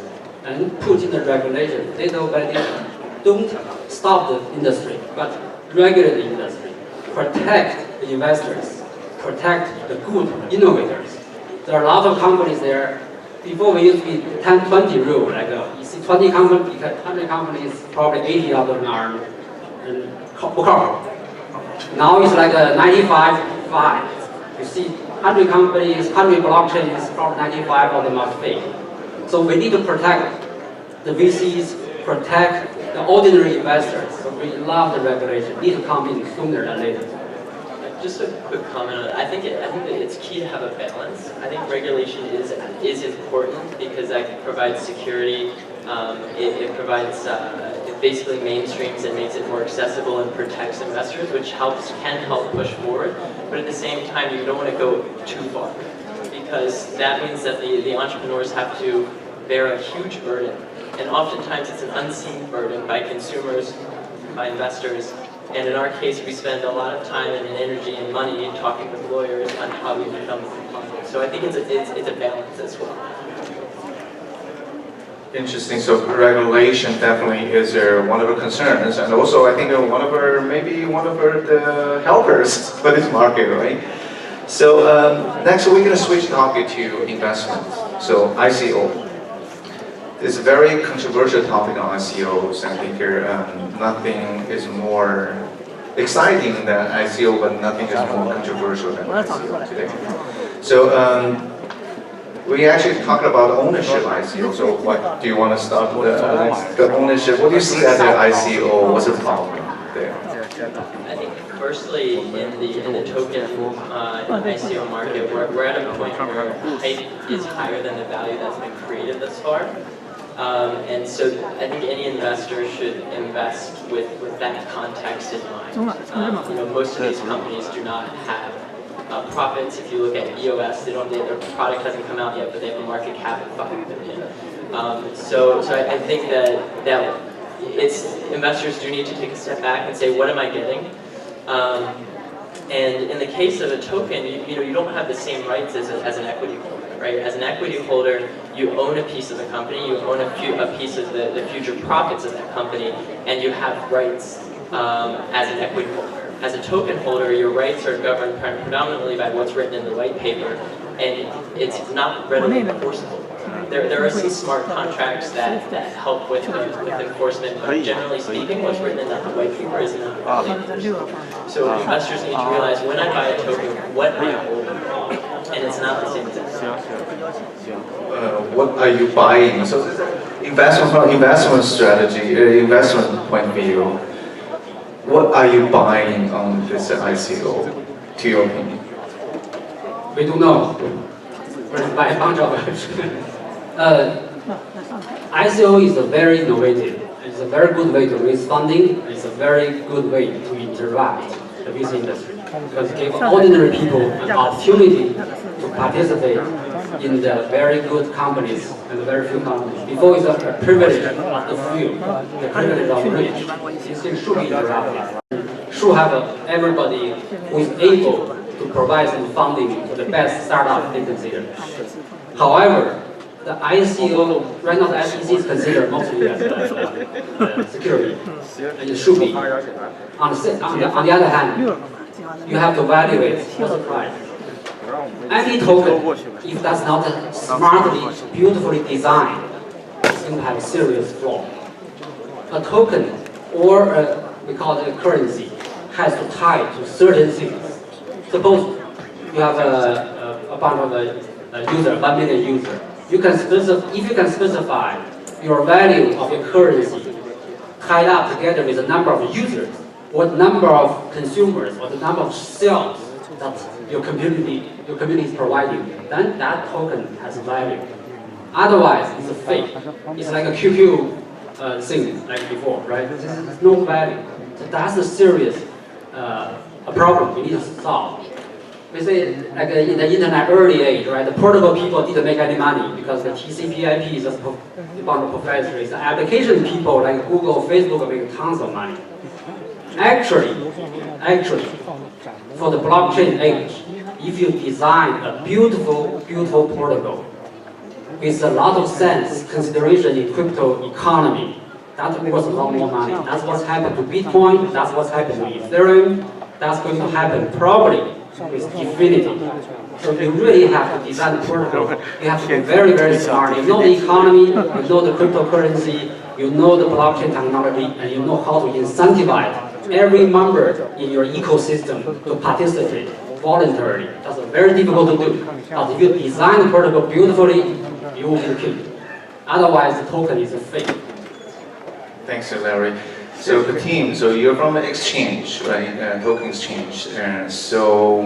and put in the regulation. They don't stop the industry, but regulate the industry. Protect the investors, protect the good innovators. There are a lot of companies there. Before we used to be 10-20 rule, like you see 20 companies, 100 companies, probably 80 of them are bookable. Now it's like a 95-5. You see 100 companies, 100 blockchains, probably 95 of them are fake. So we need to protect the VCs, protect the ordinary investors. So we love the regulation. Need to come in sooner than later. Just a quick comment on it. I think that it's key to have a balance. I think regulation is important because that provides security. It provides it basically mainstreams and makes it more accessible and protects investors, which can help push forward. But at the same time, you don't want to go too far because that means that the entrepreneurs have to bear a huge burden, and oftentimes it's an unseen burden by consumers, by investors. And in our case, we spend a lot of time and energy and money talking with lawyers on how we become compliant. So I think it's a balance as well. Interesting. So regulation definitely is one of our concerns, and also I think maybe one of the helpers for this market, right? So next we're going to switch topic to investments. So ICO. It's a very controversial topic on ICOs. I think nothing is more exciting than ICO, but nothing is more controversial than ICO today. So we actually talked about ownership ICO. So what do you want to start with the ownership? What do you see as an ICO? What's the problem there? I think firstly in the token ICO market, we're at a point where hype is higher than the value that's been created thus far. And so I think any investor should invest with that context in mind. Most of these companies do not have profits. If you look at EOS, their product hasn't come out yet, but they have a market cap of $5 billion. So I think that investors do need to take a step back and say, what am I getting? And in the case of a token, you don't have the same rights as an equity holder. Right? As an equity holder, you own a piece of the company, you own a piece of the future profits of that company, and you have rights as an equity holder. As a token holder, your rights are governed predominantly by what's written in the white paper, and it's not readily enforceable. There are some smart contracts that help with enforcement, but generally speaking, what's written in the white paper is not readily enforceable. So investors need to realize when I buy a token, what am I holding? And it's not the same as what are you buying? So from investment strategy, investment point of view, what are you buying on this ICO, to your opinion? We don't know. We're buying a bunch of it. ICO is very innovative. It's a very good way to raise funding. It's a very good way to interact with this industry because it gives ordinary people an opportunity to participate in the very good companies and the very few companies. Before it's a privilege of the few, the privilege of the rich. This thing should be interrupted. Should have everybody who is able to provide some funding to the best startup they consider. However, the ICO, right now the SEC is considered mostly as security, and it should be. On the other hand, you have to evaluate what's the price. Any token, if that's not smartly, beautifully designed, it's going to have a serious flaw. A token, or we call it a currency, has to tie to certain things. Suppose you have a bunch of user, 1 million users. You can if you can specify your value of your currency tied up together with the number of users, or the number of consumers, or the number of sales that your community is providing, then that token has value. Otherwise, it's a fake. It's like a QQ thing like before, right? There's no value. So that's a serious a problem we need to solve. We say, like in the internet early age, right, the protocol people didn't make any money because the TCP/IP is just a bunch of professors. The application people like Google, Facebook make tons of money. Actually, for the blockchain age, if you design a beautiful protocol with a lot of sense, consideration in crypto economy, that's worth a lot more money. That's what's happened to Bitcoin, that's what's happened to Ethereum, that's going to happen probably with Infinity. So you really have to design the protocol. You have to be very, very smart. You know the economy, you know the cryptocurrency, you know the blockchain technology, and you know how to incentivize every member in your ecosystem to participate voluntarily. That's very difficult to do. But if you design the protocol beautifully, you will be the king. Otherwise, the token is a fake. Thanks, Larry. So the team, so you're from an exchange, right? Token exchange. So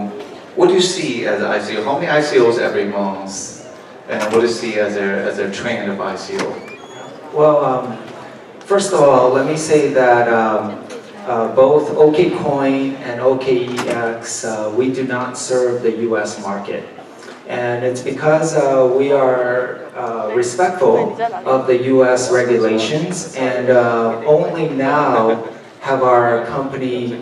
what do you see as an ICO? How many ICOs every month? And what do you see as a trend of ICO? Well, first of all, let me say that both OKCoin and OKEX, we do not serve the US market. And it's because we are respectful of the US regulations, and only now have our company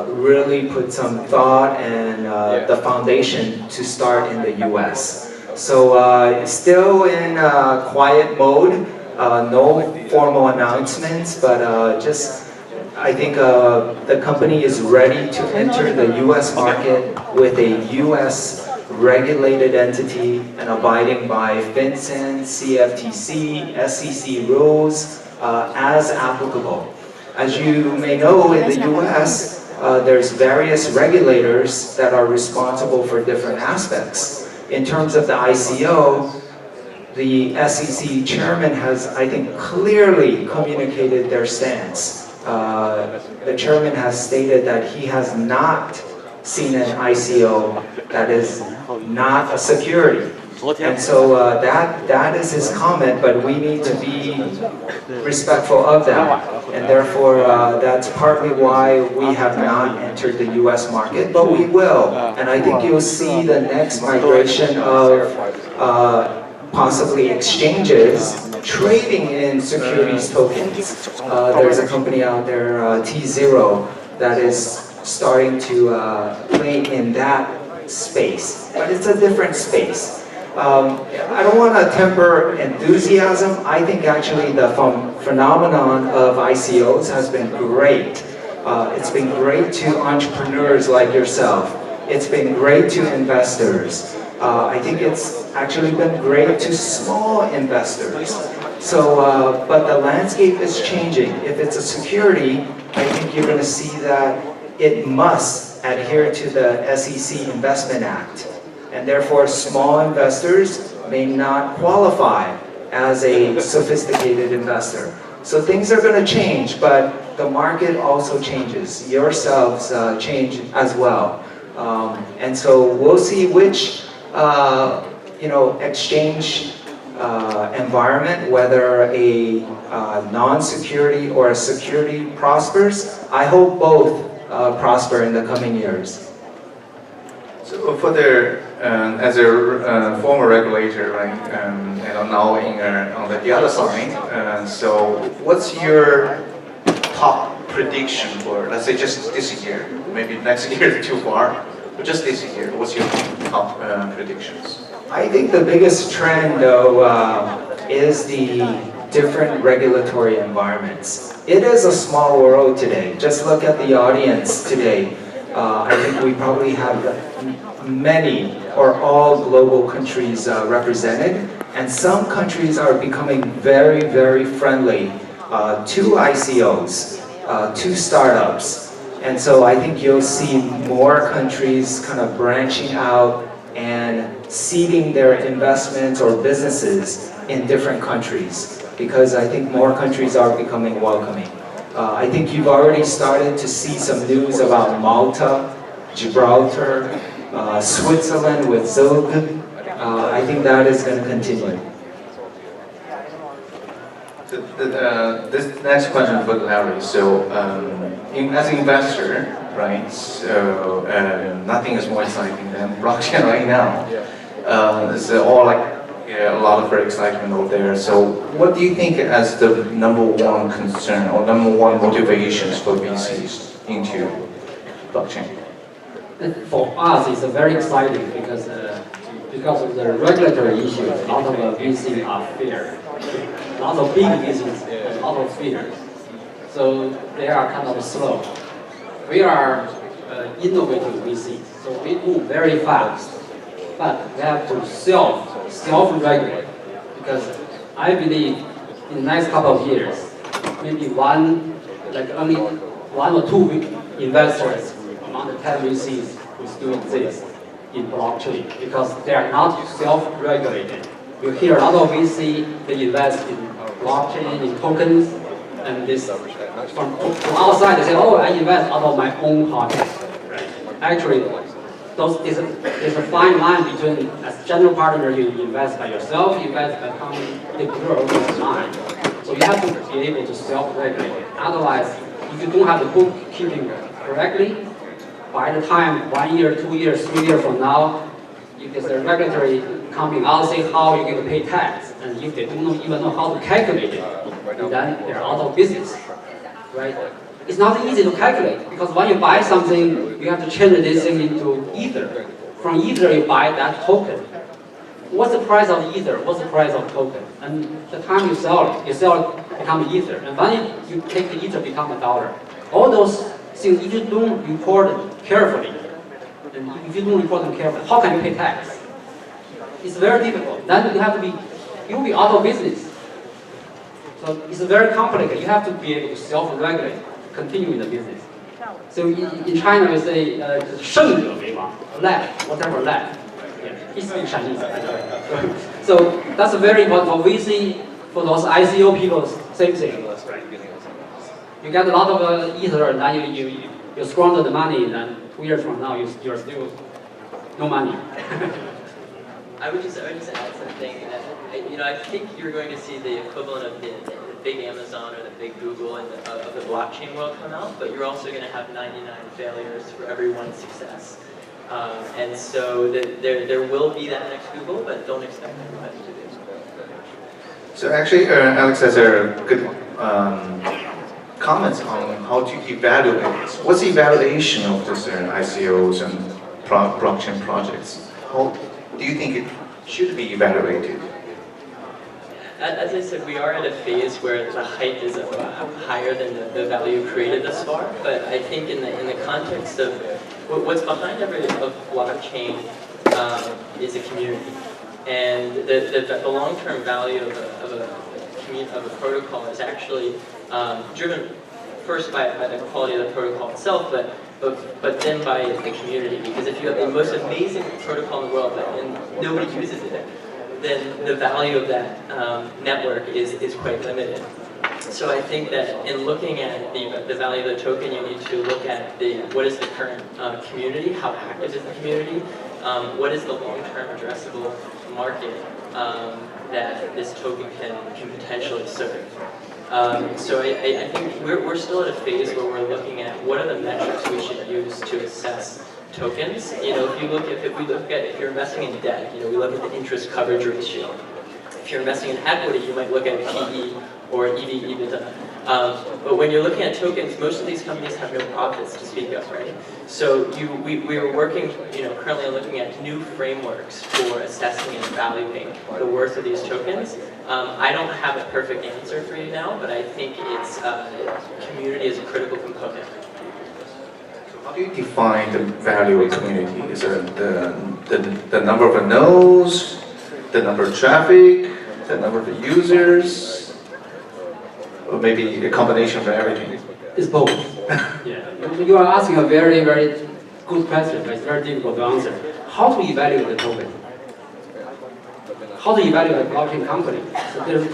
really put some thought and the foundation to start in the US. So still in quiet mode, no formal announcements, but I think the company is ready to enter the US market with a US regulated entity and abiding by FinCEN, CFTC, SEC rules as applicable. As you may know, in the US, there's various regulators that are responsible for different aspects. In terms of the ICO, the SEC chairman has, I think, clearly communicated their stance. The chairman has stated that he has not seen an ICO that is not a security. And so that is his comment, but we need to be respectful of that. And therefore, that's partly why we have not entered the US market, but we will. And I think you'll see the next migration of possibly exchanges trading in securities tokens. There's a company out there, T0, that is starting to play in that space, but it's a different space. I don't want to temper enthusiasm. I think actually the phenomenon of ICOs has been great. It's been great to entrepreneurs like yourself. It's been great to investors. I think it's actually been great to small investors. So, but the landscape is changing. If it's a security, I think you're going to see that it must adhere to the SEC Investment Act. And therefore, small investors may not qualify as a sophisticated investor. So things are going to change, but the market also changes. Yourselves change as well. And so we'll see which exchange environment, whether a non-security or a security prospers. I hope both prosper in the coming years. So for the, as a former regulator, right, and now on the other side, so what's your top prediction for, let's say, just this year? Maybe next year is too far, but just this year, what's your top predictions? I think the biggest trend, though, is the different regulatory environments. It is a small world today. Just look at the audience today. I think we probably have many or all global countries represented, and some countries are becoming very, very friendly to ICOs, to startups. And so I think you'll see more countries kind of branching out and seeding their investments or businesses in different countries, because I think more countries are becoming welcoming. I think you've already started to see some news about Malta, Gibraltar, Switzerland with Zug. I think that is going to continue. This next question for Larry. So, as an investor, right? So, nothing is more exciting than blockchain right now. It's all like a lot of very excitement over there. So, what do you think as the #1 concern or #1 motivations for VCs into blockchain? For us, it's very exciting because of the regulatory issues. A lot of VCs are fear. A lot of big VCs, a lot of fears. So they are kind of slow. We are innovative VCs, so we move very fast. But we have to self-regulate, because I believe in the next couple of years, maybe only one or two investors among the 10 VCs will still exist in blockchain, because they are not self-regulated. You hear a lot of VC, they invest in blockchain, in tokens, and this from outside they say, oh, I invest out of my own pocket. Right? Actually, there's a fine line between, as general partner, you invest by yourself, you invest by company, they grow over time. So you have to be able to self-regulate. Otherwise, if you don't have the bookkeeping correctly, by the time 1 year, 2 years, 3 years from now, if there's a regulatory coming out, say how you're going to pay tax, and if they don't even know how to calculate it, then they're out of business, right? It's not easy to calculate, because when you buy something, you have to change this thing into Ether. From Ether, you buy that token. What's the price of Ether? What's the price of token? And the time you sell it becomes Ether. And when you take the Ether, become $1. All those things, if you don't report them carefully, and if you don't report them carefully, how can you pay tax? It's very difficult. Then you'll be out of business. So it's very complicated. You have to be able to self-regulate, continue in the business. So in China, we say, 胜者为王, left, whatever left. He speaks Chinese. So that's very important for VC, for those ICO people, same thing. You get a lot of Ether, and then you squander the money, and then 2 years from now, you're still no money. I would just add something. I think you're going to see the equivalent of the big Amazon or the big Google of the blockchain world come out, but you're also going to have 99 failures for every one success. And so there will be that next Google, but don't expect everybody to do. So actually, Alex has a good comments on how to evaluate. What's the evaluation of this ICOs and blockchain projects? How do you think it should be evaluated? As I said, we are at a phase where the hype is higher than the value created thus far. But I think in the context of what's behind of blockchain is a community, and the long-term value of a protocol is actually driven first by the quality of the protocol itself, but then by the community. Because if you have the most amazing protocol in the world and nobody uses it, then the value of that network is quite limited. So I think that in looking at the value of the token, you need to look at what is the current community, how active is the community, what is the long-term addressable market that this token can potentially serve. So I think we're still at a phase where we're looking at what are the metrics we should use to assess tokens. You know, if you're investing in debt, you know, we look at the interest coverage ratio. If you're investing in equity, you might look at PE or EV/EBITDA. But when you're looking at tokens, most of these companies have no profits to speak of, right? So we are working, you know, currently looking at new frameworks for assessing and evaluating the worth of these tokens. I don't have a perfect answer for you now, but I think it's community is a critical component. How do you define the value of community? Is it the number of nodes, the number of traffic, the number of users, or maybe a combination of everything? It's both. Yeah. You are asking a very, very good question, but it's very difficult to answer. How to evaluate the token? How to evaluate a blockchain company? So there's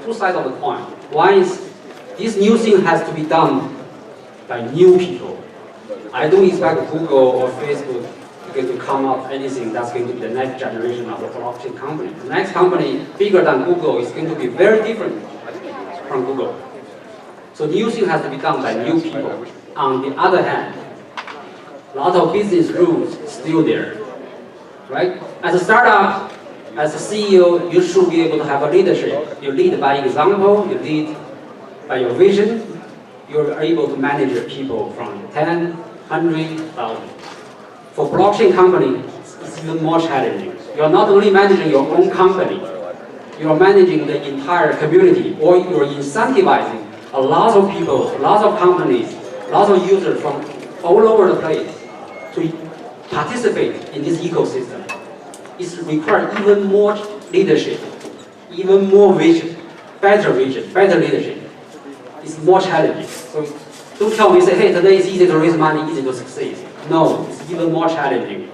two sides of the coin. One is this new thing has to be done by new people. I don't expect Google or Facebook to come up anything that's going to be the next generation of a blockchain company. The next company bigger than Google is going to be very different from Google. So new thing has to be done by new people. On the other hand, a lot of business rules still there, right? As a startup, as a CEO, you should be able to have a leadership. You lead by example, you lead by your vision. You're able to manage your people from 10, 100,000. For blockchain company, it's even more challenging. You're not only managing your own company, you're managing the entire community, or you're incentivizing a lot of people, a lot of companies, a lot of users from all over the place to participate in this ecosystem. It requires even more leadership, even more vision, better leadership. It's more challenging. So don't tell me, say, hey, today it's easy to raise money, easy to succeed. No, it's even more challenging.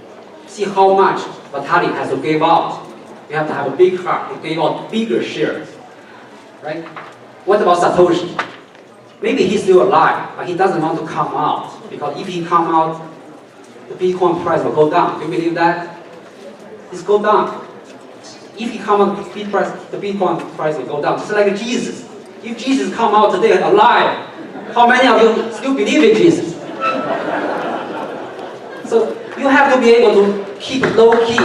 See how much Vitalik has to give out. You have to have a big heart to give out bigger shares, right? What about Satoshi? Maybe he's still alive, but he doesn't want to come out, because if he come out, the Bitcoin price will go down. Do you believe that? It's go down. If he come out, the Bitcoin price will go down. Just like Jesus. If Jesus come out today alive, how many of you still believe in Jesus? So you have to be able to keep low key.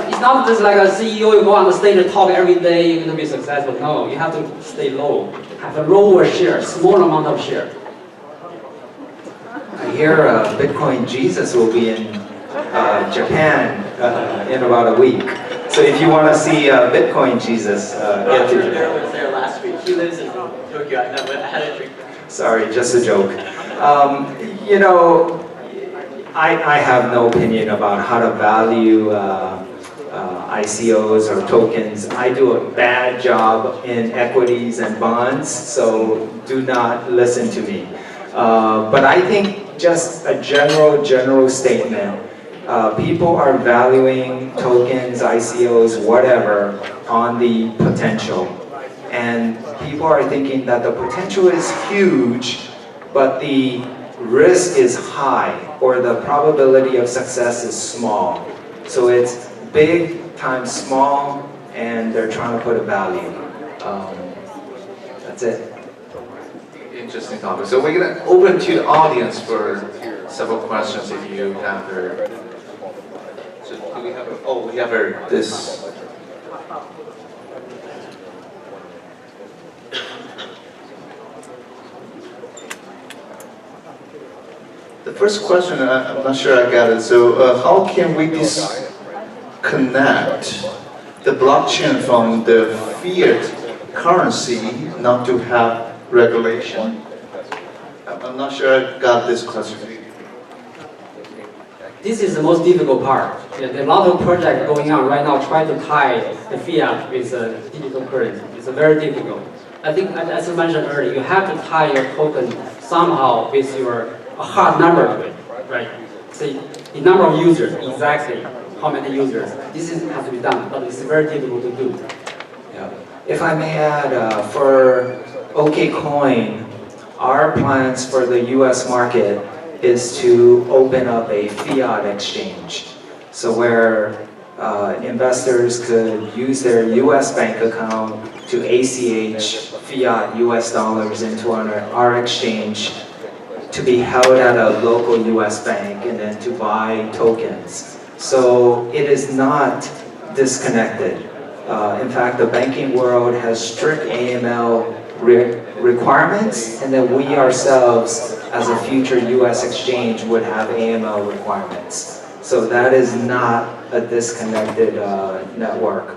It's not just like a CEO, you go on the stage and talk every day, you're going to be successful. No, you have to stay low. Have a lower share, small amount of share. I hear Bitcoin Jesus will be in Japan in about a week. So if you want to see Bitcoin Jesus, get to Japan. Was there last week. He lives in Tokyo. I had a drink. Sorry, just a joke. You know, I have no opinion about how to value ICOs or tokens. I do a bad job in equities and bonds, so do not listen to me. But I think just a general statement. People are valuing tokens, ICOs, whatever, on the potential. And people are thinking that the potential is huge, but the risk is high, or the probability of success is small. So it's big times small, and they're trying to put a value. That's it. Interesting topic. So we're going to open to the audience for several questions if you have their... So do we have a... Oh, we have this... The first question, I'm not sure I got it. So how can we disconnect the blockchain from the fiat currency not to have regulation? I'm not sure I got this question. This is the most difficult part. There are a lot of projects going on right now trying to tie the fiat with digital currency. It's very difficult. I think, as I mentioned earlier, you have to tie your token somehow with your hard number to it, right? See, the number of users, exactly how many users. This has to be done, but it's very difficult to do. Yeah. If I may add, for OKCoin, our plans for the US market is to open up a fiat exchange. So where investors could use their US bank account to ACH fiat US dollars into our exchange to be held at a local US bank and then to buy tokens. So it is not disconnected. In fact, the banking world has strict AML requirements, and then we ourselves, as a future US exchange, would have AML requirements. So that is not a disconnected network.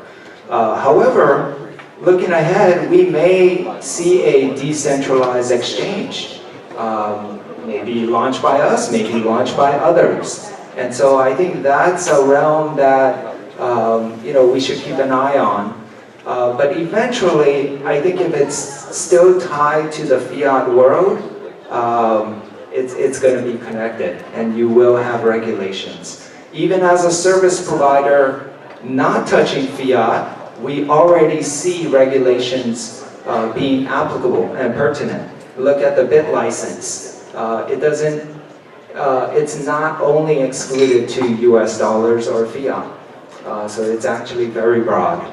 However, looking ahead, we may see a decentralized exchange, maybe launched by us, maybe launched by others. And so I think that's a realm that we should keep an eye on. But eventually, I think if it's still tied to the fiat world, it's going to be connected, and you will have regulations. Even as a service provider not touching fiat, we already see regulations being applicable and pertinent. Look at the bit license. It's not only excluded to US dollars or fiat. So it's actually very broad.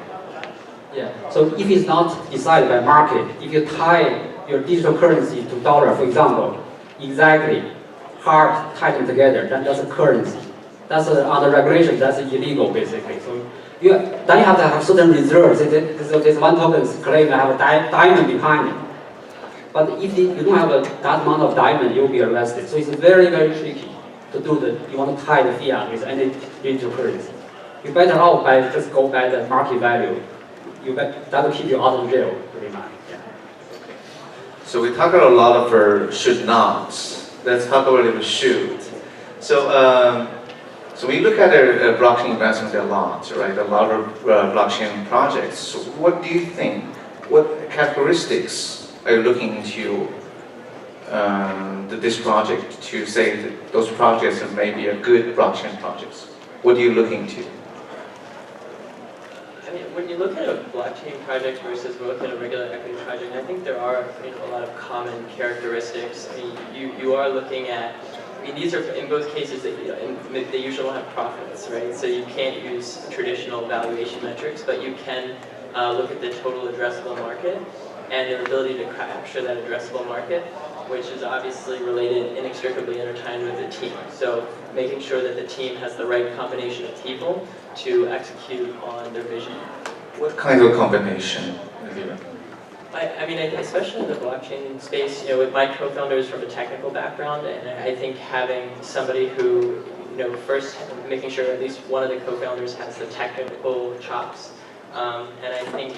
Yeah, so if it's not decided by market, if you tie your digital currency to dollar, for example, exactly, hard tied together, then that's a currency. That's under regulation, that's illegal basically. So then you have to have certain reserves. This one token claim to have a diamond behind it. But if you don't have that amount of diamond, you'll be arrested. So it's very, very tricky to do you want to tie the fiat with any digital currency. You better off just go by the market value. That will keep you out of jail, pretty much. Yeah. So we talked a lot of should nots. Let's talk a little bit should. So we look at a blockchain investment a lot, right? A lot of blockchain projects. So what do you think? What characteristics are you looking into this project to say that those projects are maybe a good blockchain projects? What are you looking to? I mean, when you look at a blockchain project versus look at a regular equity project, I think there are a lot of common characteristics. I mean, you are looking at, these are, in both cases, they usually don't have profits, right? So you can't use traditional valuation metrics, but you can look at the total addressable market and their ability to capture that addressable market, which is obviously related, inextricably intertwined with the team. So making sure that the team has the right combination of people to execute on their vision. What kind of combination? I mean, especially in the blockchain space, with my co-founders from a technical background, and I think having somebody who, first making sure at least one of the co-founders has the technical chops, and I think,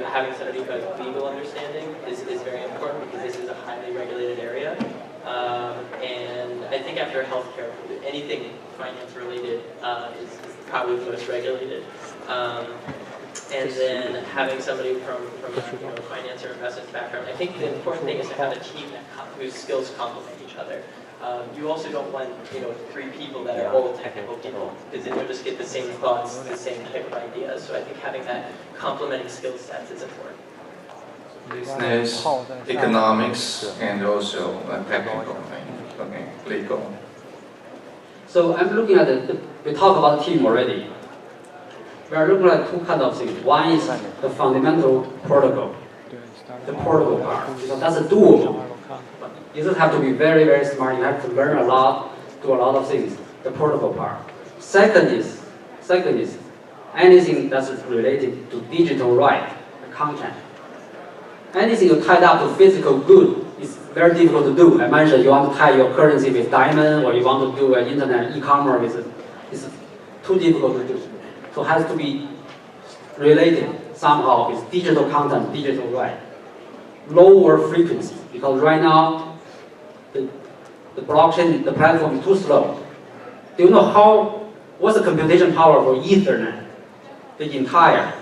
having somebody who has legal understanding is very important because this is a highly regulated area. And I think after healthcare, anything finance related is probably the most regulated. And then having somebody from a finance or investment background. I think the important thing is to have a team whose skills complement each other. You also don't want 3 people that are all technical people, because then you'll just get the same thoughts, the same type of ideas. So I think having that complementing skill sets is important. Business, economics, and also technical, okay, legal. So I'm looking at we talked about team already. We are looking at 2 kinds of things. One is the fundamental protocol, the protocol part. So that's a doable. You just have to be very, very smart. You have to learn a lot, do a lot of things. The protocol part. Second is anything that's related to digital right, the content. Anything tied up to physical good is very difficult to do. I mentioned you want to tie your currency with diamond, or you want to do an internet e-commerce with it's too difficult to do. So it has to be related somehow with digital content, digital right. Lower frequency, because right now the blockchain, the platform is too slow. Do you know what's the computation power for Ethernet? The entire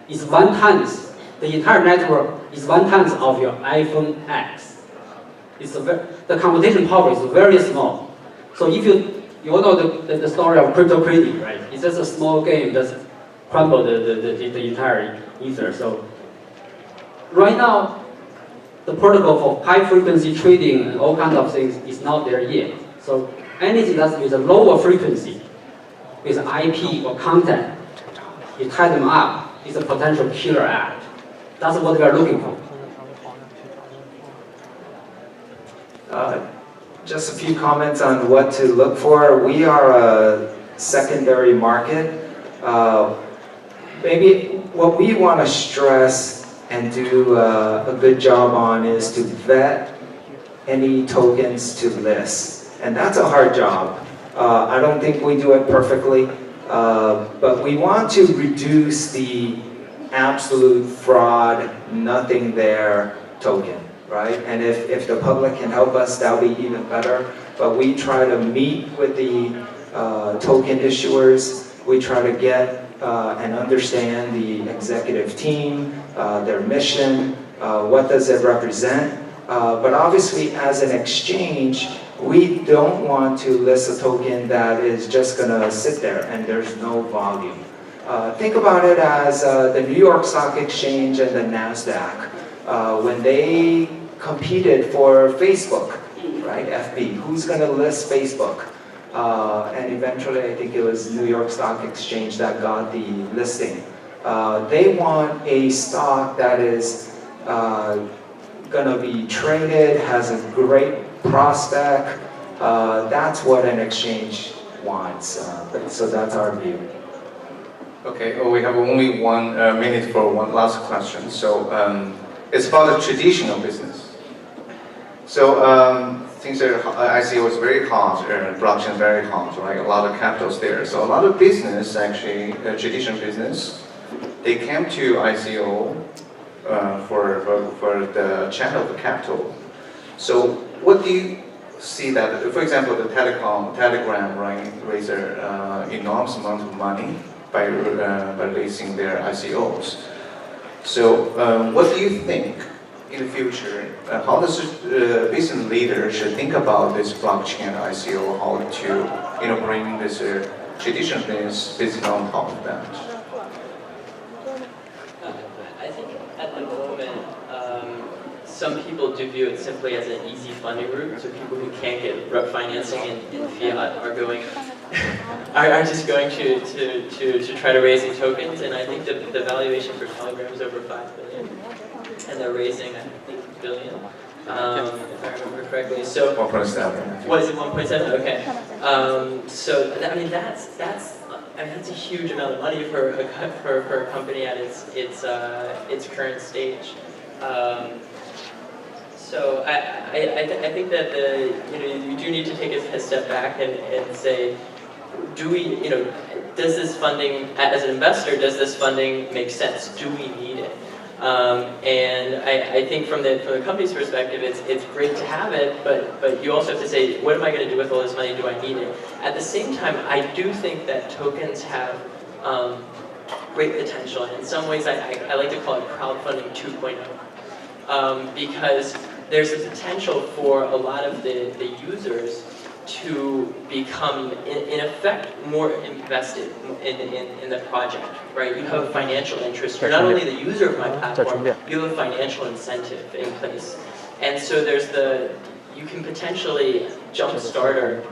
is 1 times. The entire network is 1 times of your iPhone X. The computation power is very small. So if you know the story of cryptocurrency, right? It's just a small game that's crumble the entire ether. So right now, the protocol for high frequency trading and all kinds of things is not there yet. So anything that's with a lower frequency, with IP or content, you tie them up, is a potential killer app. That's what we are looking for. Just a few comments on what to look for. We are a secondary market. Maybe what we want to stress and do a good job on is to vet any tokens to list. And that's a hard job. I don't think we do it perfectly, but we want to reduce the absolute fraud, nothing there token. Right? And if the public can help us, that'll be even better. But we try to meet with the token issuers. We try to get and understand the executive team, their mission, what does it represent. But obviously, as an exchange, we don't want to list a token that is just going to sit there and there's no volume. Think about it as the New York Stock Exchange and the NASDAQ. When they competed for Facebook, right, FB, who's going to list Facebook? And eventually, I think it was New York Stock Exchange that got the listing. They want a stock that is going to be traded, has a great prospect. That's what an exchange wants. So that's our view. Okay, well, we have only 1 minute for one last question. So it's about the traditional business. So things are, ICO is very hot, blockchain very hot, right? A lot of capitals there. So a lot of business, actually, traditional business, they came to ICO for the channel of capital. So what do you see that, for example, the Telegram, right, raised an enormous amount of money by releasing their ICOs. So what do you think in the future, how does the business leader should think about this blockchain ICO, how to bring this traditional business on top of that? I think at the moment, some people do view it simply as an easy funding route. So people who can't get financing in fiat are just going to try to raise the tokens. And I think the valuation for Telegram is over $5 billion, and they're raising, I think, $1 billion, if I remember correctly. So 1.7. What is it? 1.7? Okay. So I mean that's a huge amount of money for a company at its current stage. So I think that you do need to take a step back and say, do we, does this funding, as an investor, does this funding make sense? Do we need it? And I think from the company's perspective, it's great to have it, but you also have to say, what am I going to do with all this money? Do I need it? At the same time, I do think that tokens have great potential. And in some ways, I like to call it crowdfunding 2.0, because there's a potential for a lot of the users to become, in effect, more invested in the project, right? You have a financial interest. You're not only the user of my platform, you have a financial incentive in place. And so you can potentially jumpstart or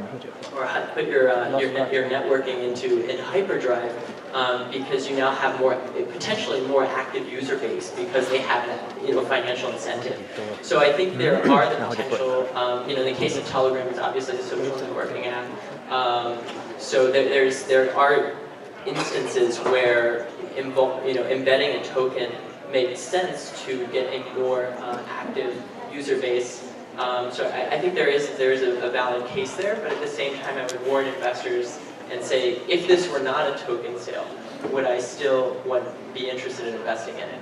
put your networking into hyperdrive, because you now have potentially more active user base because they have that financial incentive. So I think there are the potential. In the case of Telegram, it's obviously a social networking app. So there are instances where embedding a token makes sense to get a more active user base. So I think there is a valid case there, but at the same time, I would warn investors and say, if this were not a token sale, would I still be interested in investing in it?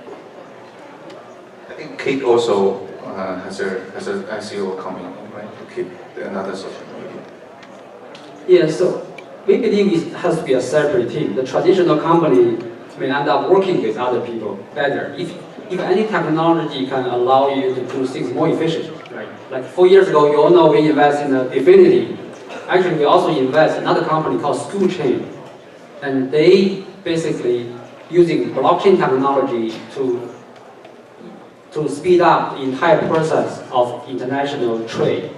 I think Kate also has an ICO coming, right? To keep another social media. Yeah, so we believe it has to be a separate team. The traditional company may end up working with other people better. If any technology can allow you to do things more efficient, right? Like 4 years ago, you all know we invest in Affinity. Actually, we also invest in another company called School Chain. And they basically using blockchain technology to speed up the entire process of international trade.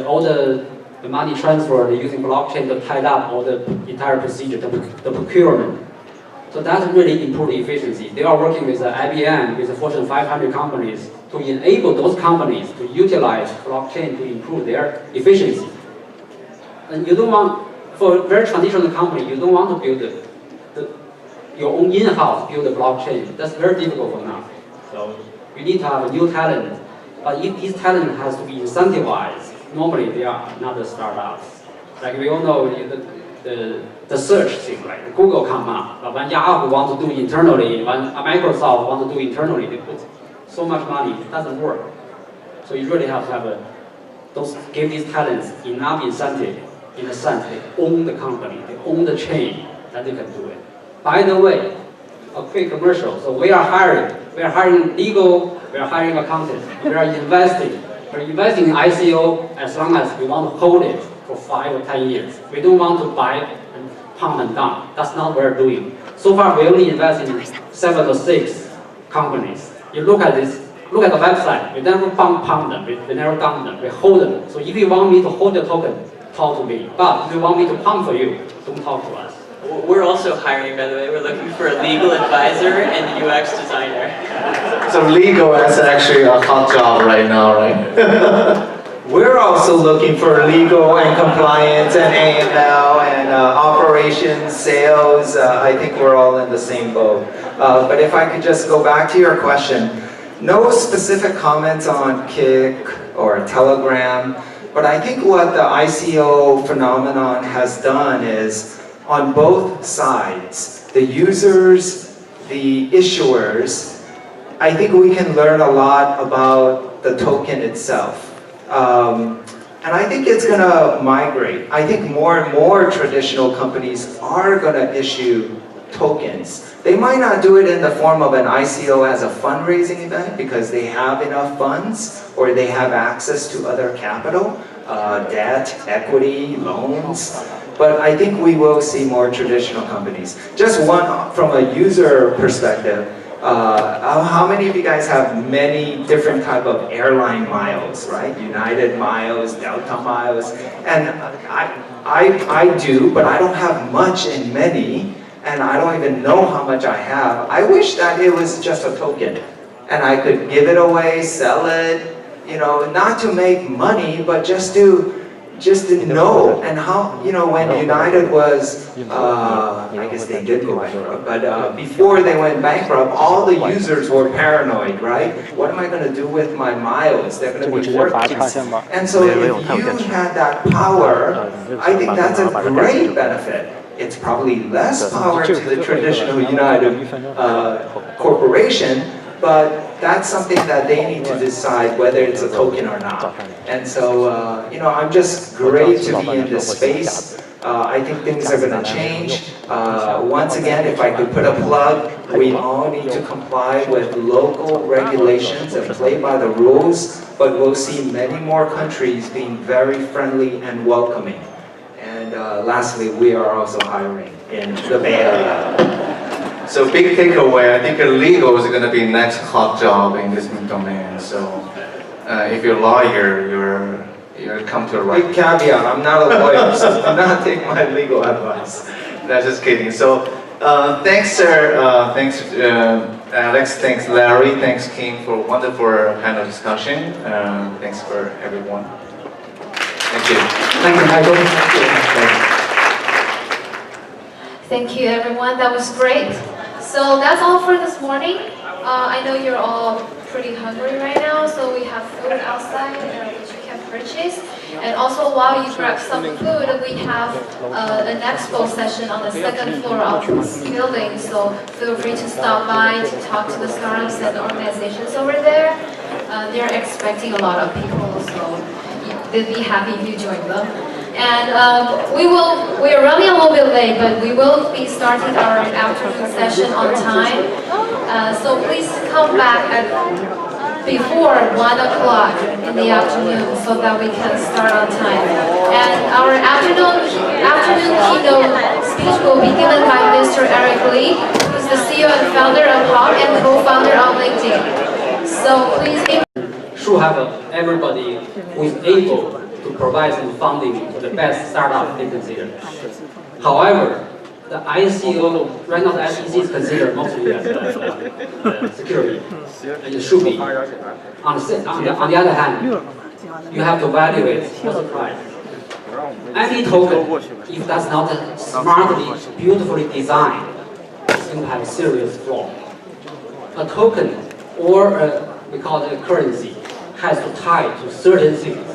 All the money transfer, they're using blockchain to tie up all the entire procedure, the procurement. So that's really improved efficiency. They are working with IBM, with the Fortune 500 companies to enable those companies to utilize blockchain to improve their efficiency. And you don't want, for a very traditional company, you don't want to build your own in-house build a blockchain. That's very difficult for now. So you need to have a new talent. But if this talent has to be incentivized, normally they are not the startups. Like we all know the search thing, like Google come up, but when Yahoo want to do internally, when Microsoft want to do internally, they put so much money, it doesn't work. So you really have to have give these talents enough incentive, in a sense, they own the company, they own the chain, that they can do it. By the way, a quick commercial. So we are hiring legal, we are hiring accountants, we are investing. We're investing in ICO as long as we want to hold it for 5 or 10 years. We don't want to buy and pump and dump. That's not what we're doing. So far, we only invest in 7 or 6 companies. You look at this, look at the website. We never pump them, we never dump them, we hold them. So if you want me to hold your token, talk to me. But if you want me to pump for you, don't talk to us. We're also hiring, by the way. We're looking for a legal advisor and UX designer. So legal is actually a hot job right now, right? We're also looking for legal and compliance and AML and operations, sales. I think we're all in the same boat. But if I could just go back to your question, no specific comments on Kik or Telegram, but I think what the ICO phenomenon has done is, on both sides, the users, the issuers, I think we can learn a lot about the token itself. And I think it's going to migrate. I think more and more traditional companies are going to issue tokens. They might not do it in the form of an ICO as a fundraising event because they have enough funds or they have access to other capital, debt, equity, loans. But I think we will see more traditional companies. Just one from a user perspective, how many of you guys have many different type of airline miles, right? United miles, Delta miles, and I do, but I don't have much in many, and I don't even know how much I have. I wish that it was just a token, and I could give it away, sell it, you know, not to make money, but just to know. And how, you know, when United was, I guess they did go bankrupt, but before they went bankrupt, all the users were paranoid, right? What am I going to do with my miles? They're going to be worthless. And so if you had that power, I think that's a great benefit. It's probably less power to the traditional United corporation, but that's something that they need to decide whether it's a token or not. And so, you know, I'm just great to be in this space. I think things are going to change. Once again, if I could put a plug, we all need to comply with local regulations and play by the rules, but we'll see many more countries being very friendly and welcoming. And lastly, we are also hiring in the Bay Area. So big takeaway, I think legal is going to be next hot job in this new domain. So if you're a lawyer, you're come to a right. Big caveat, I'm not a lawyer, so do not take my legal advice. No, just kidding. So thanks, sir. Thanks, Alex. Thanks, Larry. Thanks, Kim, for a wonderful panel discussion. Thanks for everyone. Thank you. Thank you, Michael. Thank you. Thank you, everyone. That was great. So that's all for this morning. I know you're all pretty hungry right now, so we have food outside which you can purchase. And also, while you grab some food, we have an expo session on the second floor of this building. So feel free to stop by to talk to the startups and organizations over there. They're expecting a lot of people, so they'd be happy if you join them. And we are running a little bit late, but we will be starting our afternoon session on time. So please come back at before 1 o'clock. in the afternoon so that we can start on time. And our afternoon keynote speech will be given by Mr. Eric Lee, who's the CEO and founder of Hawk and co-founder of LinkedIn. So please should have everybody who is able to provide some funding for the best startup they consider. However, the ICO, right now the SEC is considered mostly as security, and it should be. On the other hand, you have to evaluate what's the price. Any token, if that's not smartly, beautifully designed, it's going to have a serious flaw. A token, or we call it a currency, has to tie to certain things.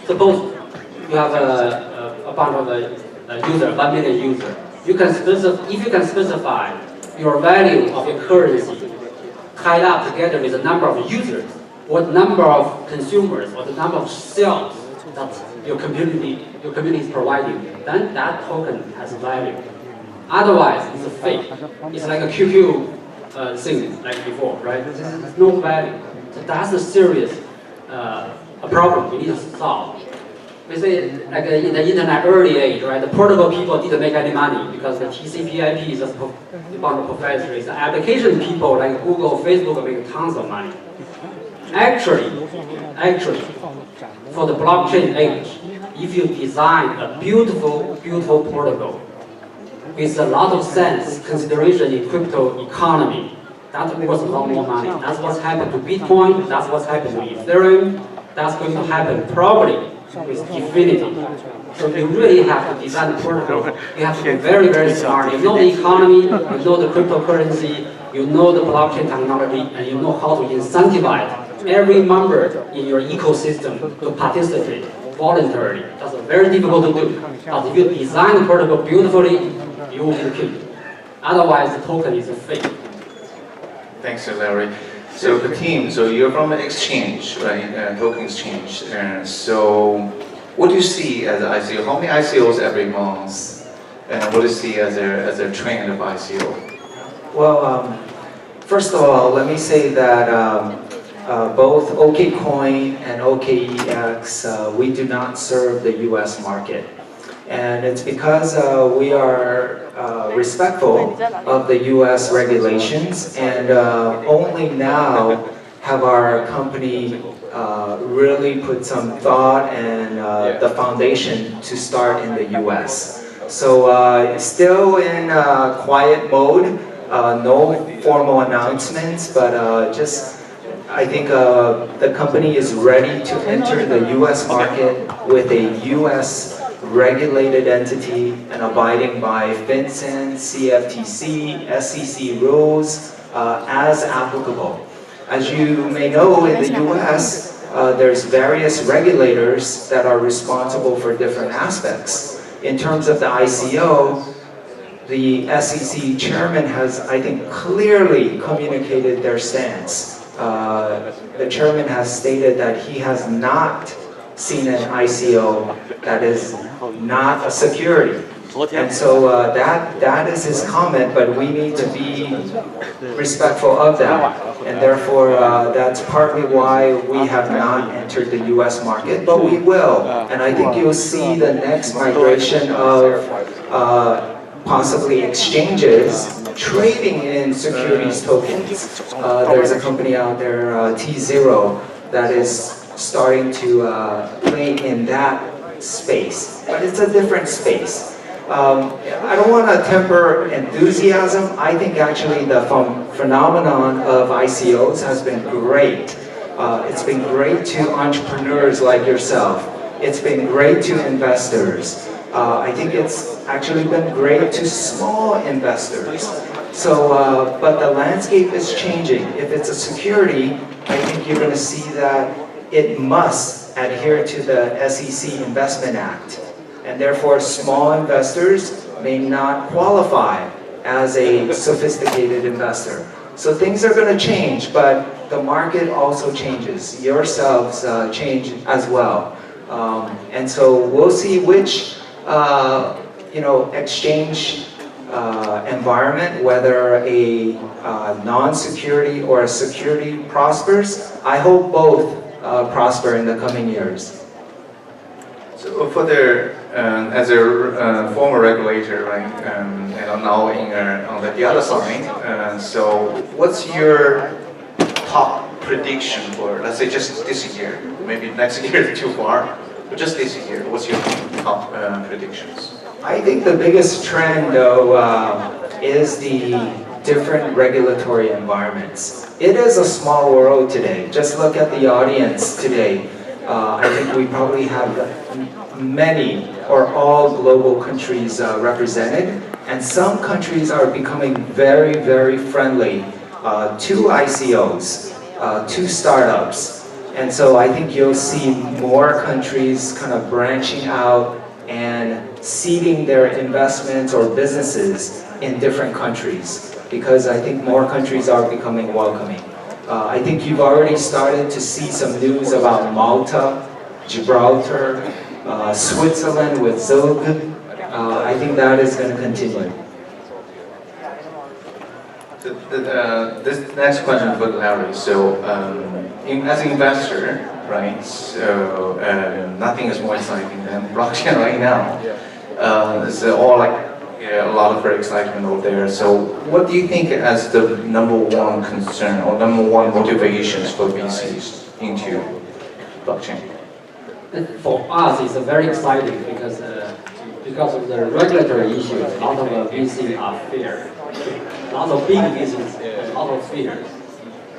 Suppose you have a bunch of users, 1 million users. You can if you can specify your value of your currency tied up together with the number of users, or the number of consumers, or the number of sales that your community is providing, then that token has value. Otherwise, it's a fake. It's like a QQ thing like before, right? There's no value. So that's a serious a problem we need to solve. We say, like in the internet early age, right? The protocol people didn't make any money because the TCP/IP is just a bunch of proprietaries. The application people like Google, Facebook make tons of money. Actually, for the blockchain age, if you design a beautiful protocol with a lot of sense, consideration in crypto economy, that's worth a lot more money. That's what's happened to Bitcoin, that's what's happened to Ethereum, that's going to happen probably with Infinity. So you really have to design the protocol. You have to be very, very smart. You know the economy, you know the cryptocurrency, you know the blockchain technology, and you know how to incentivize every member in your ecosystem to participate voluntarily. That's very difficult to do. But if you design the protocol beautifully, you will be the king. Otherwise, the token is a fake. Thanks, Larry. So the team, so you're from an exchange, right? Token exchange. So what do you see as an ICO? How many ICOs every month? And what do you see as a trend of ICO? Well, first of all, let me say that both OKCoin and OKEX, we do not serve the US market. And it's because we are respectful of the US regulations, and only now have our company really put some thought and the foundation to start in the US. So still in quiet mode, no formal announcements, but I think the company is ready to enter the US market with a US regulated entity and abiding by FinCEN, CFTC, SEC rules as applicable. As you may know, in the US, there's various regulators that are responsible for different aspects. In terms of the ICO, the SEC chairman has, I think, clearly communicated their stance. The chairman has stated that he has not seen an ICO that is not a security. And so that is his comment, but we need to be respectful of that. And therefore, that's partly why we have not entered the US market, but we will. And I think you'll see the next migration of possibly exchanges trading in securities tokens. There's a company out there, T0, that is starting to play in that space, but it's a different space. I don't want to temper enthusiasm. I think actually the phenomenon of ICOs has been great. It's been great to entrepreneurs like yourself. It's been great to investors. I think it's actually been great to small investors. So, but the landscape is changing. If it's a security, I think you're going to see that it must adhere to the SEC Investment Act. And therefore, small investors may not qualify as a sophisticated investor. So things are going to change, but the market also changes. Yourselves change as well. And so we'll see which exchange environment, whether a non-security or a security prospers. I hope both prosper in the coming years. So for the, as a former regulator, right, and now on the other side, so what's your top prediction for, let's say, just this year? Maybe next year is too far, but just this year, what's your top predictions? I think the biggest trend, though, is the different regulatory environments. It is a small world today. Just look at the audience today. I think we probably have many or all global countries represented, and some countries are becoming very, very friendly to ICOs, to startups. And so I think you'll see more countries kind of branching out and seeding their investments or businesses in different countries, because I think more countries are becoming welcoming. I think you've already started to see some news about Malta, Gibraltar, Switzerland with Zug. I think that is going to continue. This next question for Larry. So, as an investor, right? So, nothing is more exciting than blockchain right now. It's all like a lot of excitement over there. So, what do you think as the number one concern or number one motivations for VCs into blockchain? For us, it's very exciting because of the regulatory issues. A lot of VCs are fear. A lot of big VCs, a lot of fears.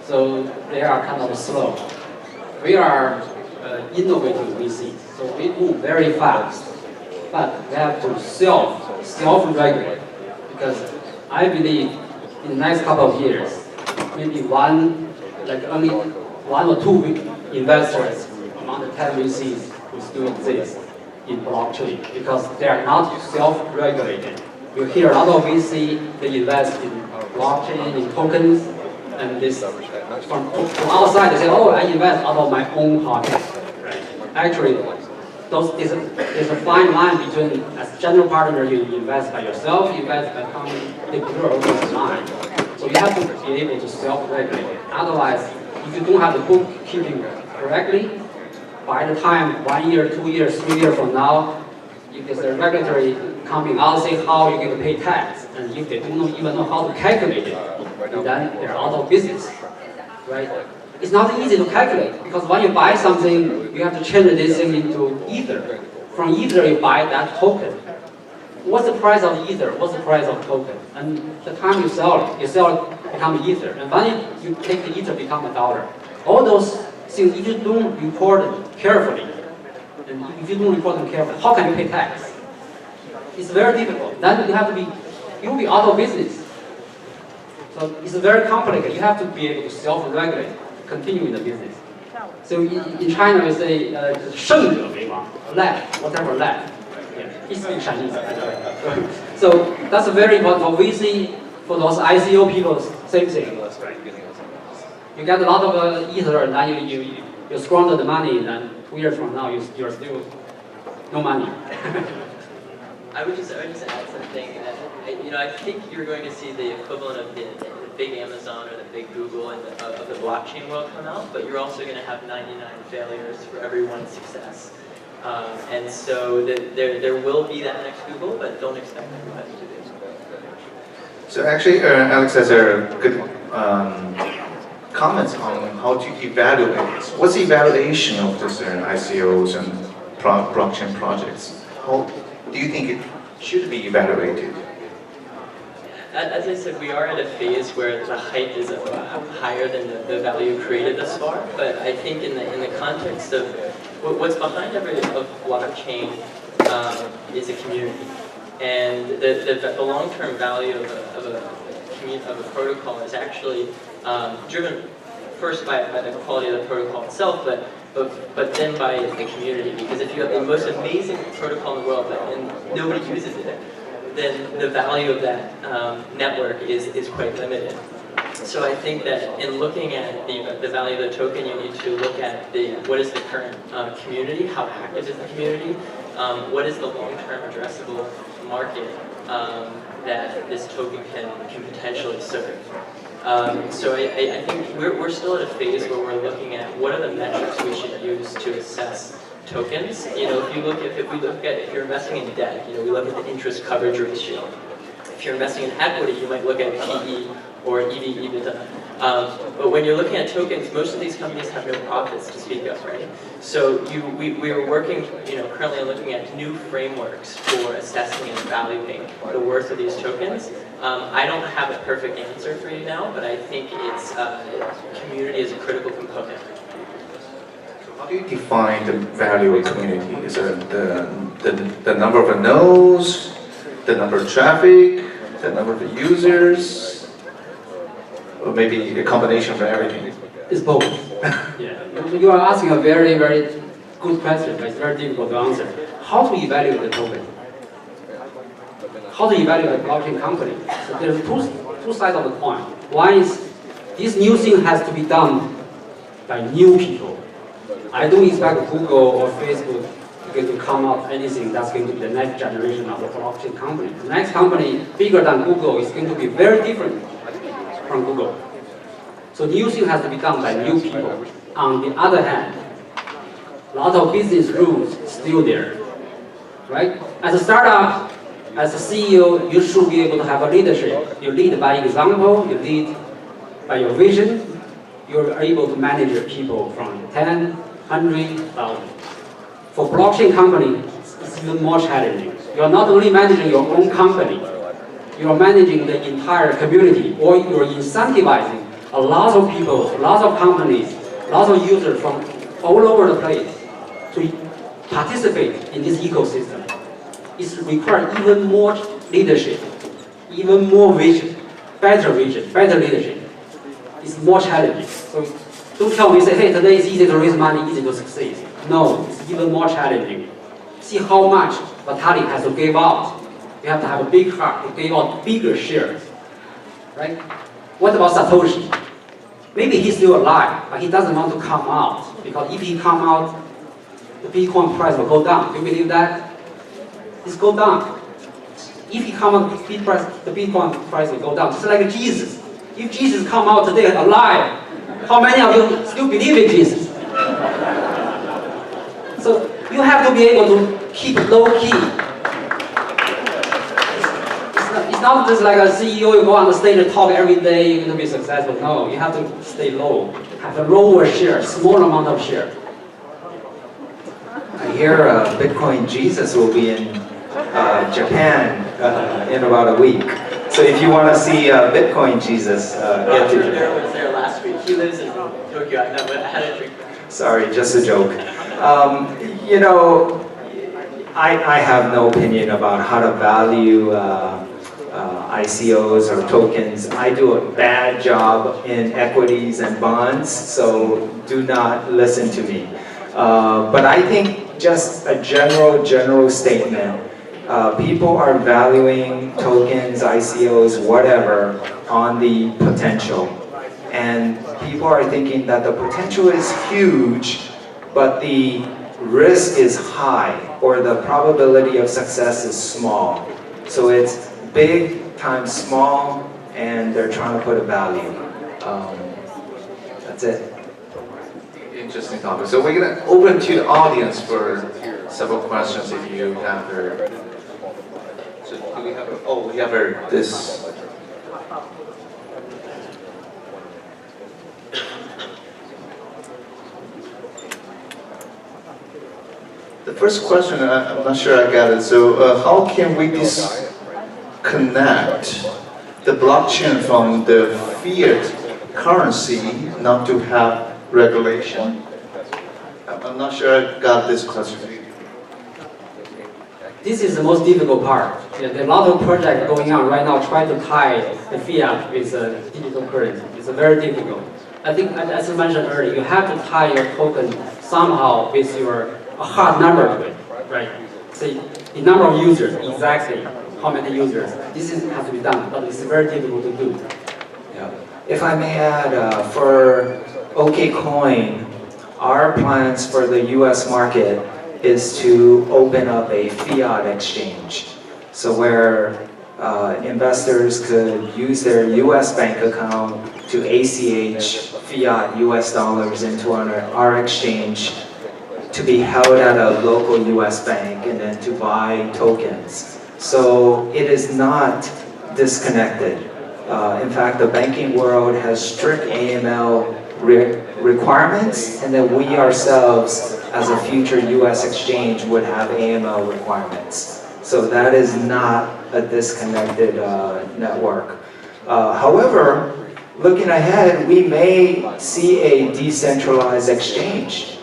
So they are kind of slow. We are innovative VCs, so we move very fast. But we have to self-regulate, because I believe in the next couple of years, maybe only one or two investors among the 10 VCs will still exist in blockchain, because they are not self-regulated. You hear a lot of VC, they invest in blockchain, in tokens, and this from outside they say, oh, I invest out of my own pocket. Right? Actually, there's a fine line between, as general partner, you invest by yourself, you invest by company, the girl is line. So you have to be able to self-regulate. Otherwise, if you don't have the bookkeeping correctly, by the time 1 year, 2 years, 3 years from now, if there's a regulatory coming out, say how you're going to pay tax, and if they don't even know how to calculate it, then they're out of business, right? It's not easy to calculate, because when you buy something, you have to change this thing into Ether. From Ether, you buy that token. What's the price of Ether? What's the price of token? And the time you sell it become Ether. And when you take the Ether, become $1. All those things, if you don't report it carefully, and if you don't report them carefully, how can you pay tax? It's very difficult. Then you'll be out of business. So it's very complicated. You have to be able to self-regulate, continue in the business. So in China, we say, 胜者为王, left, whatever left. He speaks Chinese, by the way. So that's very important. For VC, for those ICO people, same thing. You get a lot of Ether, and then you squander the money, and then 2 years from now, you're still no money. I would just add something that, I think you're going to see the equivalent of the big Amazon or the big Google and of the blockchain world come out, but you're also going to have 99 failures for every one success. And so there will be that next Google, but don't expect everybody to do it. So actually, Alex has a good comments on how to evaluate. What's the evaluation of this ICOs and blockchain projects? How do you think it should be evaluated? As I said, we are at a phase where the hype is higher than the value created thus far. But I think in the context of what's behind every blockchain is a community, and the long-term value of a protocol is actually driven first by the quality of the protocol itself, but then by the community. Because if you have the most amazing protocol in the world and nobody uses it, then the value of that network is quite limited. So I think that in looking at the value of the token, you need to look at what is the current community, how active is the community, what is the long-term addressable market that this token can potentially serve. So I think we're still at a phase where we're looking at what are the metrics we should use to assess tokens. You know, if you're investing in debt, you know, we look at the interest coverage ratio. If you're investing in equity, you might look at PE or EV/EBITDA. But when you're looking at tokens, most of these companies have no profits to speak of, right? So we are working, you know, currently looking at new frameworks for assessing and evaluating the worth of these tokens. I don't have a perfect answer for you now, but I think it's community is a critical component. How do you define the value of community? Is it the number of nodes, the number of traffic, the number of users, or maybe a combination of everything? It's both. Yeah. You are asking a very, very good question, but it's very difficult to answer. How to evaluate the token? How to evaluate a blockchain company? So there's two sides of the coin. One is this new thing has to be done by new people. I don't expect Google or Facebook to come out anything that's going to be the next generation of the blockchain company. The next company bigger than Google is going to be very different from Google. So new thing has to be done by new people. On the other hand, a lot of business rules still there, right? As a startup, as a CEO, you should be able to have a leadership. You lead by example, you lead by your vision. You're able to manage your people from 10, 100,000. For blockchain company, it's even more challenging. You're not only managing your own company, you're managing the entire community, or you're incentivizing a lot of people, a lot of companies, a lot of users from all over the place to participate in this ecosystem. It requires even more leadership, even more vision, better leadership. It's more challenging. So don't tell me, say, hey, today it's easy to raise money, easy to succeed. No, it's even more challenging. See how much Vitalik has to give out. You have to have a big heart to give out bigger shares, right? What about Satoshi? Maybe he's still alive, but he doesn't want to come out, because if he come out, the Bitcoin price will go down. Do you believe that? It's go down. If he come out, the Bitcoin price will go down. Just like Jesus. If Jesus come out today alive, how many of you still believe in Jesus? So you have to be able to keep low key. It's not just like a CEO, you go on the stage and talk every day, you're going to be successful. No, you have to stay low. Have a lower share, small amount of share. I hear Bitcoin Jesus will be in Japan in about a week. So if you want to see Bitcoin Jesus, get to Japan. Was there last week. He lives in Tokyo. I know, but I had a drink. Sorry, just a joke. You know, I have no opinion about how to value ICOs or tokens. I do a bad job in equities and bonds, so do not listen to me. But I think just a general statement. People are valuing tokens, ICOs, whatever, on the potential. And people are thinking that the potential is huge, but the risk is high, or the probability of success is small. So it's big times small, and they're trying to put a value. That's it. Interesting topic. So we're going to open to the audience for several questions if you have their... So do we have a, oh, we have this... The first question, I'm not sure I got it. So how can we disconnect the blockchain from the fiat currency not to have regulation? I'm not sure I got this question. This is the most difficult part. There are a lot of projects going on right now trying to tie the fiat with digital currency. It's very difficult. I think, as I mentioned earlier, you have to tie your token somehow with your a hard number to it, right? Say the number of users, exactly how many users. This has to be done, but it's very difficult to do. Yeah. If I may add, for OKCoin, our plans for the US market is to open up a fiat exchange. So where investors could use their US bank account to ACH fiat US dollars into our exchange to be held at a local US bank and then to buy tokens. So it is not disconnected. In fact, the banking world has strict AML requirements, and then we ourselves, as a future US exchange, would have AML requirements. So that is not a disconnected network. However, looking ahead, we may see a decentralized exchange,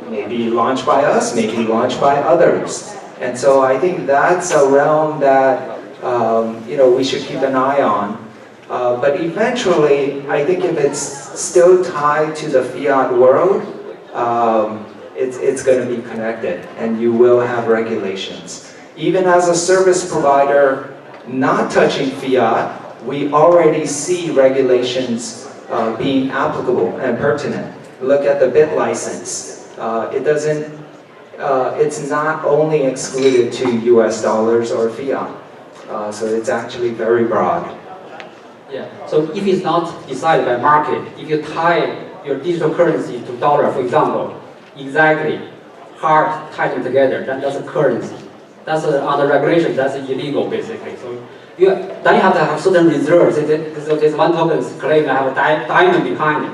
maybe launched by us, maybe launched by others. And so I think that's a realm that we should keep an eye on. But eventually, I think if it's still tied to the fiat world, it's going to be connected, and you will have regulations. Even as a service provider not touching fiat, we already see regulations being applicable and pertinent. Look at the bit license. It's not only excluded to US dollars or fiat. So it's actually very broad. Yeah, so if it's not decided by market, if you tie your digital currency to dollar, for example, exactly, hard tied together, then that's a currency. That's under regulation, that's illegal basically. So then you have to have certain reserves. So this one token claim to have a diamond behind it.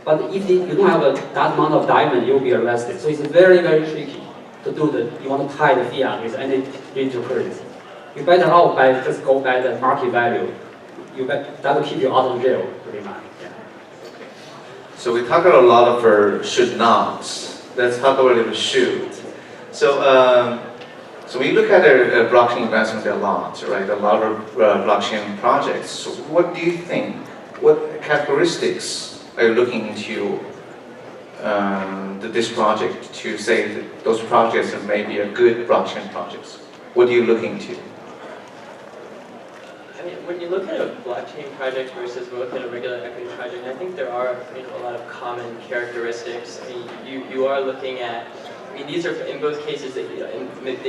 But if you don't have that amount of diamond, you'll be arrested. So it's very, very tricky to do you want to tie the fiat with any digital currency. You better off just go by the market value. That will keep you out of jail, pretty much. Yeah. So we talked a lot of should nots. Let's talk a little bit should. So we look at a blockchain investment a lot, right? A lot of blockchain projects. So what do you think? What characteristics are you looking into this project to say that those projects are maybe a good blockchain projects? What are you looking to? I mean, when you look at a blockchain project versus look at a regular equity project, I think there are a lot of common characteristics. I mean, you are looking at, I mean, these are, in both cases, they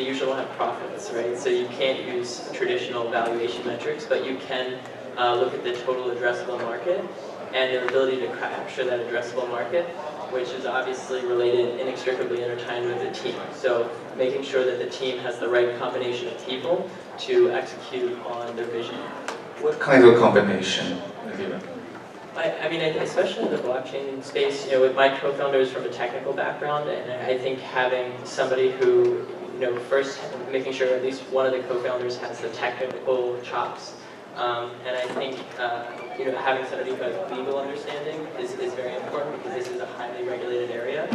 usually don't have profits, right? So you can't use traditional valuation metrics, but you can look at the total addressable market and their ability to capture that addressable market, which is obviously related, inextricably intertwined with the team. So making sure that the team has the right combination of people to execute on their vision. What kind of combination? I mean, especially in the blockchain space, with my co-founders from a technical background, and I think having somebody who, first making sure at least one of the co-founders has the technical chops, and I think, having somebody who has legal understanding is very important because this is a highly regulated area.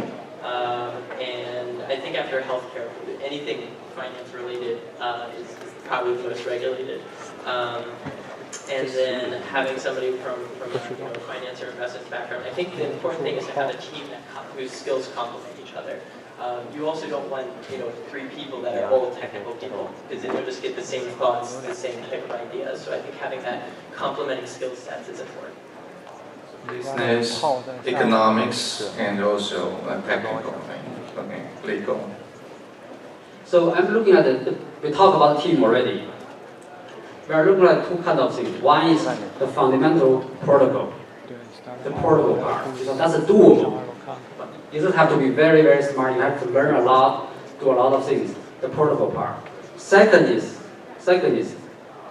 And I think after healthcare, anything finance related is probably the most regulated. And then having somebody from a finance or investment background. I think the important thing is to have a team whose skills complement each other. You also don't want 3 people that are all technical people, because then you'll just get the same thoughts, the same type of ideas. So I think having that complementing skill sets is important. Business, economics, and also technical, okay, legal. So I'm looking at we talked about the team already. We are looking at 2 kinds of things. One is the fundamental protocol, the protocol part. So that's a doable. You just have to be very, very smart. You have to learn a lot, do a lot of things. The protocol part. Second is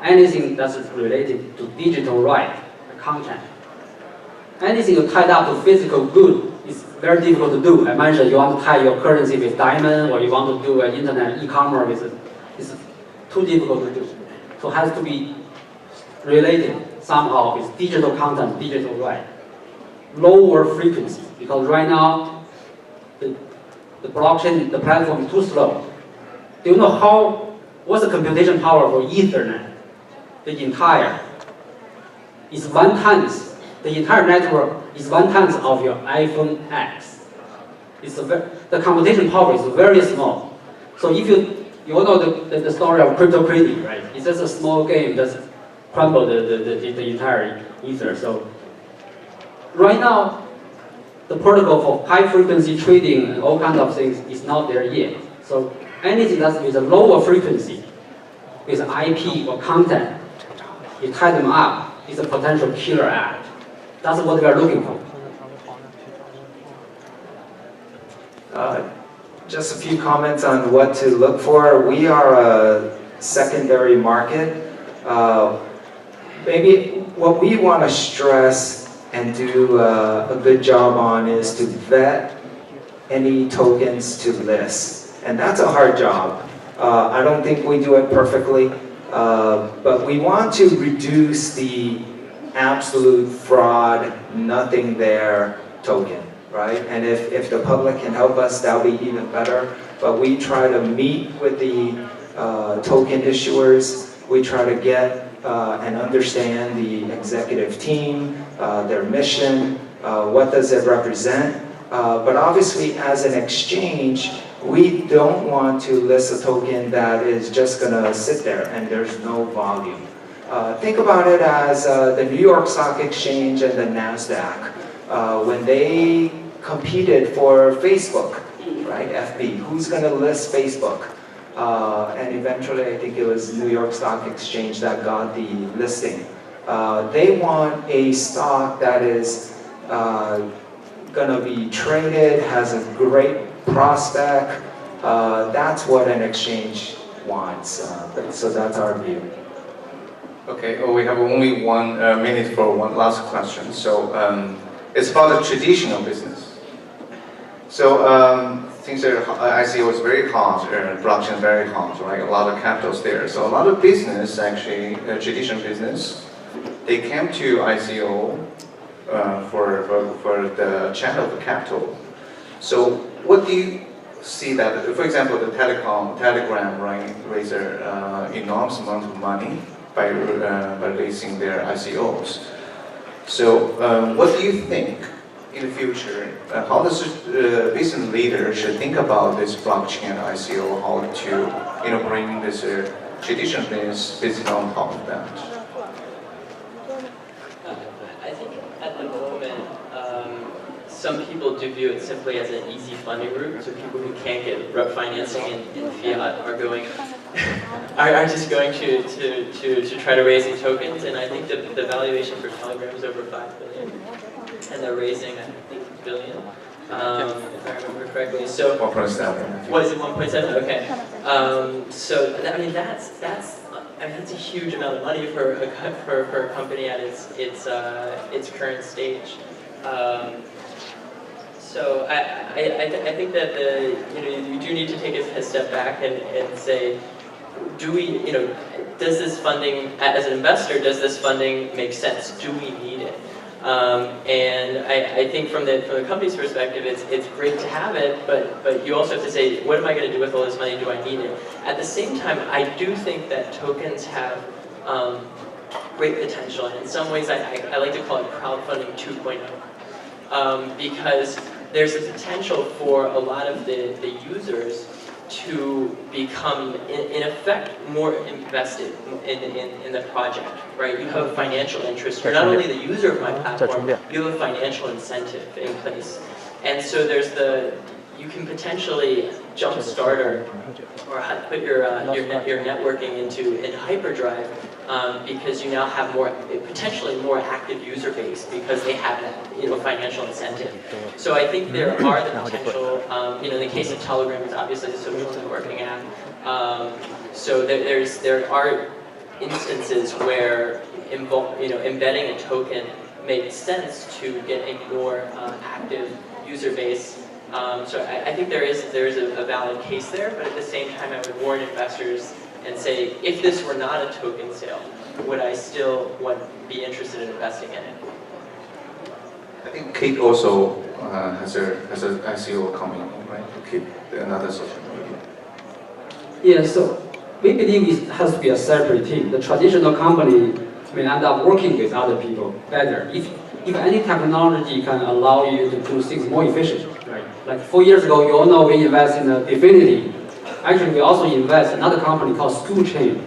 anything that's related to digital right, content. Anything tied up to physical good is very difficult to do. I mentioned you want to tie your currency with diamond, or you want to do an internet e-commerce with it. It's too difficult to do. So it has to be related somehow with digital content, digital right. Lower frequency, because right now the blockchain, the platform is too slow. Do you know what's the computation power for Ethernet? The entire is 1/10. The entire network is 1/10 of your iPhone X. The computation power is very small. So if you know the story of cryptocurrency, right? It's just a small game that crumble the entire Ether. So right now, the protocol for high frequency trading and all kinds of things is not there yet. So anything that's with a lower frequency, with IP or content, you tie them up, it's a potential killer app. That's what we are looking for. Just a few comments on what to look for. We are a secondary market. Maybe what we want to stress and do a good job on is to vet any tokens to list. And that's a hard job. I don't think we do it perfectly, but we want to reduce the absolute fraud, nothing there token, right? And if the public can help us, that'll be even better. But we try to meet with the token issuers. We try to get and understand the executive team, their mission, what does it represent. But obviously, as an exchange, we don't want to list a token that is just going to sit there and there's no volume. Think about it as the New York Stock Exchange and the NASDAQ. When they competed for Facebook, right, FB, who's going to list Facebook? And eventually, I think it was New York Stock Exchange that got the listing. They want a stock that is going to be traded, has a great prospect. That's what an exchange wants. So that's our view. Okay, we have only 1 minute for one last question. So it's about the traditional business. So things are, ICO is very hot, blockchain is very hot, right? A lot of capital's there. So a lot of business, actually, traditional business, they came to ICO for the channel of the capital. So what do you see that, for example, the Telegram, right, raised an enormous amount of money by releasing their ICOs. So what do you think in the future, how does the business leader should think about this blockchain ICO, how to bring this traditional business on top of that? I think at the moment, some people do view it simply as an easy funding route. So people who can't get financing in fiat are going, are just going to try to raise these tokens. And I think the valuation for Telegram is over $5 billion, and they're raising, I think, $1 billion, if I remember correctly. So 1.7. What is it? 1.7? Okay. So I mean that's a huge amount of money for a company at its current stage. So I think that you do need to take a step back and say, do we, does this funding, as an investor, does this funding make sense? Do we need it? And I think from the company's perspective, it's great to have it, but you also have to say, what am I going to do with all this money? Do I need it? At the same time, I do think that tokens have great potential, and in some ways, I like to call it crowdfunding 2.0, because there's a potential for a lot of the users to become, in effect, more invested in the project, right? You have a financial interest. You're not only the user of my platform, you have a financial incentive in place. And so you can potentially jumpstart or put your networking in hyperdrive, because you now have potentially more active user base because they have that financial incentive. So I think there are the potential. In the case of Telegram, it's obviously a social networking app. So there are instances where embedding a token makes sense to get a more active user base. So I think there is a valid case there, but at the same time, I would warn investors and say, if this were not a token sale, would I still be interested in investing in it? I think Kate also has an ICO coming, right? To keep another social media. Yeah, so we believe it has to be a separate team. The traditional company may end up working with other people better. If any technology can allow you to do things more efficient, right? Like 4 years ago, you all know we invest in Definity. Actually, we also invest in another company called School Chain,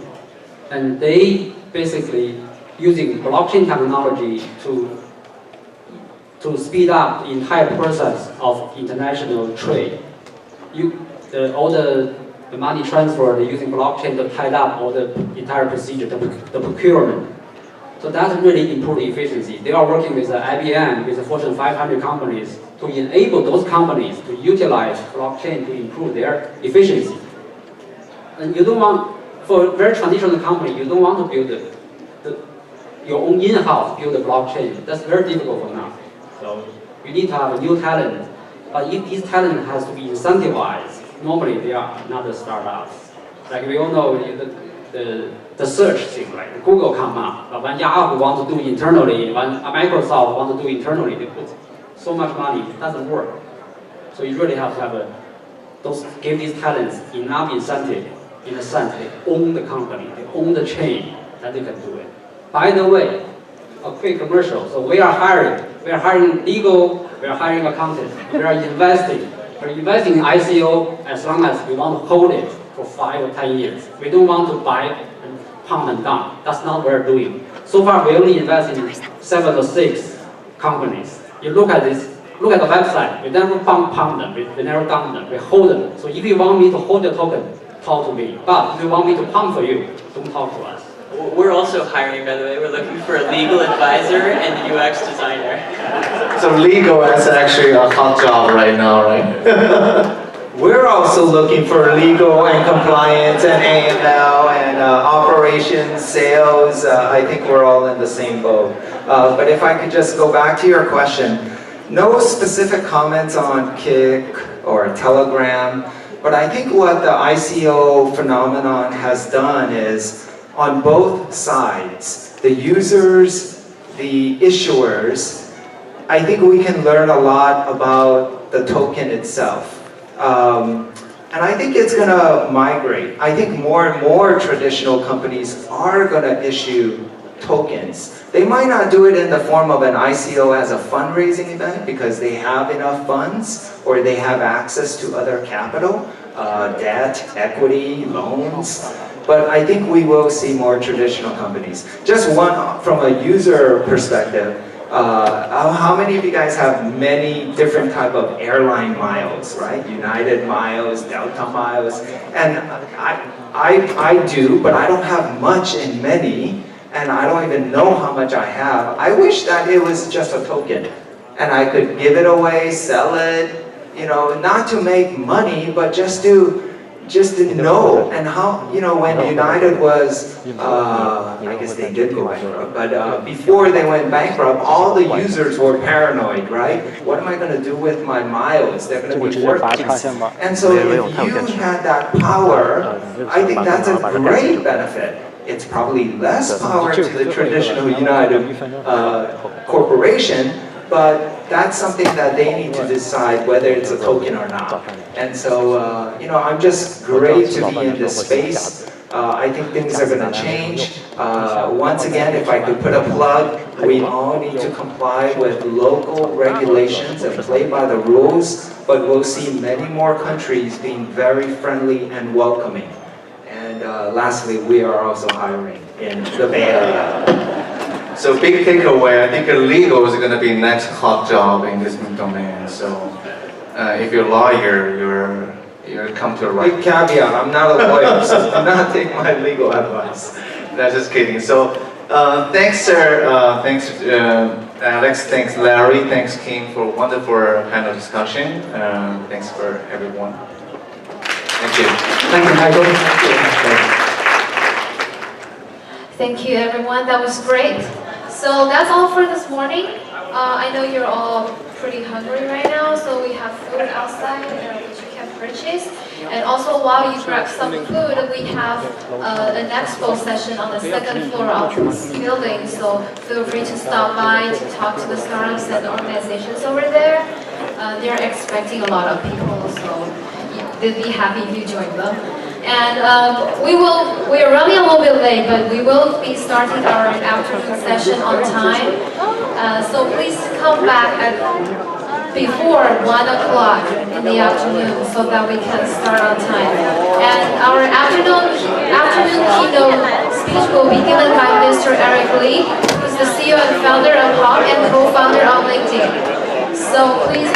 and they basically using blockchain technology to speed up the entire process of international trade. All the the money transfer, they're using blockchain to tie up all the entire procedure, the procurement. So that's really improve the efficiency. They are working with IBM, with the Fortune 500 companies to enable those companies to utilize blockchain to improve their efficiency. And you don't want, for a very traditional company, you don't want to build your own in-house build a blockchain. That's very difficult for now. So you need to have a new talent, but if this talent has to be incentivized, normally they are not startups. Like we all know the search thing, like Google come up, but when Yahoo want to do internally, when Microsoft want to do internally, they put so much money, it doesn't work. So you really have to have give these talents enough incentive, in a sense they own the company, they own the chain, that they can do it. By the way, a quick commercial. So we are hiring legal, we are hiring accountant, we are investing. We're investing in ICO as long as we want to hold it for 5 or 10 years. We don't want to buy and pump and dump. That's not what we're doing. So far, we only invest in 7 or 6 companies. You look at this, look at the website. We never pump them, we never dump them, we hold them. So if you want me to hold your token, talk to me. But if you want me to pump for you, don't talk to us. We're also hiring, by the way. We're looking for a legal advisor and UX designer. So legal is actually a hot job right now, right? We're also looking for legal and compliance and AML and operations, sales. I think we're all in the same boat. But if I could just go back to your question, no specific comments on Kik or Telegram, but I think what the ICO phenomenon has done is, on both sides, the users, the issuers, I think we can learn a lot about the token itself. And I think it's going to migrate. I think more and more traditional companies are going to issue tokens. They might not do it in the form of an ICO as a fundraising event because they have enough funds or they have access to other capital, debt, equity, loans. But I think we will see more traditional companies. Just one from a user perspective, how many of you guys have many different type of airline miles, right? United miles, Delta miles, and I do, but I don't have much in many, and I don't even know how much I have. I wish that it was just a token, and I could give it away, sell it, you know, not to make money, but just to know. And how, you know, when United was, I guess they did go bankrupt, but before they went bankrupt, all the users were paranoid, right? What am I going to do with my miles? They're going to be worthless. And so if you had that power, I think that's a great benefit. It's probably less power to the traditional United corporation, but that's something that they need to decide whether it's a token or not. And so, you know, I'm just great to be in this space. I think things are going to change. Once again, if I could put a plug, we all need to comply with local regulations and play by the rules, but we'll see many more countries being very friendly and welcoming. And lastly, we are also hiring in the Bay Area. So big takeaway, I think legal is going to be next hot job in this domain. So if you're a lawyer, you're come to the right. Big caveat, I'm not a lawyer, so do not take my legal advice. That's just kidding. So thanks, sir. Thanks, Alex. Thanks, Larry. Thanks, Kim, for a wonderful panel discussion. Thanks for everyone. Thank you. Thank you, Michael. Thank you. Thank you, everyone. That was great. So that's all for this morning. I know you're all pretty hungry right now, so we have food outside which you can purchase. And also, while you grab some food, we have an expo session on the second floor of this building. So feel free to stop by to talk to the startups and organizations over there. They're expecting a lot of people, so they'll be happy if you join them. And we are running a little bit late, but we will be starting our afternoon session on time. So please come back at before 1 o'clock in the afternoon so that we can start on time. And our afternoon keynote speech will be given by Mr. Eric Lee, who's the CEO and founder of Hop and co-founder of LinkedIn. So please